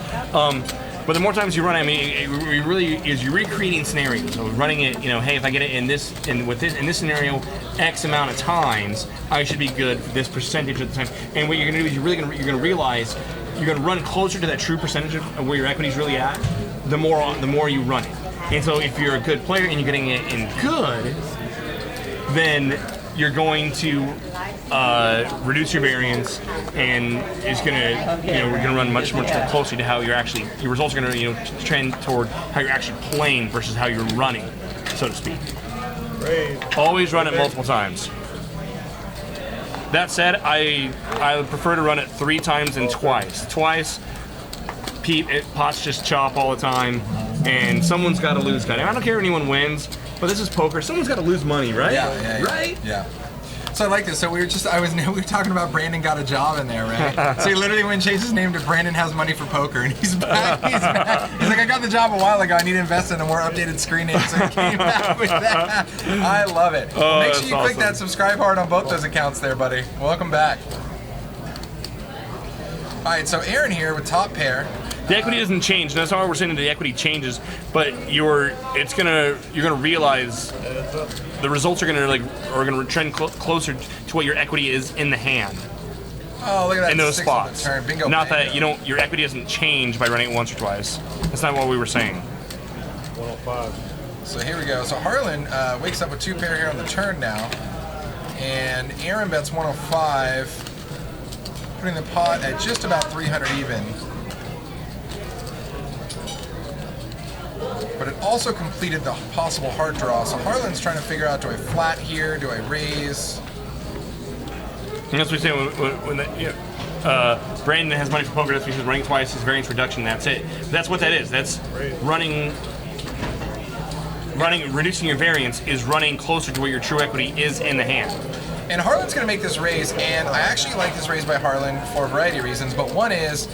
But the more times you run, I mean, it really is you're recreating scenarios. So running it, hey, if I get it in this in this scenario, X amount of times, I should be good for this percentage of the time. And what you're gonna do is you're gonna realize you're gonna run closer to that true percentage of where your equity is really at. The more you run it. And so if you're a good player and you're getting it in good, then you're going to reduce your variance, and it's gonna, we're gonna run much closer to how you're actually. Your results are gonna, trend toward how you're actually playing versus how you're running, so to speak. Always run it multiple times. That said, I would prefer to run it 3 times than twice. Twice, pots just chop all the time, and someone's got to lose. I don't care if anyone wins, but this is poker. Someone's got to lose money, right? Yeah. Right? Yeah. So I like this. So we were talking about Brandon got a job in there, right? So he literally went and changed his name to Brandon Has Money for Poker, and he's back. He's back. He's like, I got the job a while ago. I need to invest in a more updated screen name, so he came back with that. I love it. Oh, Make sure you click awesome. that subscribe hard on both those accounts there, buddy. Welcome back. All right, so Aaron here with top pair. The equity doesn't change. That's not what we're saying. The equity changes, but you're gonna realize the results are gonna trend closer to what your equity is in the hand. Oh, look at that! In those 6 on the spots. turn. Bingo, not bango. that your equity doesn't change by running it once or twice. That's not what we were saying. 105. So here we go. So Harlan wakes up with 2 pair here on the turn now, and Aaron bets 105, putting the pot at just about 300 even. But it also completed the possible heart draw. So Harlan's trying to figure out, do I flat here? Do I raise? And that's what we say when Brandon has money for poker. That's what he says running twice is variance reduction. That's it. That's what that is. That's reducing your variance is running closer to what your true equity is in the hand. And Harlan's going to make this raise, and I actually like this raise by Harlan for a variety of reasons, but one is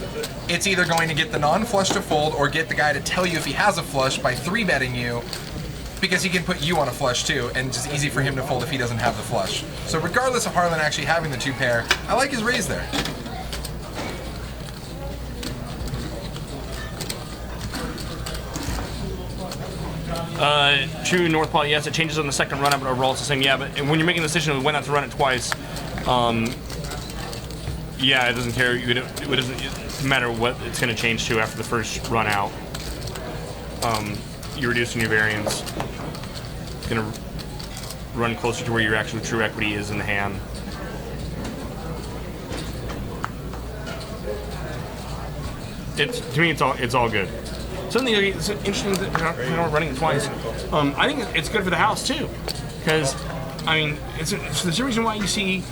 it's either going to get the non-flush to fold or get the guy to tell you if he has a flush by 3-betting you, because he can put you on a flush too, and it's just easy for him to fold if he doesn't have the flush. So regardless of Harlan actually having the 2 pair, I like his raise there. True North Paul, yes, it changes on the second run up, but overall it's the same. Yeah, but when you're making the decision of when not to run it twice, yeah, it doesn't care. It doesn't matter what it's going to change to after the first run out. You're reducing your variance. It's going to run closer to where your actual true equity is in the hand. To me, it's all good. Something it's interesting that we're not running it twice. I think it's good for the house too, because I mean, there's a reason why you see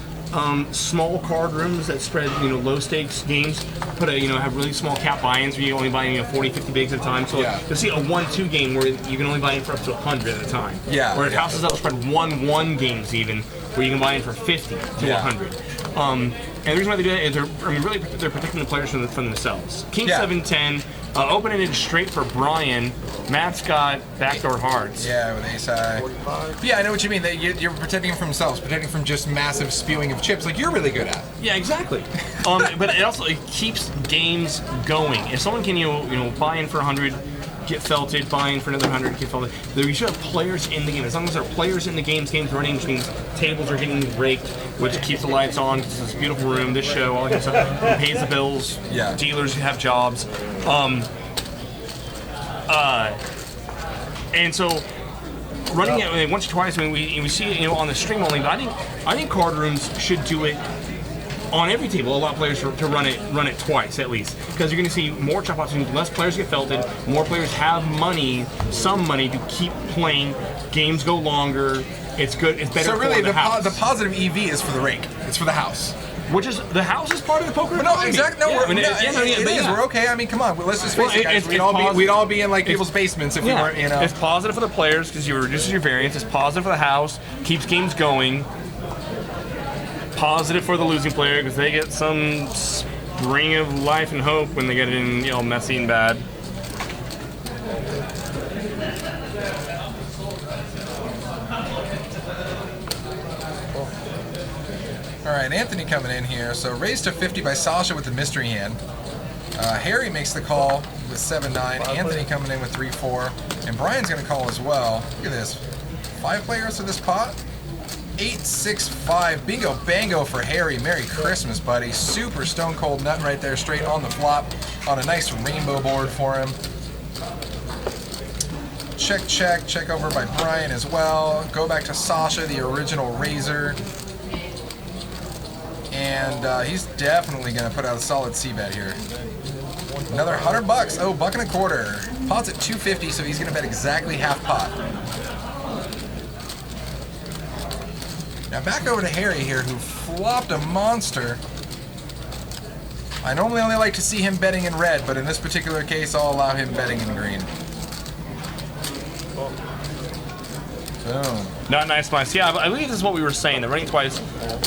small card rooms that spread low stakes games have really small cap buy-ins where you only buy 40, 50 bigs at a time. So you'll see a 1-2 game where you can only buy in for up to 100 at a time. Yeah. Where houses that will spread 1-1 games even where you can buy in for 50 to 100. And the reason why they do that is they're protecting the players from themselves. King 7-10. Opening it straight for Brian. Matt's got backdoor hearts. Yeah, with ace high. Yeah, I know what you mean. You're protecting him from themselves, protecting from just massive spewing of chips like you're really good at. Yeah, exactly. But it keeps games going. If someone can buy in for 100, get felted, buy in for another 100, get felted. You should have players in the game. As long as there are players in the game's running, which means tables are getting raked, which keeps the lights on. It's this beautiful room, this show, all that kind of stuff. It pays the bills. Yeah. Dealers have jobs. And so running it once or twice. I mean, we see it on the stream only. But I think card rooms should do it on every table. Allow players to run it twice at least, because you're going to see more chop opportunities. Less players get felted. More players have some money to keep playing. Games go longer. It's good. It's better. So really, for the house. The positive EV is for the rake. It's for the house. Which is the house is part of the poker. No, exactly. No, yeah, it is. We're okay. I mean, come on. Let's just face it, guys. We'd all be in like people's basements if we weren't. It's positive for the players because you reduces your variance. It's positive for the house. Keeps games going. Positive for the losing player because they get some spring of life and hope when they get it in messy and bad. All right, Anthony coming in here. So raised to 50 by Sasha with the mystery hand. Harry makes the call with 7-9. Anthony coming in with 3-4. And Brian's going to call as well. Look at this. 5 players to this pot. 8-6-5. Bingo bango for Harry. Merry Christmas, buddy. Super stone cold nut right there, straight on the flop on a nice rainbow board for him. Check, check. Check over by Brian as well. Go back to Sasha, the original raiser. And he's definitely going to put out a solid C-bet here. Another $100. Oh, $1.25. Pot's at 250, so he's going to bet exactly half pot. Now back over to Harry here, who flopped a monster. I normally only like to see him betting in red, but in this particular case, I'll allow him betting in green. Boom. Not nice, nice. Yeah, I believe this is what we were saying. The running twice,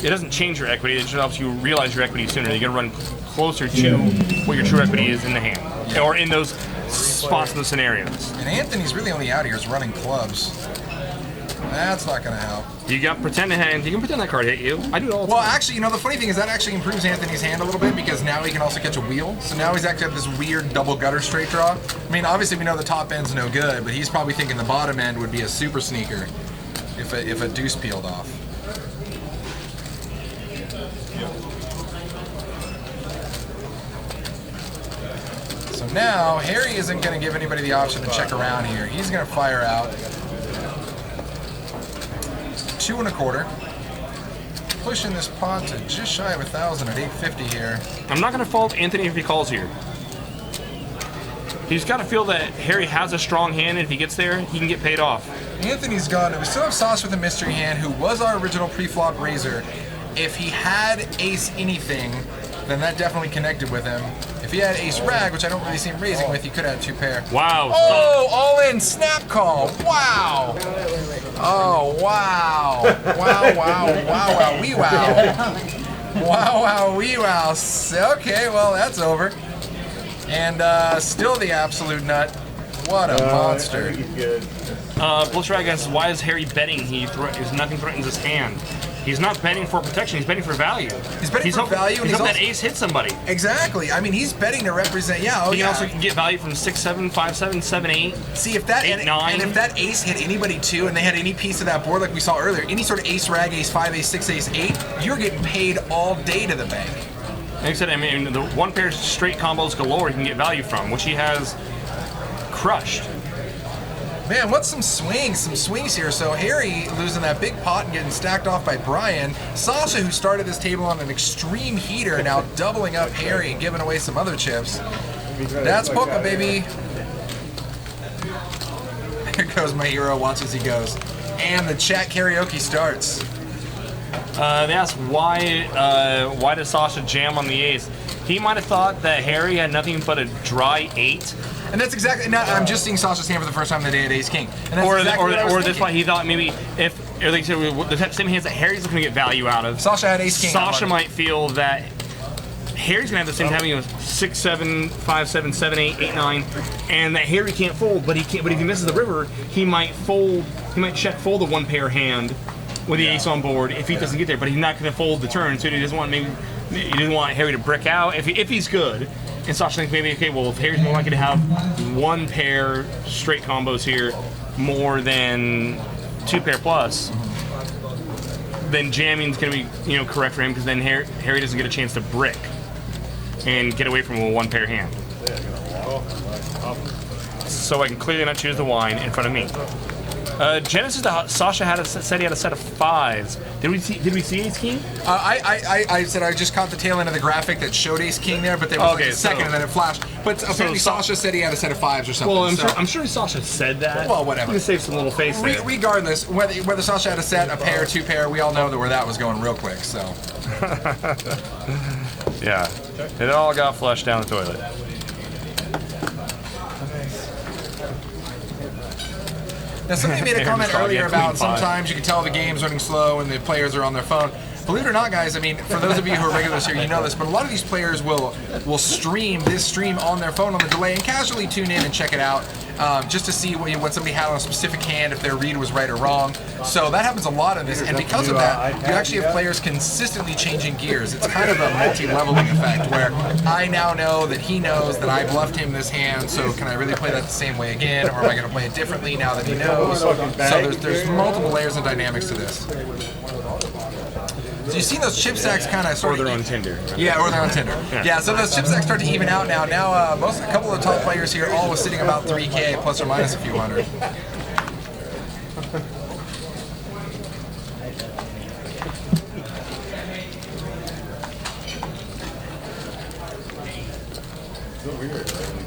it doesn't change your equity. It just helps you realize your equity sooner. You're going to run closer to what your true equity is in the hand, or in those spots in the scenarios. And Anthony's really only out here is running clubs. That's not going to help. You got pretend hand. You can pretend that card hit you. I do it all the Well, time. actually, you know, the funny thing is that actually improves Anthony's hand a little bit because now he can also catch a wheel. So now he's actually got this weird double gutter straight draw. I mean, obviously we know the top end's no good, but he's probably thinking the bottom end would be a super sneaker if a deuce peeled off. So now, Harry isn't going to give anybody the option to check around here. He's going to fire out 2 1/4. Pushing this pot to just shy of 1,000 at 850 here. I'm not going to fault Anthony if he calls here. He's got to feel that Harry has a strong hand, and if he gets there, he can get paid off. Anthony's gone. We still have Sauce with a mystery hand, who was our original pre-flop raiser. If he had ace anything, then that definitely connected with him. If he had ace rag, which I don't really see him raising with, he could have 2 pair. Wow. Oh, all in snap call. Wow. Oh, wow. Wow, wow, wow, wow, wee wow. Wow, wow, wee wow. Okay, well, that's over. And still the absolute nut. What a monster. Blitzrag asks, why is Harry betting? Nothing threatens his hand. He's not betting for protection, he's betting for value. He's betting for value, and he's hoping also that ace hits somebody. Exactly. I mean, he's betting to represent. Yeah. Oh, he yeah. can also get value from 6-7, 5-7, 7-8. See if that 8-9. and if that ace hit anybody too, and they had any piece of that board like we saw earlier, any sort of ace rag, ace 5, ace 6, ace 8, you're getting paid all day to the bank. Like I said, I mean, the one pair straight combos galore he can get value from, which he has crushed. Man, what's some swings here. So Harry losing that big pot and getting stacked off by Brian. Sasha, who started this table on an extreme heater, now doubling up Harry and giving away some other chips. That's poker, baby. Here goes my hero, watch as he goes. And the chat karaoke starts. They asked why does Sasha jam on the ace? He might have thought that Harry had nothing but a dry 8. And that's exactly. Now, I'm just seeing Sasha's hand for the first time today at Ace King. And that's exactly or that's why he thought maybe if, or like I said, the same hands that Harry's looking to get value out of. Sasha had Ace King. Sasha might feel that Harry's gonna have the same time, 6-7, 5-7, 7-8, 8-9, and that Harry can't fold. But he can't. But if he misses the river, he might fold. He might check fold a 1-pair hand with the ace on board if he doesn't get there. But he's not gonna fold the turn, so he doesn't want he doesn't want Harry to brick out if he's good. And Sasha thinks maybe, okay, well, if Harry's more likely to have 1 pair straight combos here more than 2 pair plus, then jamming's going to be, correct for him, because then Harry doesn't get a chance to brick and get away from a 1 pair hand. So I can clearly not choose the wine in front of me. Genesis, Sasha said he had a set of 5s. Did we see Ace King? I said I just caught the tail end of the graphic that showed Ace King there, but there was like a second and then it flashed. But apparently Sasha said he had a set of 5s or something. Well, I'm sure Sasha said that. Well, whatever. You can save some little face there. Regardless, whether Sasha had a set, a pair, 2 pair, we all know where that was going real quick. So. Yeah, it all got flushed down the toilet. Now, somebody made a comment earlier about sometimes you can tell the game's running slow and the players are on their phone. Believe it or not, guys, I mean, for those of you who are regulars here, you know this, but a lot of these players will stream this stream on their phone on the delay and casually tune in and check it out just to see what somebody had on a specific hand, if their read was right or wrong. So that happens a lot in this, and because of that, you actually have players consistently changing gears. It's kind of a multi-leveling effect where I now know that he knows that I bluffed him this hand, so can I really play that the same way again, or am I going to play it differently now that he knows? So there's multiple layers and dynamics to this. So you've seen those chip stacks kind of sort of... Or they're on Tinder. Yeah, or they're on Tinder. Yeah, so those chip stacks start to even out now. Now, a couple of the top players here all was sitting about 3K, plus or minus a few hundred.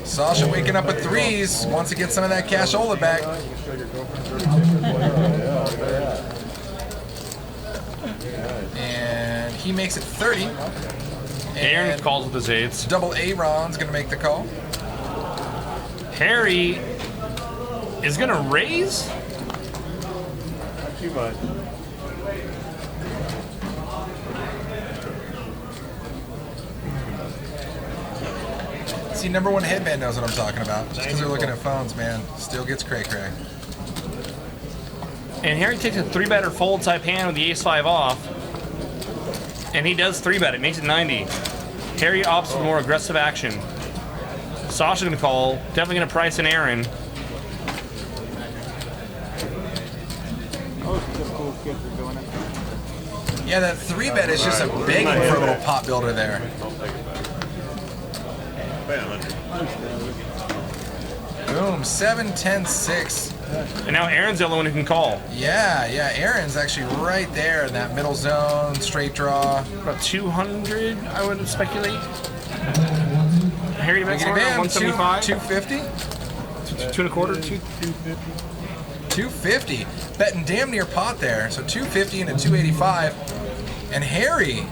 Sasha waking up at 3s, wants to get some of that cashola back. And he makes it 30. Aaron calls with his 8s. Double Aaron's going to make the call. Harry is going to raise? Not too much. See, number 1 headband knows what I'm talking about. Just because they're looking at phones, man, still gets cray-cray. And Harry takes a 3-bet or fold type hand with the ace-5 off. And he does 3-bet. It makes it 90. Harry opts for more aggressive action. Sasha's gonna call. Definitely gonna price in Aaron. Yeah, that 3-bet is just a begging for a little pot builder there. Boom, 7, 10, 6. And now Aaron's the only one who can call. Yeah, Aaron's actually right there in that middle zone, straight draw. About 200, I would speculate. Harry to bet 175? 250? 2 1/4? 250. Betting damn near pot there. So 250 and a 285. And Harry.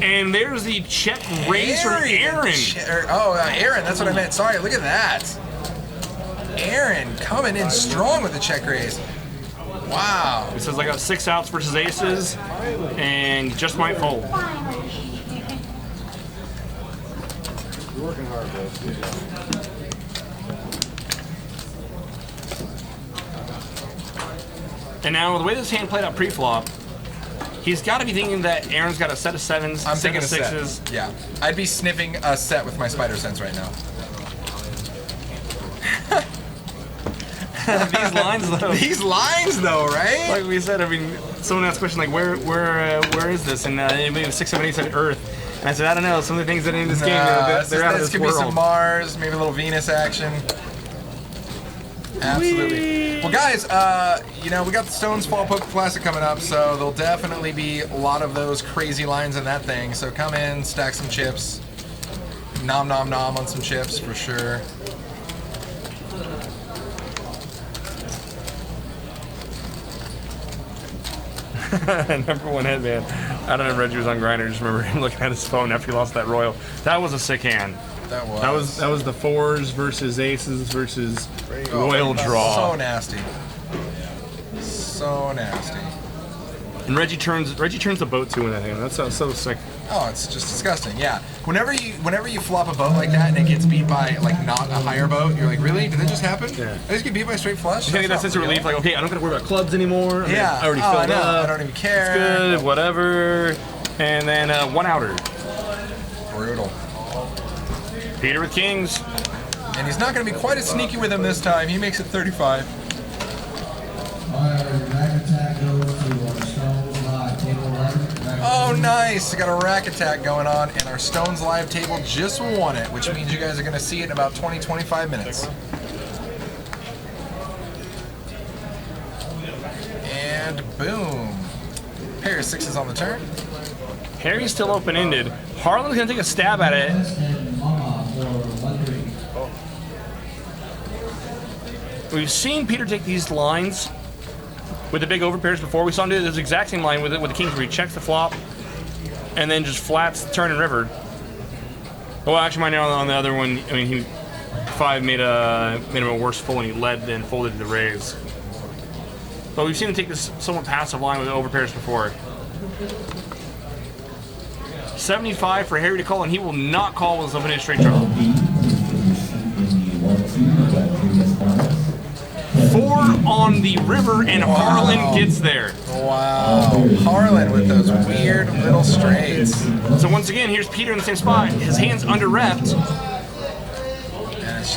And there's the check raise from Aaron. Aaron, that's what I meant. Sorry, look at that. Aaron coming in strong with the check raise. Wow. It says I got 6 outs versus aces, and just might fold. You're working hard, bro. And now, the way this hand played out pre-flop, he's got to be thinking that Aaron's got a set of 7s, I'm set thinking of a 6s. set. Yeah. I'd be sniffing a set with my spider sense right now. These lines though, right? Like we said, I mean, someone asked a question like, where is this? And maybe 6, 7, 8 said Earth. And I said, I don't know. Some of the things that are in this game, they're out of this could world. be some Mars, maybe a little Venus action. Absolutely. Well, guys, you know, we got the Stones Fall Poker Classic coming up, so there'll definitely be a lot of those crazy lines in that thing. So come in, stack some chips. Nom nom nom on some chips for sure. Number 1 hit, man. I don't know if Reggie was on Grindr. Just remember him looking at his phone after he lost that Royal. That was a sick hand. That was. That was the 4s versus aces versus Royal draw. So nasty. So nasty. And Reggie turns the boat too in that hand. That's so sick. Oh, it's just disgusting. Yeah. Whenever you flop a boat like that and it gets beat by like not a higher boat, you're like, really? Did that just happen? Yeah. I just get beat by a straight flush? You get that sense of relief, like, okay, I don't got to worry about clubs anymore. I mean, Yeah. I already filled up. I don't even care. It's good, whatever. And then 1 outer. Brutal. Peter with kings. And he's not going to be quite as sneaky with him this time. He makes it 35. Oh, nice. We got a rack attack going on, and our Stones Live table just won it, which means you guys are going to see it in about 20-25 minutes. And boom. Pair of 6s on the turn. Harry's still open-ended. Harlan's going to take a stab at it. We've seen Peter take these lines with the big overpairs before. We saw him do this exact same line with the kings where he checks the flop and then just flats the turn and river. Well, actually, my now on the other one, I mean, he 5 made him a worse full and he led then folded to the raise. But we've seen him take this somewhat passive line with the overpairs before. 75 for Harry to call, and he will not call with his open-ended straight draw. 4 on the river, and Harlan gets there. Wow. Harlan with those weird little straights. So once again, here's Peter in the same spot. His hand's under-repped,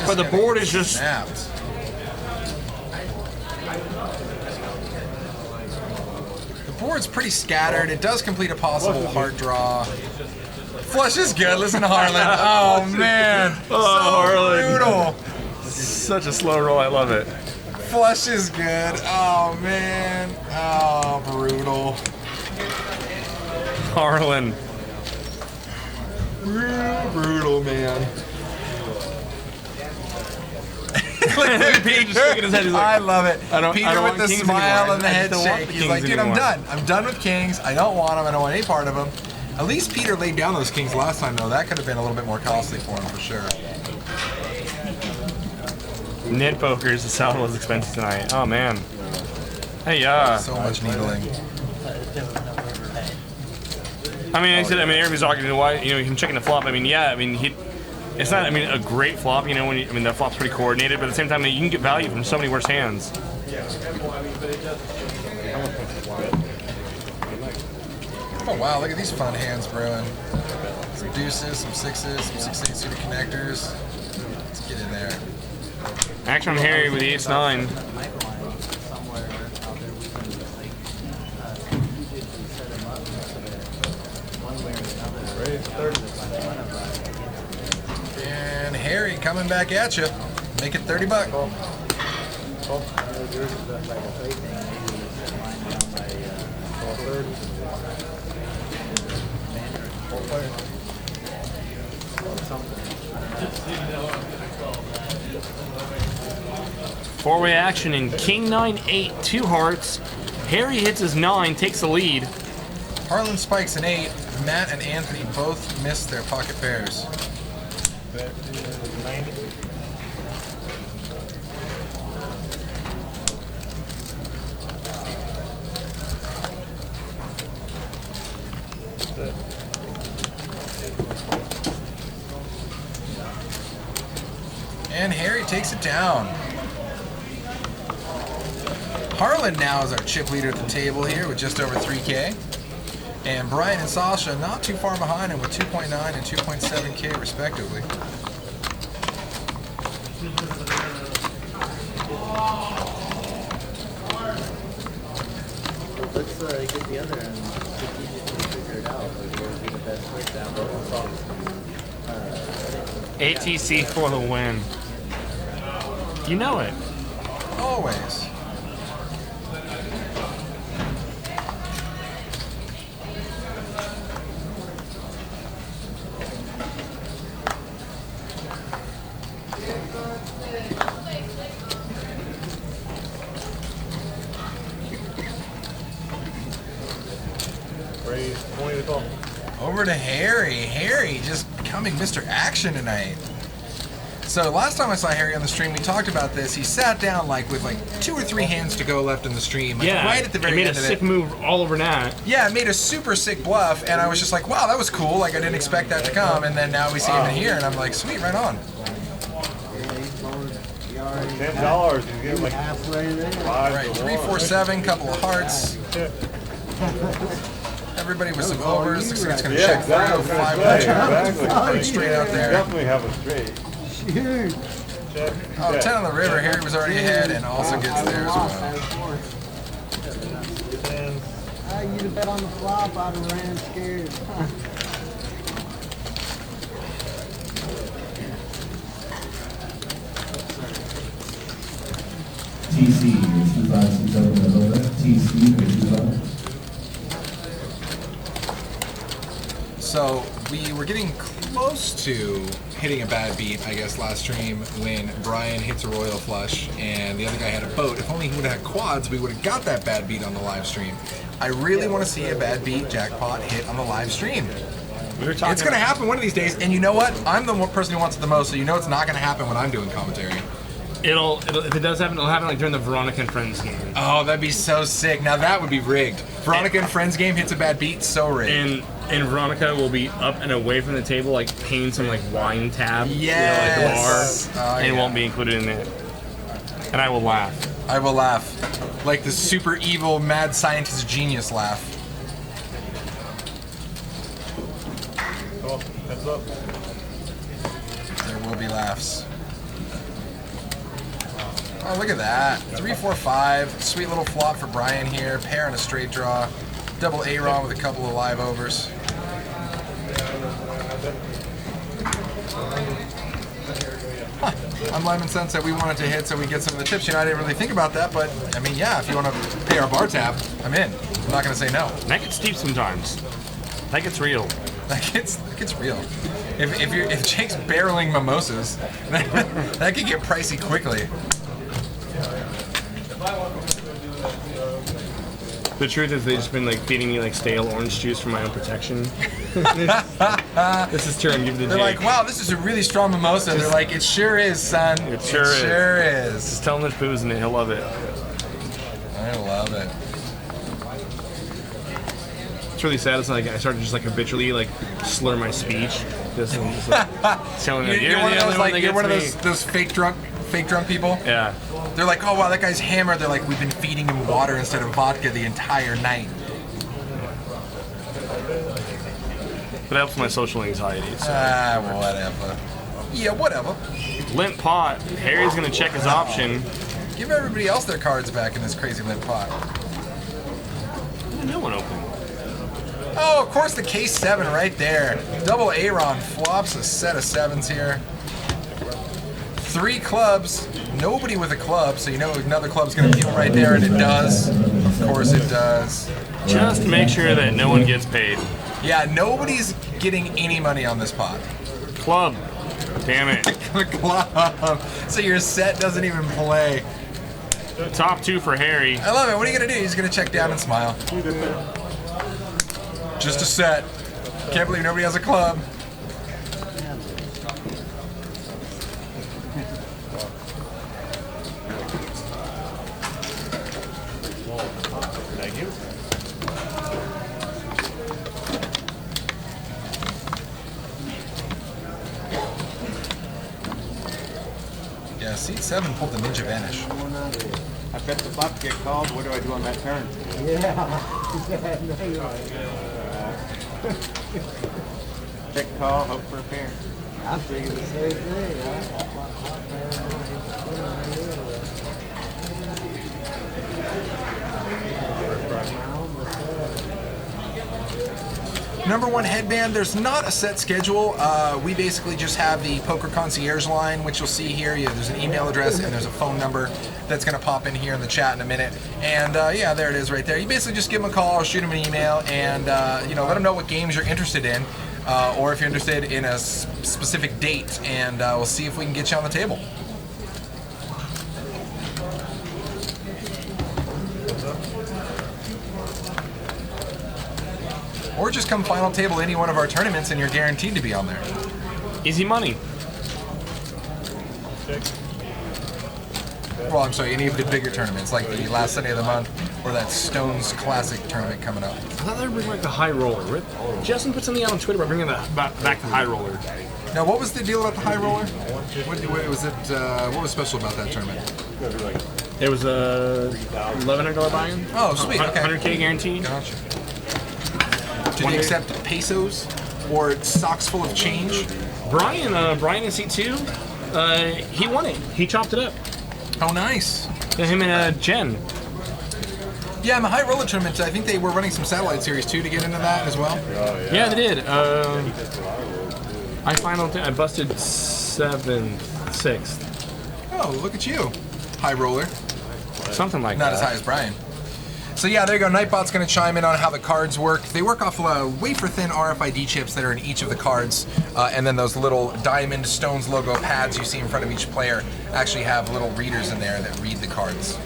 but the board is just snapped. The board's pretty scattered. It does complete a possible hard draw. Flush is good. Listen to Harlan. Oh, man. Oh, so Harlan. brutal. Such a slow roll. I love it. Flush is good. Oh, man. Oh, brutal. Harlan. Brutal, man. Look at Peter just shaking his head. He's like, I love it. I Peter don't with want the kings smile anymore. and the I head just don't want shake. the He's kings like, dude, anymore. I'm done. I'm done with kings. I don't want them. I don't want any part of them. At least Peter laid down those kings last time, though. That could have been a little bit more costly for him, for sure. Knit pokers, the salad was expensive tonight. Oh, man. Hey, So much needling. I mean, everybody's arguing why, him checking the flop. I mean, yeah, I mean, it's not, a great flop, when I mean, that flop's pretty coordinated, but at the same time, you can get value from so many worse hands. Oh wow, look at these fun hands brewing. Some deuces, some sixes, some 6/8 suited connectors. Let's get in there. Action on Harry with the ace-9. And Harry coming back at you. Make it 30 bucks. Four-way action in King 9-8, 2 hearts. Harry hits his 9, takes the lead. Harlan spikes an 8. Matt and Anthony both missed their pocket pairs. That is 90. And Harry takes it down. Harlan now is our chip leader at the table here with just over 3K. And Brian and Sasha not too far behind him with 2.9 and 2.7K respectively. Let's get the other end strategically figured out. Like, what would be the best way down ATC for the win. You know it. Always. Raise 20 to call. Over to Harry. Harry just becoming Mr. Action tonight. So last time I saw Harry on the stream, we talked about this. He sat down with 2 or 3 hands to go left in the stream, Yeah, right at the very he made end a of sick it. move all over Nat. Yeah, it made a super sick bluff, and I was just like, wow, that was cool. Like I didn't expect that to come, and then now we see him in here, and I'm like, sweet, right on. $10, you get like halfway there. 5 Right, to 3, 1. 4, 7, couple of hearts. Everybody with some overs. Looks like it's going to Yeah, check exactly. through. I was 5 gonna say, punch. exactly. Straight out there. Definitely have a straight. Shoot. Check. Oh, check. 10 on the river. Harry was already ahead and also gets there as well. You'd have bet on the flop, I'd have ran scared. TC, 2527 Minnesota. TC, 25. So we were getting close to hitting a bad beat, I guess, last stream when Brian hits a royal flush and the other guy had a boat. If only he would have had quads, we would have got that bad beat on the live stream. I really want to see a bad beat jackpot hit on the live stream. It's going to happen one of these days, and you know what? I'm the one person who wants it the most, so you know it's not going to happen when I'm doing commentary. It'll if it does happen, it'll happen like during the Veronica and Friends game. Oh, that'd be so sick. Now that would be rigged. Veronica and Friends game hits a bad beat, so rigged. And Veronica will be up and away from the table, like paying some like wine tab, Yes. like the bar, and it won't be included in it. And I will laugh. I will laugh. Like the super evil mad scientist genius laugh. Oh, heads up. There will be laughs. Oh, look at that. 3, 4, 5. Sweet little flop for Brian here. Pair and a straight draw. Double A-Ron with a couple of live overs. Huh. On Lyman Sunset, we wanted to hit so we get some of the tips. You know, I didn't really think about that, but I mean, yeah, if you want to pay our bar tab, I'm in. I'm not going to say no. That gets deep sometimes. That gets real. That gets real. If Jake's barreling mimosas, that could get pricey quickly. The truth is, they've just been like feeding me like stale orange juice for my own protection. This is true. I'm giving the They're Jake. like, wow, this is a really strong mimosa. They're like, it sure is, son. It sure is. Sure is. Just tell him there's booze in it. He'll love it. I love it. It's really sad. It's like I started just like habitually like slur my speech. Just like, telling them, You're one of those that you're gets one of me." those fake drunk fake drunk people. Yeah. They're like, oh wow, that guy's hammered. They're like, we've been feeding him water instead of vodka the entire night. But it helps my social anxiety. So. Whatever. Yeah, whatever. Limp pot. Harry's gonna check his option. Give everybody else their cards back in this crazy limp pot. No one opened. Oh, of course the K7 right there. Double Aaron flops a set of 7s here. 3 clubs. Nobody with a club, so you know another club's gonna deal right there, and it does. Of course it does. Just to make sure that no one gets paid. Yeah, nobody's getting any money on this pot. Club. Damn it. Club. So your set doesn't even play. Top 2 for Harry. I love it. What are you gonna do? He's gonna check down and smile. Just a set. Can't believe nobody has a club. Thank you. Yeah, seat 7 pulled the Ninja Vanish. I bet the flop get called. What do I do on that turn? Check call, hope for a pair. I'm thinking the same thing. Number 1 headband, there's not a set schedule. We basically just have the Poker Concierge line, which you'll see here. Yeah, there's an email address and there's a phone number that's going to pop in here in the chat in a minute. And yeah, there it is right there. You basically just give them a call or shoot them an email and you know, let them know what games you're interested in or if you're interested in a specific date, and we'll see if we can get you on the table. Or just come final table any one of our tournaments and you're guaranteed to be on there. Easy money. Well, I'm sorry, any of the bigger tournaments, like the last Sunday of the month, or that Stones Classic tournament coming up. I thought they were bringing like the high roller. Justin put something out on Twitter about bringing back the high roller. Now, what was the deal about the high roller? What was it? What was special about that tournament? It was a $1,100 buy-in. Oh, sweet. Okay. 100K guaranteed. Gotcha. Do they accept pesos or socks full of change? Brian in seat 2, he won it. He chopped it up. Oh, nice. Yeah, him and Jen. Yeah, in the high roller tournament, I think they were running some satellite series too to get into that as well. Yeah, they did. I busted 7th, 6th. Oh, look at you, high roller. Something like Not that. as high as Brian. So yeah, there you go. Nightbot's going to chime in on how the cards work. They work off wafer-thin RFID chips that are in each of the cards, and then those little Diamond Stones logo pads you see in front of each player actually have little readers in there that read the cards.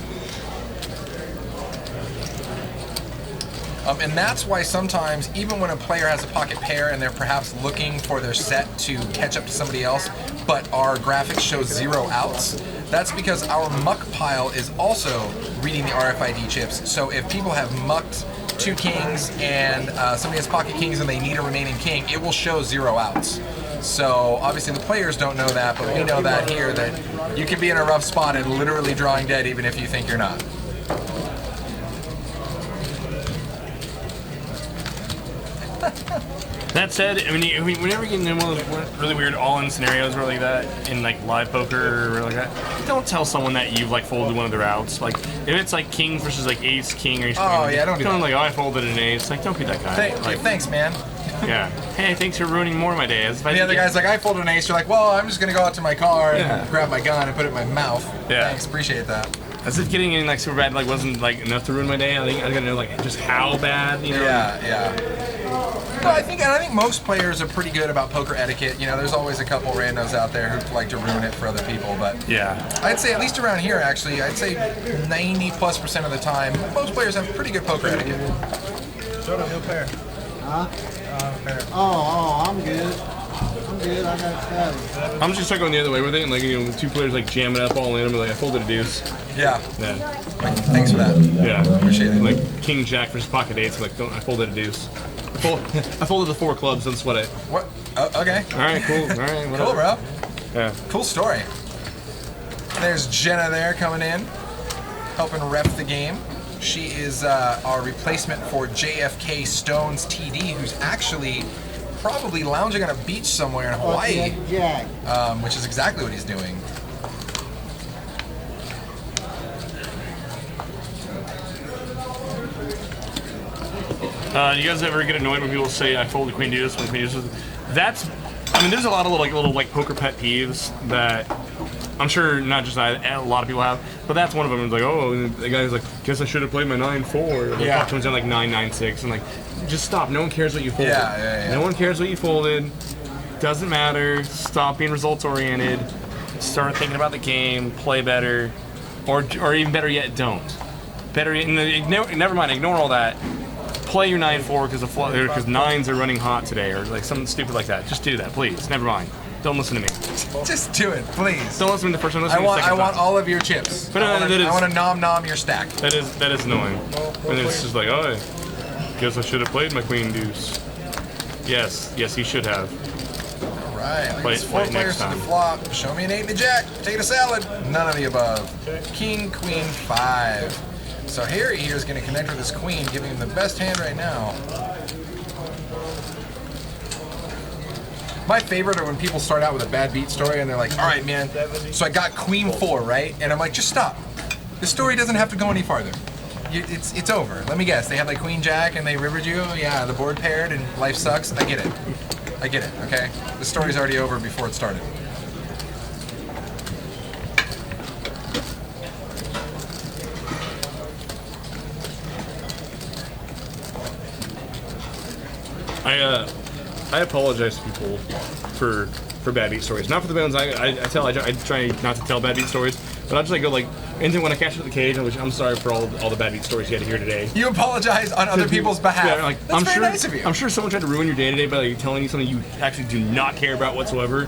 And that's why sometimes, even when a player has a pocket pair and they're perhaps looking for their set to catch up to somebody else, but our graphics show 0 outs, that's because our muck pile is also reading the RFID chips. So if people have mucked 2 kings and somebody has pocket kings and they need a remaining king, it will show 0 outs. So obviously the players don't know that, but we know that here, that you can be in a rough spot and literally drawing dead even if you think you're not. That said, I mean, whenever you get into one of those really weird all-in scenarios or like that, in like live poker or like that, don't tell someone that you've like folded one of their outs. Like if it's like kings versus like ace, king, or ace. Oh, yeah, don't do that. Like, oh, I folded an ace. Like, don't be that guy. Thanks, man. Yeah. Hey, thanks for ruining more of my day. And the other guy's like, I folded an ace. You're like, well, I'm just gonna go out to my car and grab my gun and put it in my mouth. Yeah. Thanks, appreciate that. As if getting in like super bad like wasn't like enough to ruin my day. I think I gotta know like just how bad, you know. Yeah. Well, I think most players are pretty good about poker etiquette. You know, there's always a couple randos out there who like to ruin it for other people, but yeah, I'd say at least around here, actually, I'd say 90+% of the time, most players have pretty good poker etiquette. Showed a new pair. Huh? Pair. Oh, I'm good. I'm good. I got 7. I'm just going the other way with it, and like you know, 2 players like jamming up all in, and like I folded a deuce. Yeah. Thanks for that. Yeah. Appreciate it. Like king jack versus pocket eights. Like I folded a deuce. I folded the 4 clubs. Don't sweat it. What? Okay. All right. Cool. All right. Whatever. Cool, bro. Yeah. Cool story. there's Jenna there coming in, helping ref the game. She is our replacement for JFK Stones TD, who's actually probably lounging on a beach somewhere in Hawaii, which is exactly what he's doing. Do you guys ever get annoyed when people say I folded queen deuce when queen deuce? That's, I mean, there's a lot of little poker pet peeves that I'm sure not just I, a lot of people have, but that's one of them. It's like, oh, the guy's like, guess I should have played my 9-4. The clock comes down like 9-9-6, and like, just stop. No one cares what you folded. No one cares what you folded. Doesn't matter. Stop being results oriented. Start thinking about the game. Play better, or even better yet, don't. Better yet, never mind. Ignore all that. Play your 9-4 because nines are running hot today, or like something stupid like that. Just do that, please. Never mind. Don't listen to me. Just do it, please. Don't listen to the first one. Listen to the second I want all of your chips. But I want to nom your stack. That is annoying. And it's just like, oh, I guess I should have played my queen deuce. Yes, he should have. All right, look at this 4 players to the flop. Show me an 8 and a jack. Potato salad. None of the above. King, queen, 5. So Harry here is going to connect with his queen, giving him the best hand right now. My favorite are when people start out with a bad beat story and they're like, all right, man, so I got queen 4, right? And I'm like, just stop. The story doesn't have to go any farther. It's over. Let me guess. They had like queen jack and they rivered you. Yeah, the board paired and life sucks. I get it, okay? The story's already over before it started. I apologize to people for bad beat stories. Not for the ones I try not to tell bad beat stories, but I'll just like go like, and then when I catch it at the cage, I'm sorry for all the bad beat stories you had to hear today. You apologize on other people's behalf. Yeah, like, That's very nice of you. I'm sure someone tried to ruin your day today by like, telling you something you actually do not care about whatsoever.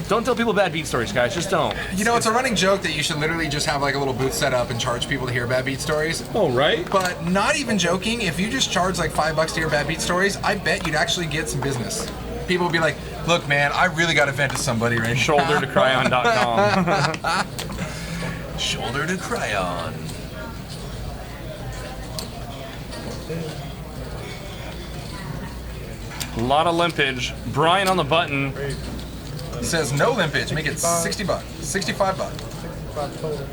Don't tell people bad beat stories, guys. Just don't. You know, it's a running joke that you should literally just have like a little booth set up and charge people to hear bad beat stories. Oh, right? But not even joking, if you just charge like $5 to hear bad beat stories, I bet you'd actually get some business. People would be like, look, man, I really got to vent to somebody right now. Shouldertocryon.com. Shoulder to Cryon. A lot of limpage. Brian on the button. Says no limpage, make it $60, $65. 65 total.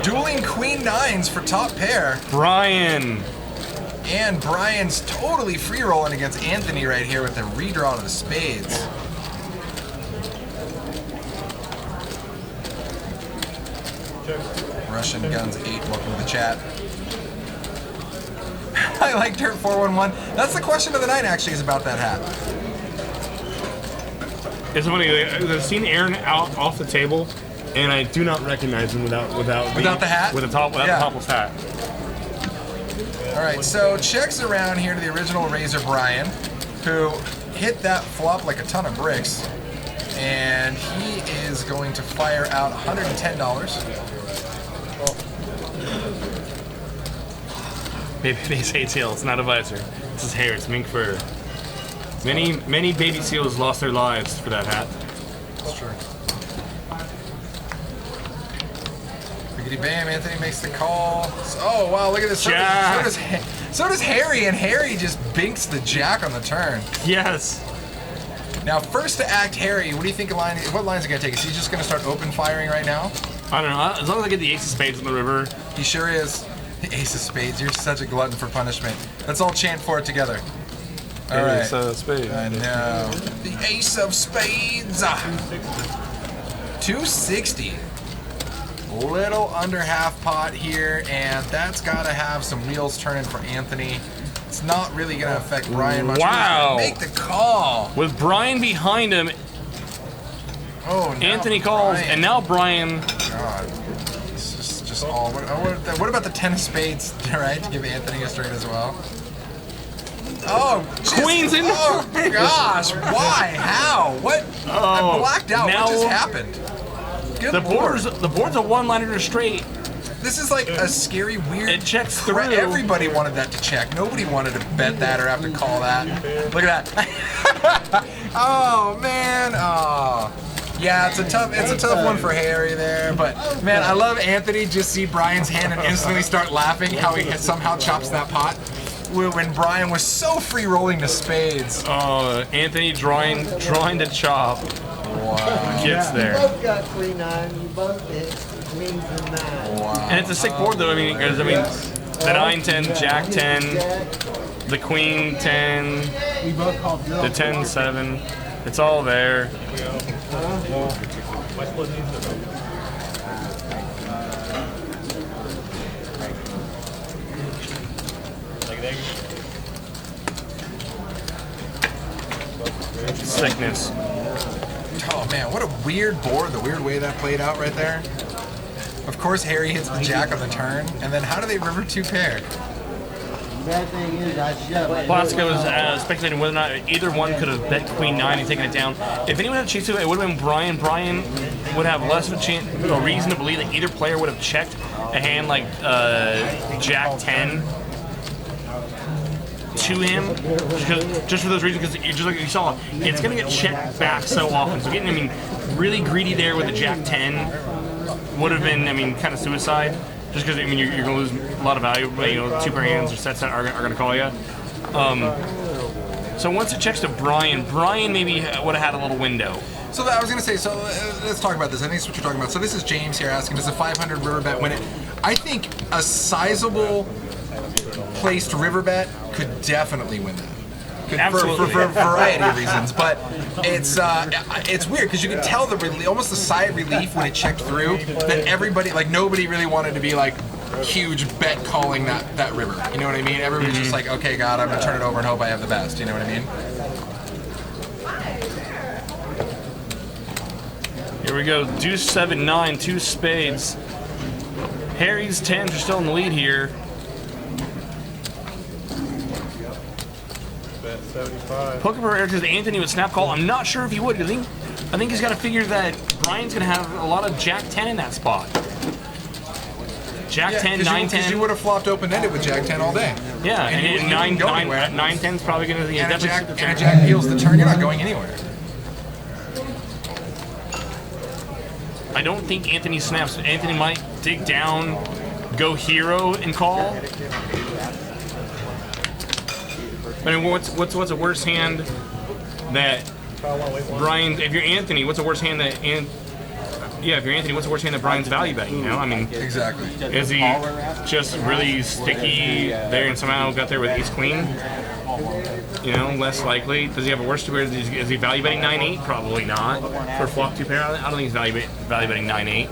Dueling queen 9s for top pair. Brian. And Brian's totally free rolling against Anthony right here with the redraw to the spades. Russian Guns 8, welcome to the chat. I like Dirt 411. That's the question of the night actually, is about that hat. It's funny, I've seen Aaron out off the table, and I do not recognize him without the hat? Without the topless hat. All right, so checks around here to the original Razor Brian, who hit that flop like a ton of bricks, and he is going to fire out $110. Baby say tail, it's not a visor. This is hair, it's mink fur. Many baby seals lost their lives for that hat. That's true. Biggity bam, Anthony makes the call. Oh wow, look at this. So does Harry, and Harry just binks the jack on the turn. Yes. Now first to act Harry, what do you think what line is he gonna take? Is he just gonna start open firing right now? I don't know. As long as I get the ace of spades on the river. He sure is. The ace of spades, you're such a glutton for punishment. Let's all chant for it together. All right. Ace of spades. I know. The ace of spades. 260. Little under half pot here, and that's got to have some wheels turning for Anthony. It's not really going to affect Brian much. Wow. Make the call. With Brian behind him, Anthony calls, and now Brian. God. It's just all. What about the 10 of spades, right? To give Anthony a straight as well. Oh, Queen's in. Oh gosh, why? How? What? I blacked out. now What just happened? Good The Lord. board's a one-liner to straight. This is like a scary, weird. It checks threat. through. Everybody wanted that to check. Nobody wanted to bet that or have to call that. Look at that. Oh man. Oh. Yeah, it's a tough one for Harry there, but man, I love Anthony. Just see Brian's hand and instantly start laughing how he somehow chops that pot when Brian was so free rolling to spades. Anthony drawing to chop. Wow. Gets You there. both got 3-9. You both hit queens and 9. Wow. And it's a sick board though. I mean, because the 9-10, Jack 10, the Queen 10, the 10-7. It's all there. Sickness. Oh man, what a weird board, the weird way that played out right there. Of course Harry hits the jack on the turn, and then how do they river 2 pair? Bad thing is, I shoved. Plaska was speculating whether or not either one could have bet Queen 9 and taken it down. If anyone had a chance to, it would have been Brian. Brian would have less of a chance, a reason to believe that either player would have checked a hand like Jack 10 to him, just for those reasons, because just like you saw, it's going to get checked back so often. So getting, I mean, really greedy there with the Jack 10 would have been, I mean, kind of suicide. Just because, I mean, you're going to lose a lot of value, you know, 2 pair hands or sets that are going to call you. So once it checks to Brian, Brian maybe would have had a little window. So I was going to say, so let's talk about this. I think that's what you're talking about. So this is James here asking, does a 500 river bet win it? I think a sizable placed river bet could definitely win that. For a variety of reasons, but it's weird because you can tell almost the sigh of relief when it checked through that everybody, like nobody really wanted to be like huge bet calling that river. You know what I mean? Everybody's just like, okay, God, I'm gonna turn it over and hope I have the best. You know what I mean? Here we go, deuce 7-9, 2 spades. Harry's 10s are still in the lead here. 75. Poker for Eric says Anthony would snap call. I'm not sure if he would, because I think he's got to figure that Brian's going to have a lot of Jack 10 in that spot. Jack 10, 9 10. Because you would have flopped open-ended with Jack 10 all day. Yeah, and 9 10's probably going to. And a Jack peels the turn. You're not going anywhere. I don't think Anthony snaps. Anthony might dig down, go hero, and call. I mean, what's a worse hand that Brian? If you're Anthony, what's a worse hand that? Yeah, if you're Anthony, what's the worst hand that Brian's value betting? You know, I mean, exactly. Is he just really sticky there and somehow got there with ace queen? You know, less likely. Does he have a worse two pair? Is he value betting 9-8? Probably not. For flop 2 pair, I don't think he's value betting 9-8.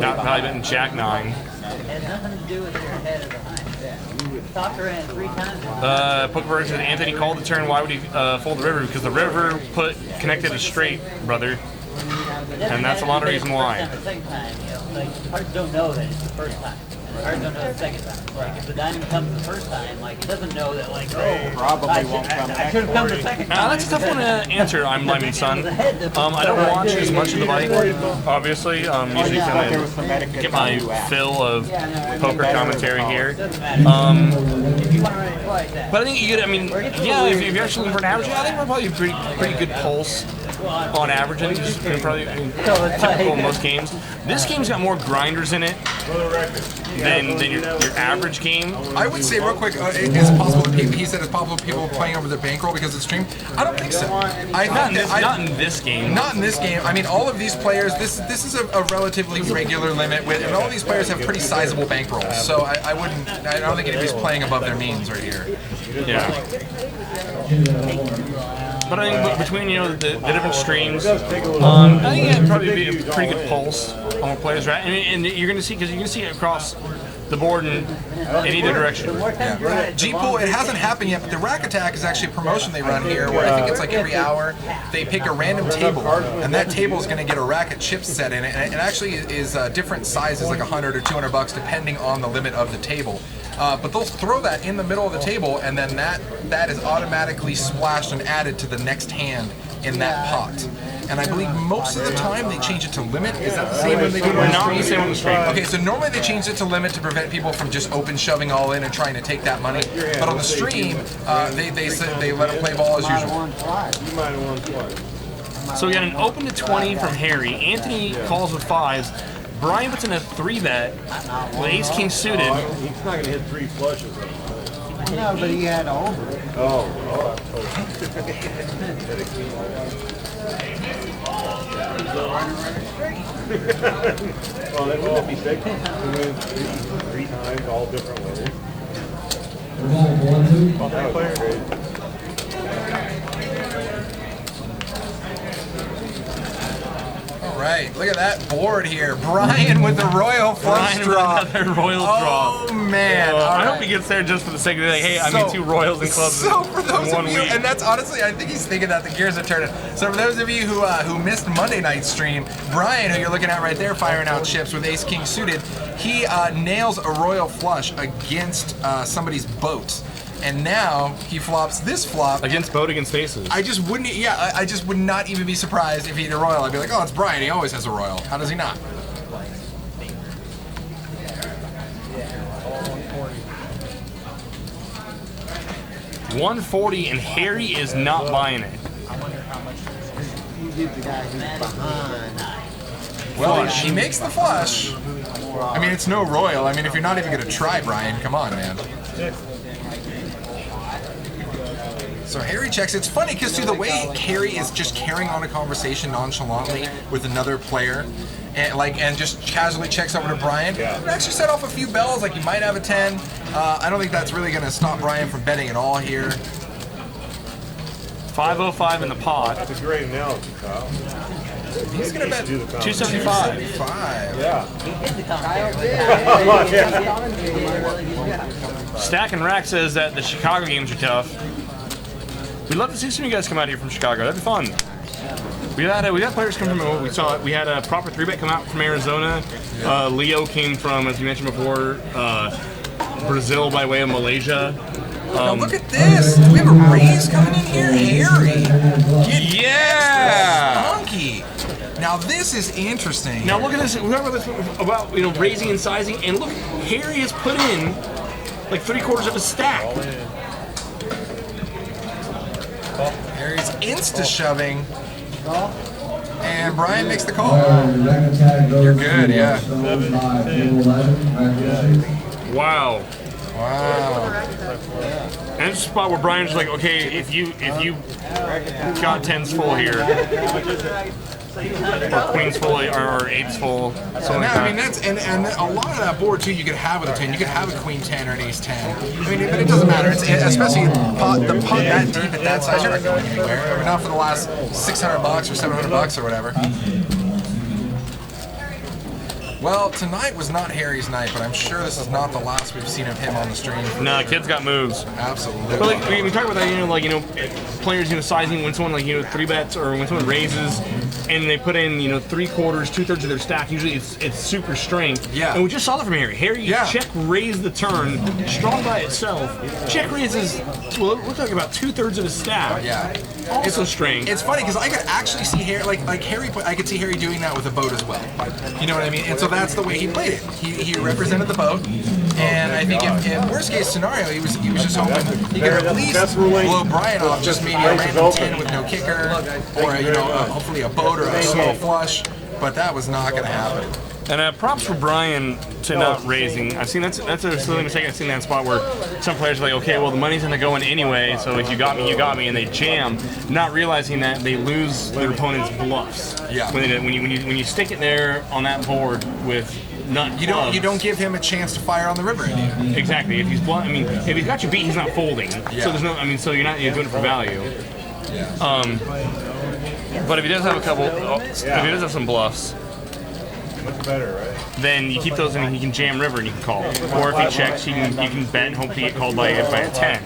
Not value betting Jack 9. It has nothing to do with your head or behind that. Talked around 3 times. Pokeberg says Anthony called the turn. Why would he fold the river? Because the river connected a straight, brother. And that's a lot of reason why. The second time, you know, like cards don't know that it's the first time. Cards don't know the second time. Like if the diamond comes the first time, like it doesn't know that like Probably won't come I back should have come for the you. second time. That's a tough one to answer. I'm Lyman Son. I don't watch as much of the bike, obviously. Usually kind of get my fill of poker commentary here. If you want to run it like that. But I think you could, I mean, yeah, if you're actually looking for an average, I think we're probably a pretty good pulse on average. I think it's probably typical in most games. This game's got more grinders in it than your average game. I would say real quick, it's possible that people, he said it's possible people playing over their bankroll because of stream. I don't think so. Not in this game. Not in this game. I mean, all of these players, this is a relatively regular limit, and all these players have pretty sizable bankrolls. So I don't think anybody's playing above their means right here. Yeah. But I think between the different streams, I think it'd probably be a pretty good pulse on what players are at, and you're going to see it across the board in either direction. Yeah. G-Pool, it hasn't happened yet, but the Rack Attack is actually a promotion they run here where I think it's like every hour they pick a random table, and that table is going to get a rack of chips set in it, and it actually is different sizes, like $100 or $200 depending on the limit of the table. but they'll throw that in the middle of the table, and then that is automatically splashed and added to the next hand in that pot. And I believe most of the time they change it to limit. Is that the same when they do it on the Not the same on the stream. Okay, so normally they change it to limit to prevent people from just open shoving all in and trying to take that money. But on the stream, they let them play ball as usual. You might have won twice. So we got an open to 20 from Harry. Anthony calls with 5s. Brian puts in a 3-bet with ace king suited. He's not going to hit 3 flushes. No, but he had over. Oh. Well, that wouldn't be big. Three times, all different ways. Oh, that was great. All right, look at that board here. Brian with the royal flush draw. Another royal draw. Oh man! I hope he gets there just for the sake of like, hey, I made 2 royals in clubs So for those in 1 of you, week. and that's honestly, I think he's thinking that the gears are turning. So for those of you who missed Monday night's stream, Brian, who you're looking at right there, firing out chips with ace king suited, he nails a royal flush against somebody's boat. And now he flops this flop against boat against faces. I just wouldn't. Yeah, I just would not even be surprised if he had a royal. I'd be like, oh, it's Brian. He always has a royal. How does he not? $140 and Harry is not buying it. You give the guy who's behind. Well, he makes the flush. I mean, it's no royal. I mean, if you're not even gonna try, Brian, come on, man. So Harry checks. It's funny because the way Harry is just carrying on a conversation nonchalantly with another player, and just casually checks over to Brian. It actually set off a few bells. Like you might have a 10. I don't think that's really going to stop Brian from betting at all here. 505 in the pot. That's a great analogy, Kyle. He's going to bet 275. 275. Yeah. Stack and Rack says that the Chicago games are tough. We'd love to see some of you guys come out here from Chicago. That'd be fun. We had players come from. We had a proper 3-bet come out from Arizona. Leo came from, as you mentioned before, Brazil by way of Malaysia. Now look at this. Do we have a raise coming in here, Harry? Yeah. Funky. Now this is interesting. Now look at this. We talked about this about raising and sizing, and look, Harry has put in like 3/4 of a stack. Harry's insta-shoving. And Brian makes the call. You're good, yeah. Wow. Wow. And it's a spot where Brian's like, okay, if you got 10s full here, or queens full, or 8s full, something like I that. mean, that's and a lot of that board too. You could have with a 10. You could have a queen 10 or an ace 10. I mean, but it doesn't matter. It's especially the pot that deep at that size. You're not going anywhere. I mean, not for the last $600 or $700 or whatever. Well, tonight was not Harry's night, but I'm sure this is not the last we've seen of him on the stream. No, kid's got moves. Absolutely. But like we talk about that, players, sizing when someone 3-bets or when someone raises and they put in, 3/4, 2/3 of their stack. Usually it's super strength. Yeah. And we just saw that from Harry. Harry check raised the turn, strong by itself. Check raises, well, it looks like about 2/3 of his stack. Yeah. Also strength. It's funny because I could actually see Harry, like Harry, I could see Harry doing that with a boat as well. You know what I mean? And so that's the way he played it. He represented the boat, and I think if in worst case scenario, he was just hoping he could at least blow Brian off, just maybe a random 10 with no kicker, or hopefully a boat or a small flush. But that was not going to happen. And props for Brian to not raising. I've seen that's a silly mistake. I've seen that spot where some players are like, okay, well the money's gonna go in anyway, so if you got me, you got me, and they jam, not realizing that they lose their opponent's bluffs. Yeah. When you stick it there on that board with nut You don't give him a chance to fire on the river into you. Exactly. If he's if he's got you beat, he's not folding. Yeah. So there's no. So you're doing it for value. Yeah. But if he does have a couple, if he does have some bluffs. Much better, right? Then you keep those and he can jam river and you can call. Or if he checks, you can bet and hopefully get called by a 10.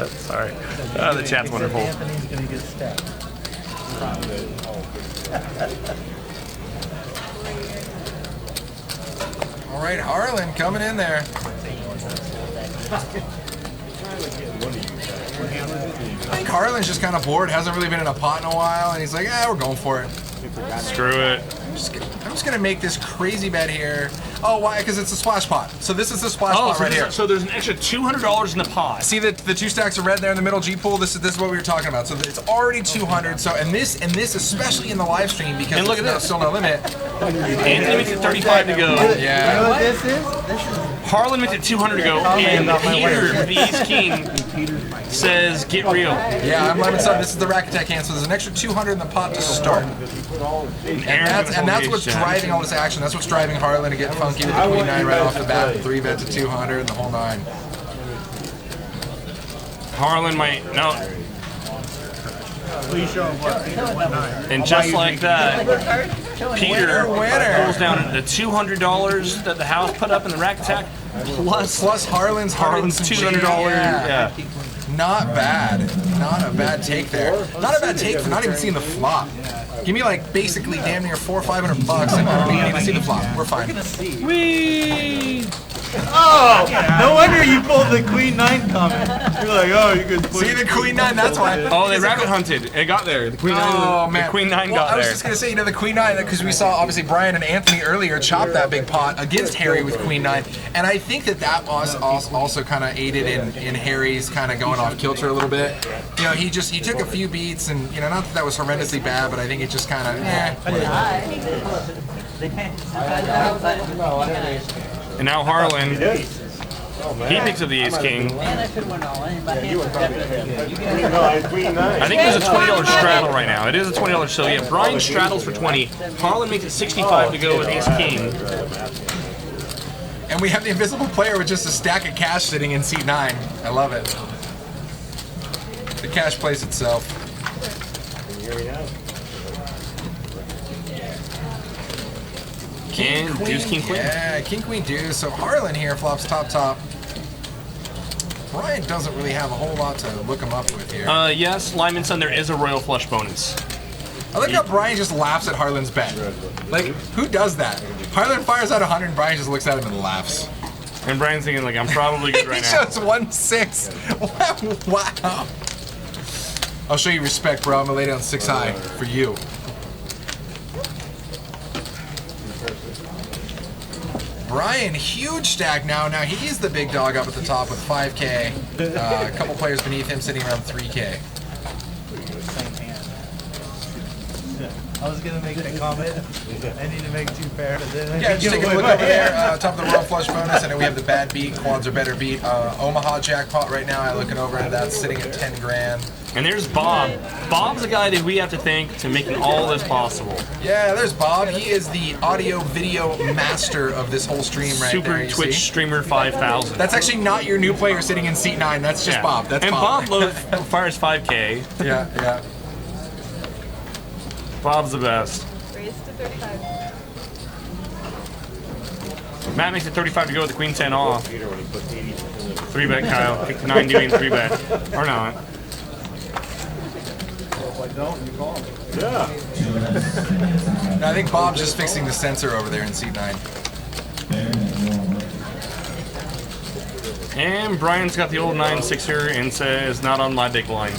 Sorry. The chat's wonderful. All right, Harlan coming in there. I think Harlan's just kind of bored, hasn't really been in a pot in a while, and he's like, we're going for it. Screw it. I'm just gonna make this crazy bet here. Oh, why? Because it's a splash pot. So this is the splash pot so right here. So there's an extra $200 in the pot. See the 2 stacks of red there in the middle G pool? This is what we were talking about. So it's already 200. So and this especially in the live stream because look at there's this. still no limit. Anthony makes it 35 to go. Yeah. You know what this is? This is Harlan makes it 200 to go, and Peter with the Ace King says, "Get real." Yeah, I'm lemon sub. This is the rack attack hand. So there's an extra 200 in the pot to start. And that's what's driving all this action. That's what's driving Harlan to get funky with the queen 9 right off the bat. 3 bet to 200 and the whole 9. Harlan might no. Please show him what. And just like that, Peter Winner. pulls down the $200 that the house put up in the rack attack, plus Harlan's $200. Yeah. Not bad. Not a bad take there. Not a bad take for not even seeing the flop. Give me like basically damn near $400 or $500 and we don't even see the flop. We're fine. Whee! Oh, no wonder you pulled the Queen 9 comment. You're like, oh, you could See the Queen 9, that's why. Oh, they rabbit hunted. It got there. The Queen 9. Oh, man. The Queen 9 well, got I was there. just going to say, the Queen 9, because we saw obviously Brian and Anthony earlier chop that big pot against Harry with Queen 9. And I think that was also kind of aided in Harry's kind of going off kilter a little bit. You know, he took a few beats and, you know, not that was horrendously bad, but I think it just kind of, And now Harlan, he picks up the Ace King. Man, I could have went all in. My hands are definitely good. I think there's a $20 straddle right now. It is a $20 so yeah. Brian straddles for 20. Harlan makes it 65 to go with Ace King. And we have the invisible player with just a stack of cash sitting in seat 9. I love it. The cash plays itself. And deuce, king, queen. Yeah, king, queen, deuce. So Harlan here flops top. Brian doesn't really have a whole lot to look him up with here. Yes, Lyman Son, there is a royal flush bonus. I like how Brian just laughs at Harlan's bet. Like, who does that? Harlan fires out 100 and Brian just looks at him and laughs. And Brian's thinking, like, I'm probably good right He now. shows 1-6. Wow. I'll show you respect, bro. I'm gonna lay down 6 high for you. Brian, huge stack now. Now he's the big dog up at the top with 5K. A couple players beneath him sitting around 3K. I was gonna make the comment. I need to make 2 pairs. Yeah, just take a look over there. Top of the royal flush bonus, and then we have the bad beat, quads are better beat. Omaha jackpot right now. I'm looking over at that, sitting at 10 grand. And there's Bob. Bob's the guy that we have to thank to making all this possible. Yeah, there's Bob. He is the audio video master of this whole stream right Super there. Twitch streamer 5000. That's actually not your new player sitting in seat 9. That's just Bob. That's and Bob. Bob fires 5K. Yeah. Bob's the best. Raise to 35. Matt makes it 35 to go with the queen 10 off. 3-bet Kyle. Pick the 9 doing 3-bet. Or not. Yeah. No, I think Bob's just fixing the sensor over there in seat 9. And Brian's got the old 9-6er and says, not on my big line.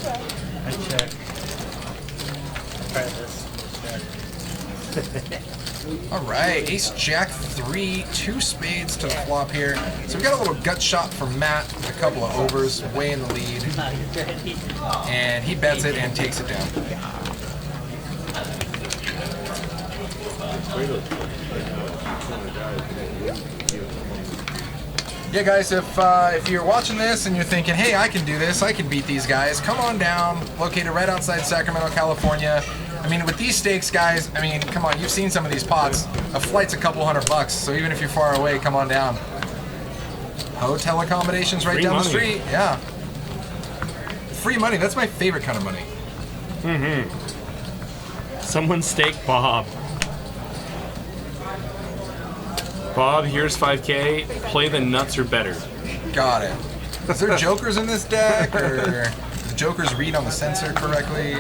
I check. All right, Ace Jack 3, 2 spades to the flop here. So we got a little gut shot from Matt with a couple of overs, way in the lead. And he bets it and takes it down. Yeah, guys, if you're watching this and you're thinking, hey, I can do this, I can beat these guys, come on down, located right outside Sacramento, California. I mean, with these stakes, guys, I mean, come on, you've seen some of these pots. A flight's a couple $100, so even if you're far away, come on down. Hotel accommodations right down the street, yeah. Free money, that's my favorite kind of money. Someone stake Bob. Bob, here's 5K. Play the nuts or better. Got it. Is there jokers in this deck, or the jokers read on the sensor correctly?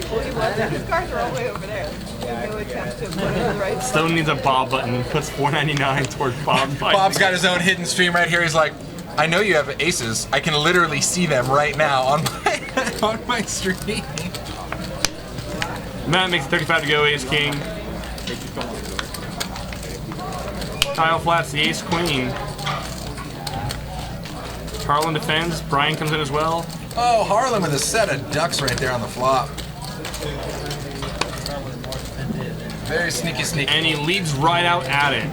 His cards are all the way over there. No attempt to put it in the right spot. Stone needs a Bob button. Puts $4.99 towards Bob. Bob's got his own hidden stream right here. He's like, I know you have aces. I can literally see them right now on my on my stream. Matt makes 35 to go, ace king. Kyle flats the ace queen. Harlan defends. Brian comes in as well. Oh, Harlan with a set of ducks right there on the flop. Very sneaky, sneaky. And he leads right out at it.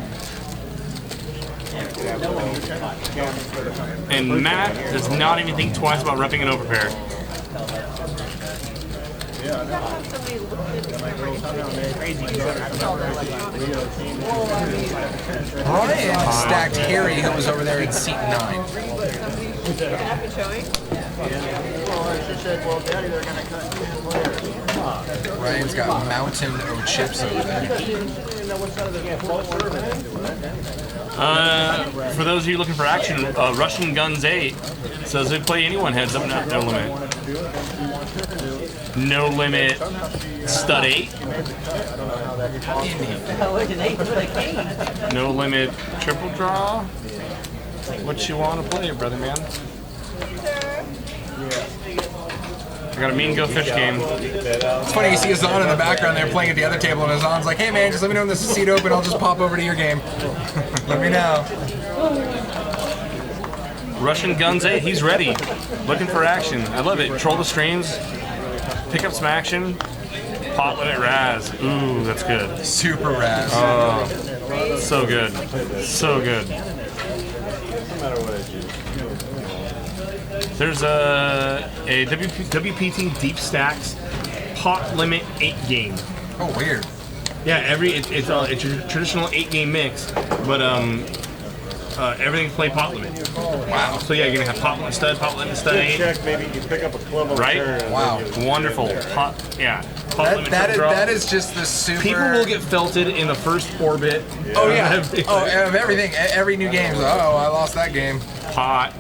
And Matt does not even think twice about repping an overpair. Brian stacked Harry, who was over there in seat 9. Brian's got mountain of chips over there. For those of you looking for action, Russian Guns 8 says they play anyone heads up, no limit. No limit, stud 8. No limit, triple draw. What you want to play, brother man? I got a mean go fish game. It's funny, you see Azan in the background there playing at the other table, and Azan's like, hey man, just let me know when this is seat open, I'll just pop over to your game. Let me know. Russian Guns 8, he's ready. Looking for action. I love it. Troll the streams, pick up some action, pot limit Raz. Ooh, that's good. Super Raz. Oh, so good. So good. There's a WPT Deep Stacks pot limit 8 game. Oh, weird. Yeah, it's a traditional 8 game mix, but everything's played pot limit. Wow. So yeah, you're gonna have pot limit stud 8. Check, maybe you pick up a club over Right? there. Wow. Wonderful. Pot limit triple draw. That is just the super... People will get felted in the first orbit. Oh yeah. Oh, of everything. Every new game. Oh, I lost that game. Pot.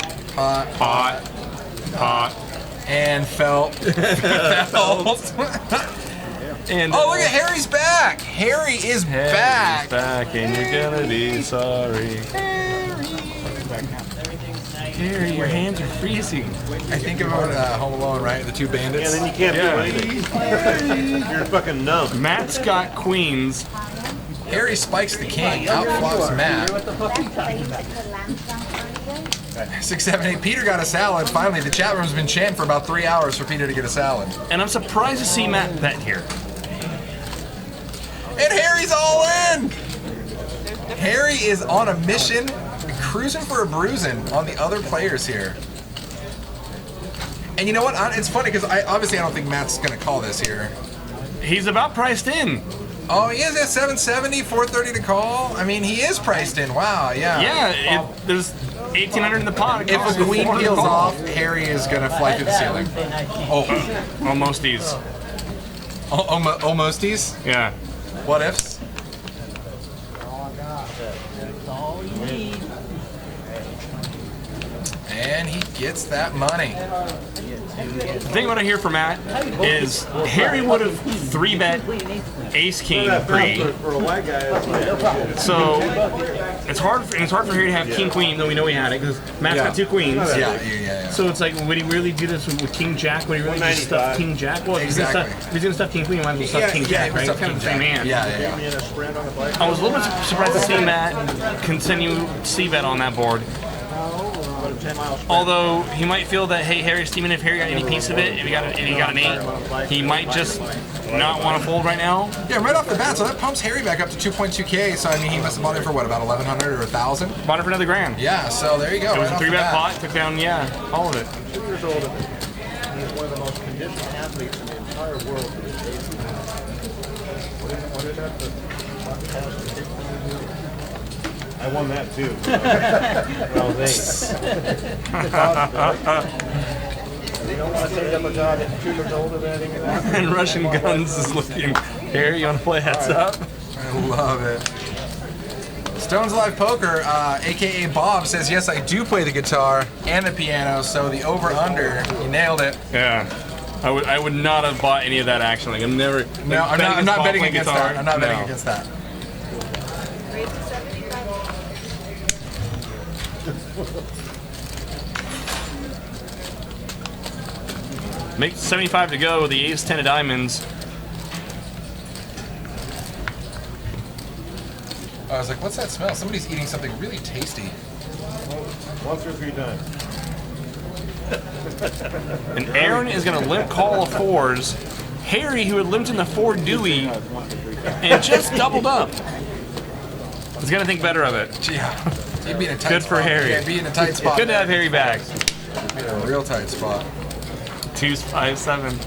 And felt. Felt. And oh, look at Harry's back. Harry is back. Back, and you're gonna be sorry. Harry, your hands are freezing. I think about Home Alone, right? The two bandits. Yeah, then you can't do anything. You're fucking numb. Matt's got queens. Harry spikes the king. Outflops Matt. 6, 7, 8. Peter got a salad. Finally, the chat room's been chanting for about 3 hours for Peter to get a salad. And I'm surprised to see Matt bet here. And Harry's all in. Harry is on a mission, cruising for a bruising on the other players here. And you know what? It's funny because obviously I don't think Matt's gonna call this here. He's about priced in. Oh, he is at 770, 430 to call. I mean, he is priced in. Wow, yeah. Yeah, there's 1,800 in the pot. If a queen peels off, Harry is gonna fly through the ceiling. Oh, almost these. Almosties? Yeah. What ifs? And he gets that money. The thing what I hear from Matt is Harry would have 3-bet ace king pre. So it's hard for Harry to have king queen, though we know he had it because Matt's got 2 queens. Yeah. So it's like, would he really do this with king jack? Would he really just stuff king jack? Well, exactly. If he's gonna stuff king queen, he might as well stuff king jack, right? It's kind of the same hand. Yeah. I was a little bit surprised to see Matt continue c-bet on that board. Although he might feel that, hey, Harry's teaming, if Harry got any piece of it, if he got an 8, he might just not want to fold right now. Yeah, right off the bat, so that pumps Harry back up to 2.2K, so I mean, he must have bought it for what, about 1,100 or 1,000? Bought it for another grand. Yeah, so there you go. It was right a 3-bet pot, took down, all of it. 2 years old, he's one of the most conditioned athletes in the entire world. What is that? I won that too. Well, you don't want to take up a job at 2 years old or anything like that? And Russian Guns is looking. Harry, you want to play heads up? I love it. Stones Live Poker, aka Bob, says, yes, I do play the guitar and the piano, so the over-under, you nailed it. Yeah. I would not have bought any of that action. Like I'm never. No, I'm not betting against guitar. that. I'm not betting No. against that. Raise to 75. Make 75 to go. The ace 10 of diamonds. I was like, what's that smell? Somebody's eating something really tasty. Once or 3 times. And Aaron is going to limp call of 4s. Harry, who had limped in the 4 Dewey and just doubled up, is going to think better of it. Yeah. He'd be in a tight Good spot. for Harry. Yeah, be in a tight spot. Good to have Harry back. Be in a real tight spot. 2, 5, 7.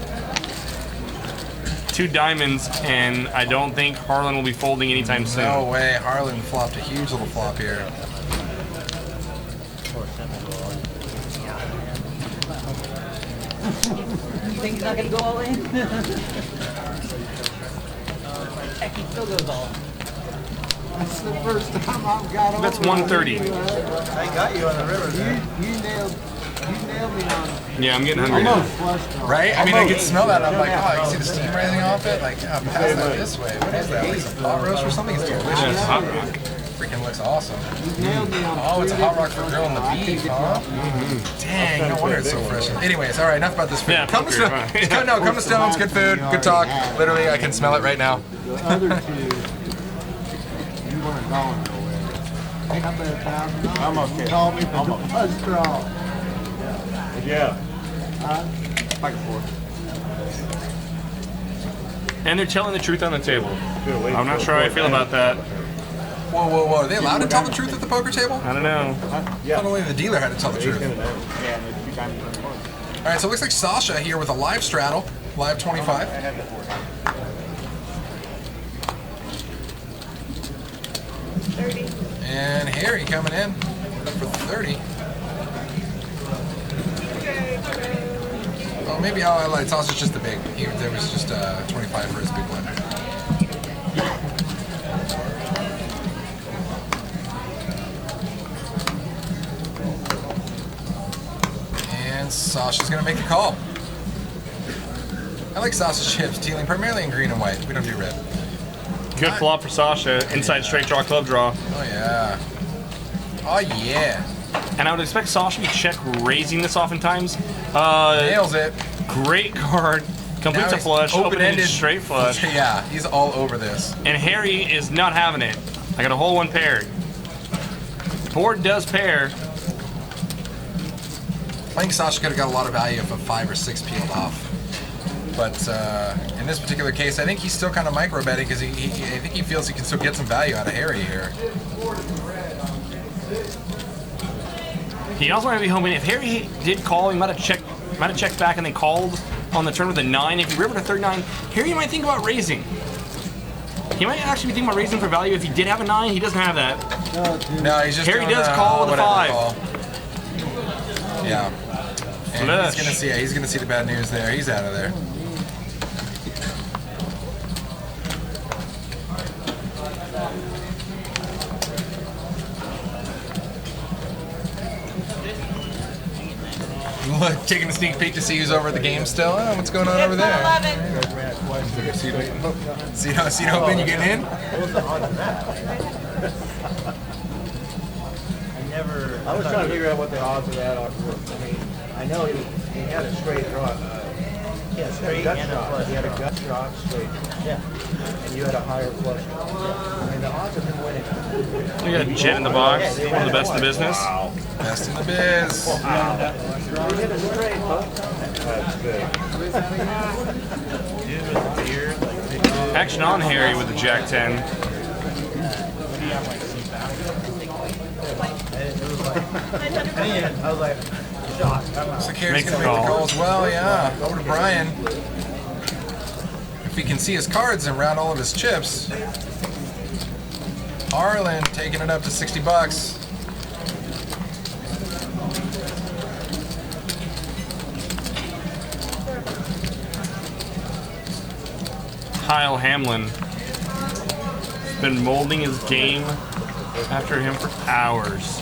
2 diamonds, and I don't think Harlan will be folding anytime soon. No way. Harlan flopped a huge little flop here. You think he's not going to go all in? Heck, he still goes all in. That's the first time I've got over. That's 130. I got you on the river. You nailed me on. Yeah, I'm getting hungry now. Almost flushed though. Right? I mean, I could smell that. I'm like, oh, you can see the steam rising off it? Like, yeah, pass that this way. What is that? Like some pot roast or something? It's delicious. Yeah, it's hot rock. Freaking looks awesome. You nailed me on. Oh, it's a hot rock for grilling the beef, huh? Dang, no wonder it's so fresh. Anyways, all right, enough about this food. Yeah, Come to okay, Stones. fine. No, come to Stones. Good food, good talk. Literally, I can smell it right now. The other two, you weren't going nowhere. I bet $1,000. I'm okay. You called me from the bus draw. Yeah. Back and forth. And they're telling the truth on the table. I'm not sure how I feel about that. Whoa, whoa, whoa. Are they allowed to tell the truth at the poker table? I don't know. Not only the dealer had to tell the truth. All right, so it looks like Sasha here with a live straddle, live 25. And Harry coming in for 30. Oh, maybe I lied. Sasha's just the big. There was just 25 for his big one. And Sasha's gonna make the call. I like Sasha's chips, dealing primarily in green and white. We don't do red. Good flop for Sasha. Inside straight draw, club draw. Oh yeah. Oh yeah. And I would expect Sasha to check raising this oftentimes. Nails it. Great card. Completes a flush. Open-ended straight flush. Yeah, he's all over this. And Harry is not having it. I got a whole one paired. Board does pair. I think Sasha could have got a lot of value if a 5 or 6 peeled off. But in this particular case, I think he's still kind of micro betting because I think he feels he can still get some value out of Harry here. He also might be hoping if Harry did call, he might have checked back and they called on the turn with a 9. If he rivered a 39, Harry might think about raising. He might actually be thinking about raising for value if he did have a 9. He doesn't have that. No, he's just Harry doing, does call with a 5. Call. Yeah. And he's gonna see the bad news there. He's out of there. Look, taking a sneak peek to see who's over at the game still. Oh, what's going on over there? 11. See how open you getting in? I was trying to figure out what the odds of that were. I mean, I know he had a straight draw. Yeah, straight and a flush. He had a gut draw straight. Yeah. And you had a higher flush. I mean, the odds of him winning. We got Jet in the box. One of the best in the business. Wow. Best in the biz. Wow. He hit a straight, That's big. Action on Harry with the Jack 10. I was like, shocked. So Harry's gonna make the call as well, yeah. Over to Brian. If he can see his cards and round all of his chips. Harlan taking it up to 60 bucks. Kyle Hamlin. Been molding his game after him for hours.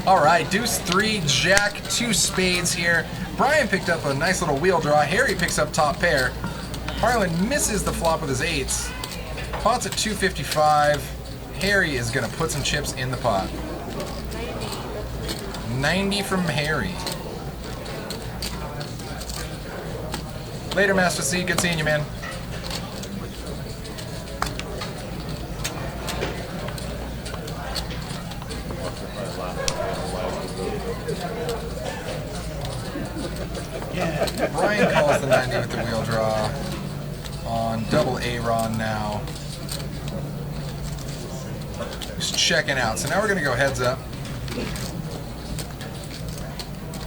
All right, deuce 3, jack, 2 spades here. Brian picked up a nice little wheel draw. Harry picks up top pair. Harlan misses the flop with his 8s. Pot's at 255. Harry is gonna put some chips in the pot. 90 from Harry. Later, Master C. Good seeing you, man. Brian calls the 90 with the wheel draw on double Aaron now. He's checking out. So now we're going to go heads up.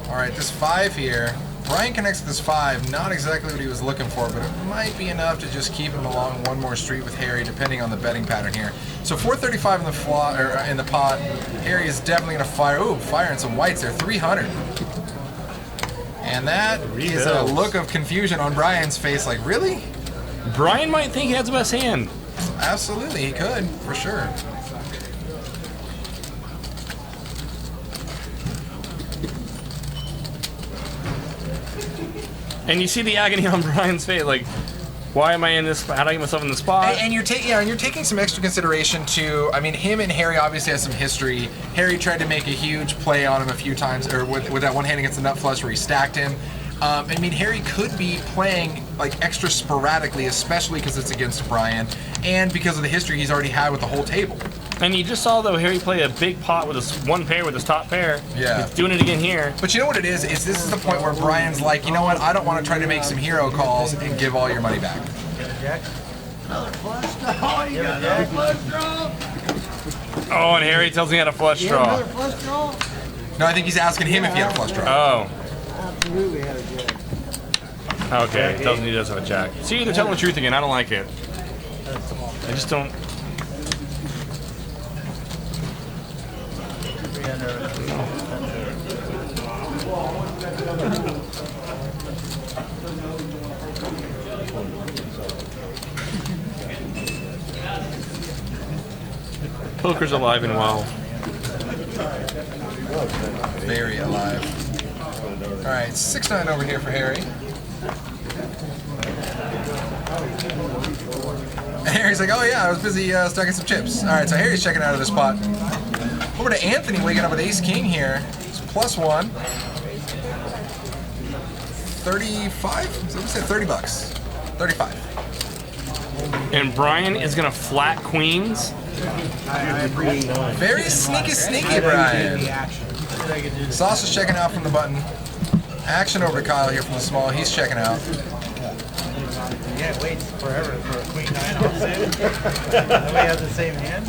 All right, this 5 here. Brian connects with this 5. Not exactly what he was looking for, but it might be enough to just keep him along one more street with Harry, depending on the betting pattern here. So 435 in the in the pot. Harry is definitely going to fire. Ooh, firing some whites there. 300. And that is a look of confusion on Brian's face. Like, really? Brian might think he has the best hand. Absolutely, he could, for sure. And you see the agony on Brian's face, like, why am I in this? How do I get myself in the spot? And you're taking some extra consideration too. I mean, him and Harry obviously has some history. Harry tried to make a huge play on him a few times, or with that one hand against the nut flush where he stacked him. I mean, Harry could be playing like extra sporadically, especially because it's against Brian, and because of the history he's already had with the whole table. And you just saw, though, Harry play a big pot with his 1 pair with his top pair. Yeah. He's doing it again here. But you know what it is this is the point where Brian's like, you know what, I don't want to try to make some hero calls and give all your money back. Another flush draw. You got another flush draw. Oh, and Harry tells me he had a flush draw. Another flush draw. No, I think he's asking him if he had a flush draw. Oh. Absolutely had a jack. Okay, tells me he does have a jack. See, they're telling the truth again. I don't like it. I just don't. Poker's alive and well. Very alive. All right, 6-9 over here for Harry. And Harry's like, oh yeah, I was busy stacking some chips. All right, so Harry's checking out of the spot. Over to Anthony, waking up with Ace King here. It's +1. 35? So we said 30 bucks. 35. And Brian is gonna flat queens. Very sneaky, Brian. Sauce is checking out from the button. Action over to Kyle here from the small. He's checking out. Yeah, it waits forever for a queen 9 offsuit. Nobody has the same hand.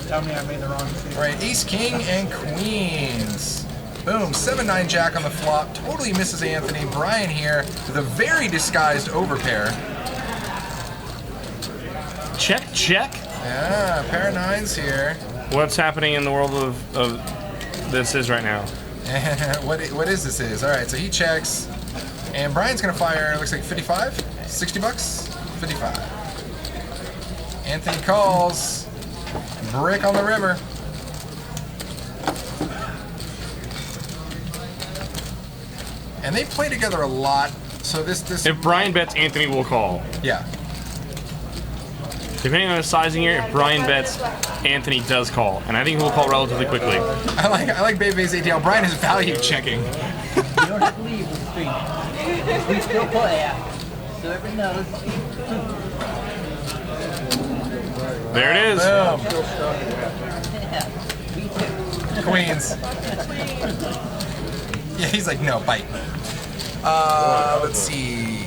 Tell me I made the wrong decision. All right, Ace King and Queens. Boom, 7-9 jack on the flop. Totally misses Anthony. Brian here with a very disguised overpair. Check, check. Yeah, pair of 9s here. What's happening in the world of this is right now? what is this is? All right, so he checks. And Brian's gonna fire, looks like 55? 60 bucks? 55. Anthony calls. Brick on the river. And they play together a lot, so this... If Brian bets, Anthony will call. Yeah. Depending on his sizing here, if Brian bets, Anthony does call. And I think he'll call relatively quickly. I like Babyface ATL. Brian is value checking. You don't have to leave with the street. We still play after. So everyone knows. There it is. Boom. Queens. Yeah, he's like, no, bite. Let's see.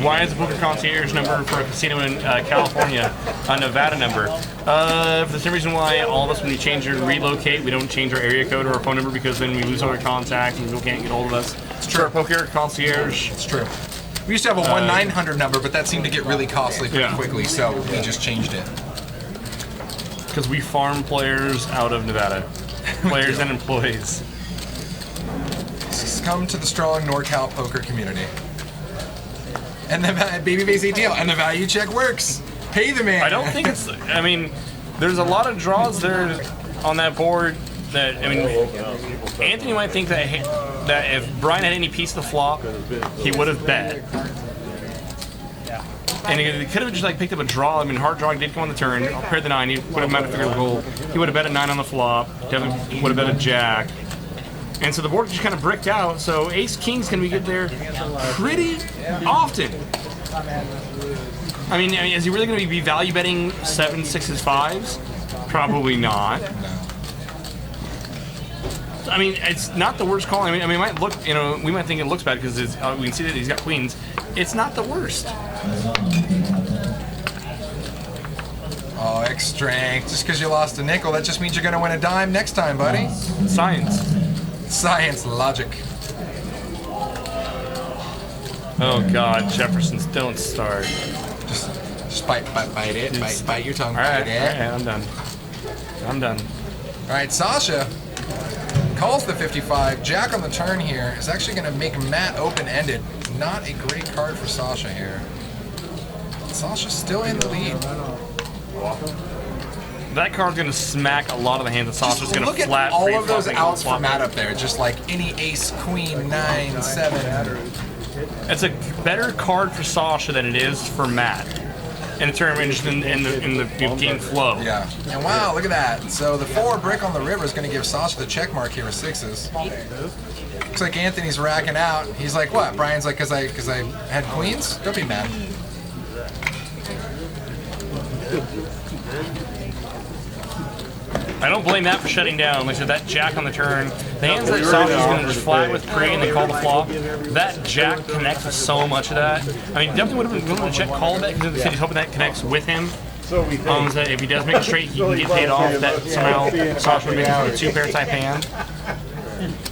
Why is the Poker Concierge number for a casino in California a Nevada number? For the same reason why all of us, when we change or relocate, we don't change our area code or our phone number because then we lose our contact and people can't get hold of us. It's true. Our Poker Concierge. It's true. We used to have a 1-900 number, but that seemed to get really costly pretty quickly, so we just changed it. Because we farm players out of Nevada. Players and employees. Come to the strong NorCal poker community. And the Babyface ATL, and the value check works. Pay the man. I don't think it's, I mean, there's a lot of draws there on that board that I mean, Anthony might think that if Brian had any piece of the flop, he would have bet. And he could have just like picked up a draw. I mean, hard drawing did come on the turn. Paired the 9. He would have might have figured the goal. He would have bet a 9 on the flop. Definitely would have bet a jack. And so the board just kind of bricked out. So Ace King's gonna be good there pretty often. I mean, is he really gonna be value betting 7s, 6s, 5s? Probably not. I mean, it's not the worst call. I mean, it might look, you know, we might think it looks bad because we can see that he's got queens. It's not the worst. Oh, X strength. Just because you lost a nickel, that just means you're going to win a dime next time, buddy. Science. Science, logic. Oh God, Jefferson's don't start. Just bite it. Bite your tongue. All right, bite it. I'm done. I'm done. All right, Sasha calls the 55. Jack on the turn here is actually going to make Matt open-ended. Not a great card for Sasha here. Sasha's still in the lead. That card's gonna smack a lot of the hands that Sasha's gonna look flat. at all of those outs for Matt up there. Just like any ace, queen, 9, 7. It's a better card for Sasha than it is for Matt. In the tournament, just in the game flow. Yeah. And wow, look at that. So the 4 brick on the river is going to give Sasha the check mark here with 6s. Looks like Anthony's racking out. He's like, what? Brian's like, because I had queens? Don't be mad. I don't blame that for shutting down. Like I said, that jack on the turn. The hands that Sasha's going to just flat with pre and then call the flop. That jack connects with so much of that. I mean, definitely would have been willing to check call that because he's hoping that connects with him. So that if he does make it straight, he can get paid off. That somehow Sasha would make it a 2-pair type hand.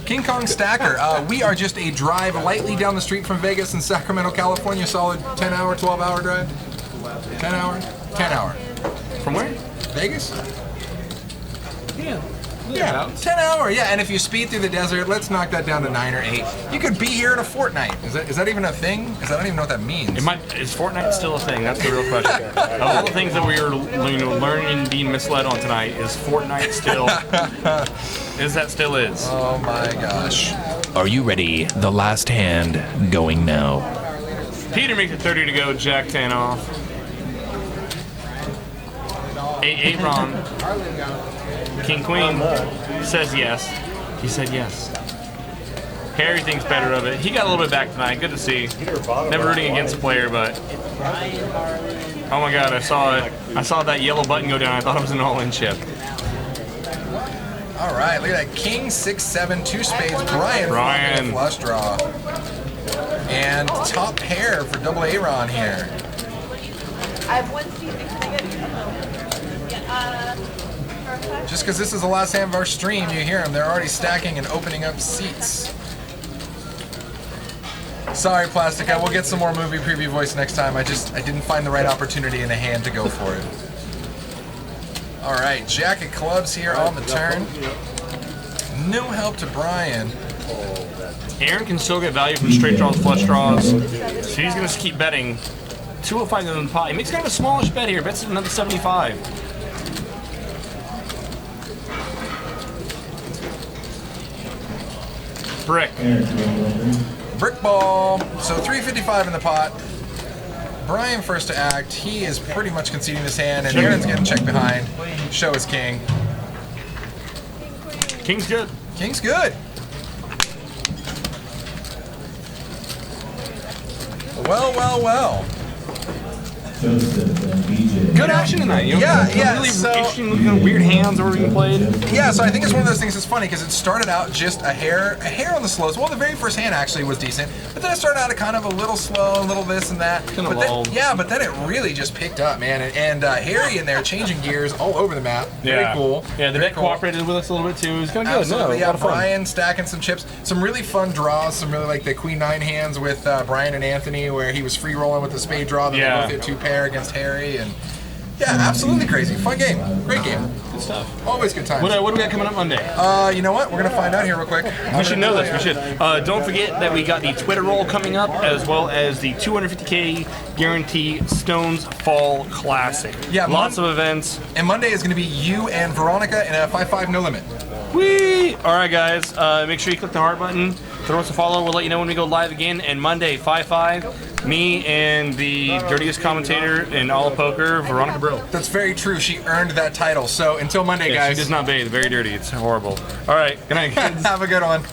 King Kong Stacker. We are just a drive lightly down the street from Vegas in Sacramento, California. Solid 10-hour, 12-hour drive. 10 hour? 10 hour. From where? Vegas? Yeah, 10 hour, yeah. And if you speed through the desert, let's knock that down to 9 or 8. You could be here in a fortnight. Is that even a thing? I don't even know what that means. Is Fortnite still a thing? That's the real question. Of all the things that we are learning and being misled on tonight, is Fortnite still? That still is? Oh my gosh. Are you ready? The last hand going now. Peter makes it 30 to go. Jack 10 off. 8 Ron. King Queen says yes. He said yes. Harry thinks better of it. He got a little bit back tonight. Good to see. Never rooting against a player, but oh my God, I saw it. I saw that yellow button go down. I thought it was an all-in chip. All right, look at that. King 6-7 2 spades. Brian. Flush draw. And top pair for double A-Ron here. I have one seat. Can I get Just because this is the last hand of our stream, you hear them. They're already stacking and opening up seats. Sorry, Plastica. We'll get some more movie preview voice next time. I didn't find the right opportunity in the hand to go for it. All right, Jack of clubs here on the turn. No help to Brian. Aaron can still get value from straight draws, flush draws. So he's going to just keep betting. 205 in the pot. He makes kind of a smallish bet here. Bets another 75. Brick. Brick ball. So 355 in the pot. Brian first to act. He is pretty much conceding this hand, and Aaron's getting checked behind. Show is king. King's good. King's good. Well, well, well. Good action tonight. You know, yeah. Really interesting, kind of weird hands that were being played. Yeah, so I think it's one of those things that's funny because it started out just a hair on the slows. Well, the very first hand actually was decent, but then it started out kind of a little slow, a little this and that. But then it really just picked up, man. And Harry in there changing gears all over the map. Very cool. Yeah, the deck cooperated with us a little bit too. It was kind of good. Absolutely, No, yeah. Brian stacking some chips, some really fun draws, some really like the Queen 9 hands with Brian and Anthony, where he was free rolling with the spade draw. Then they both hit 2-pair against Harry, and yeah, absolutely crazy. Fun game. Great game. Good stuff. Always good times. What do we got coming up Monday? You know what? We're going to find out here real quick. We should know this. We should. Don't forget that we got the Twitter roll coming up, as well as the 250K guarantee Stones Fall Classic. Yeah, lots of events. And Monday is going to be you and Veronica in a 5-5 no limit. Whee! All right, guys. Make sure you click the heart button. Throw us a follow. We'll let you know when we go live again. And Monday, 5-5, me and the dirtiest commentator in all of poker, Veronica Brill. That's very true. She earned that title. So until Monday, Yeah, guys. she does not bathe. Very dirty. It's horrible. All right. Good night, kids. Have a good one.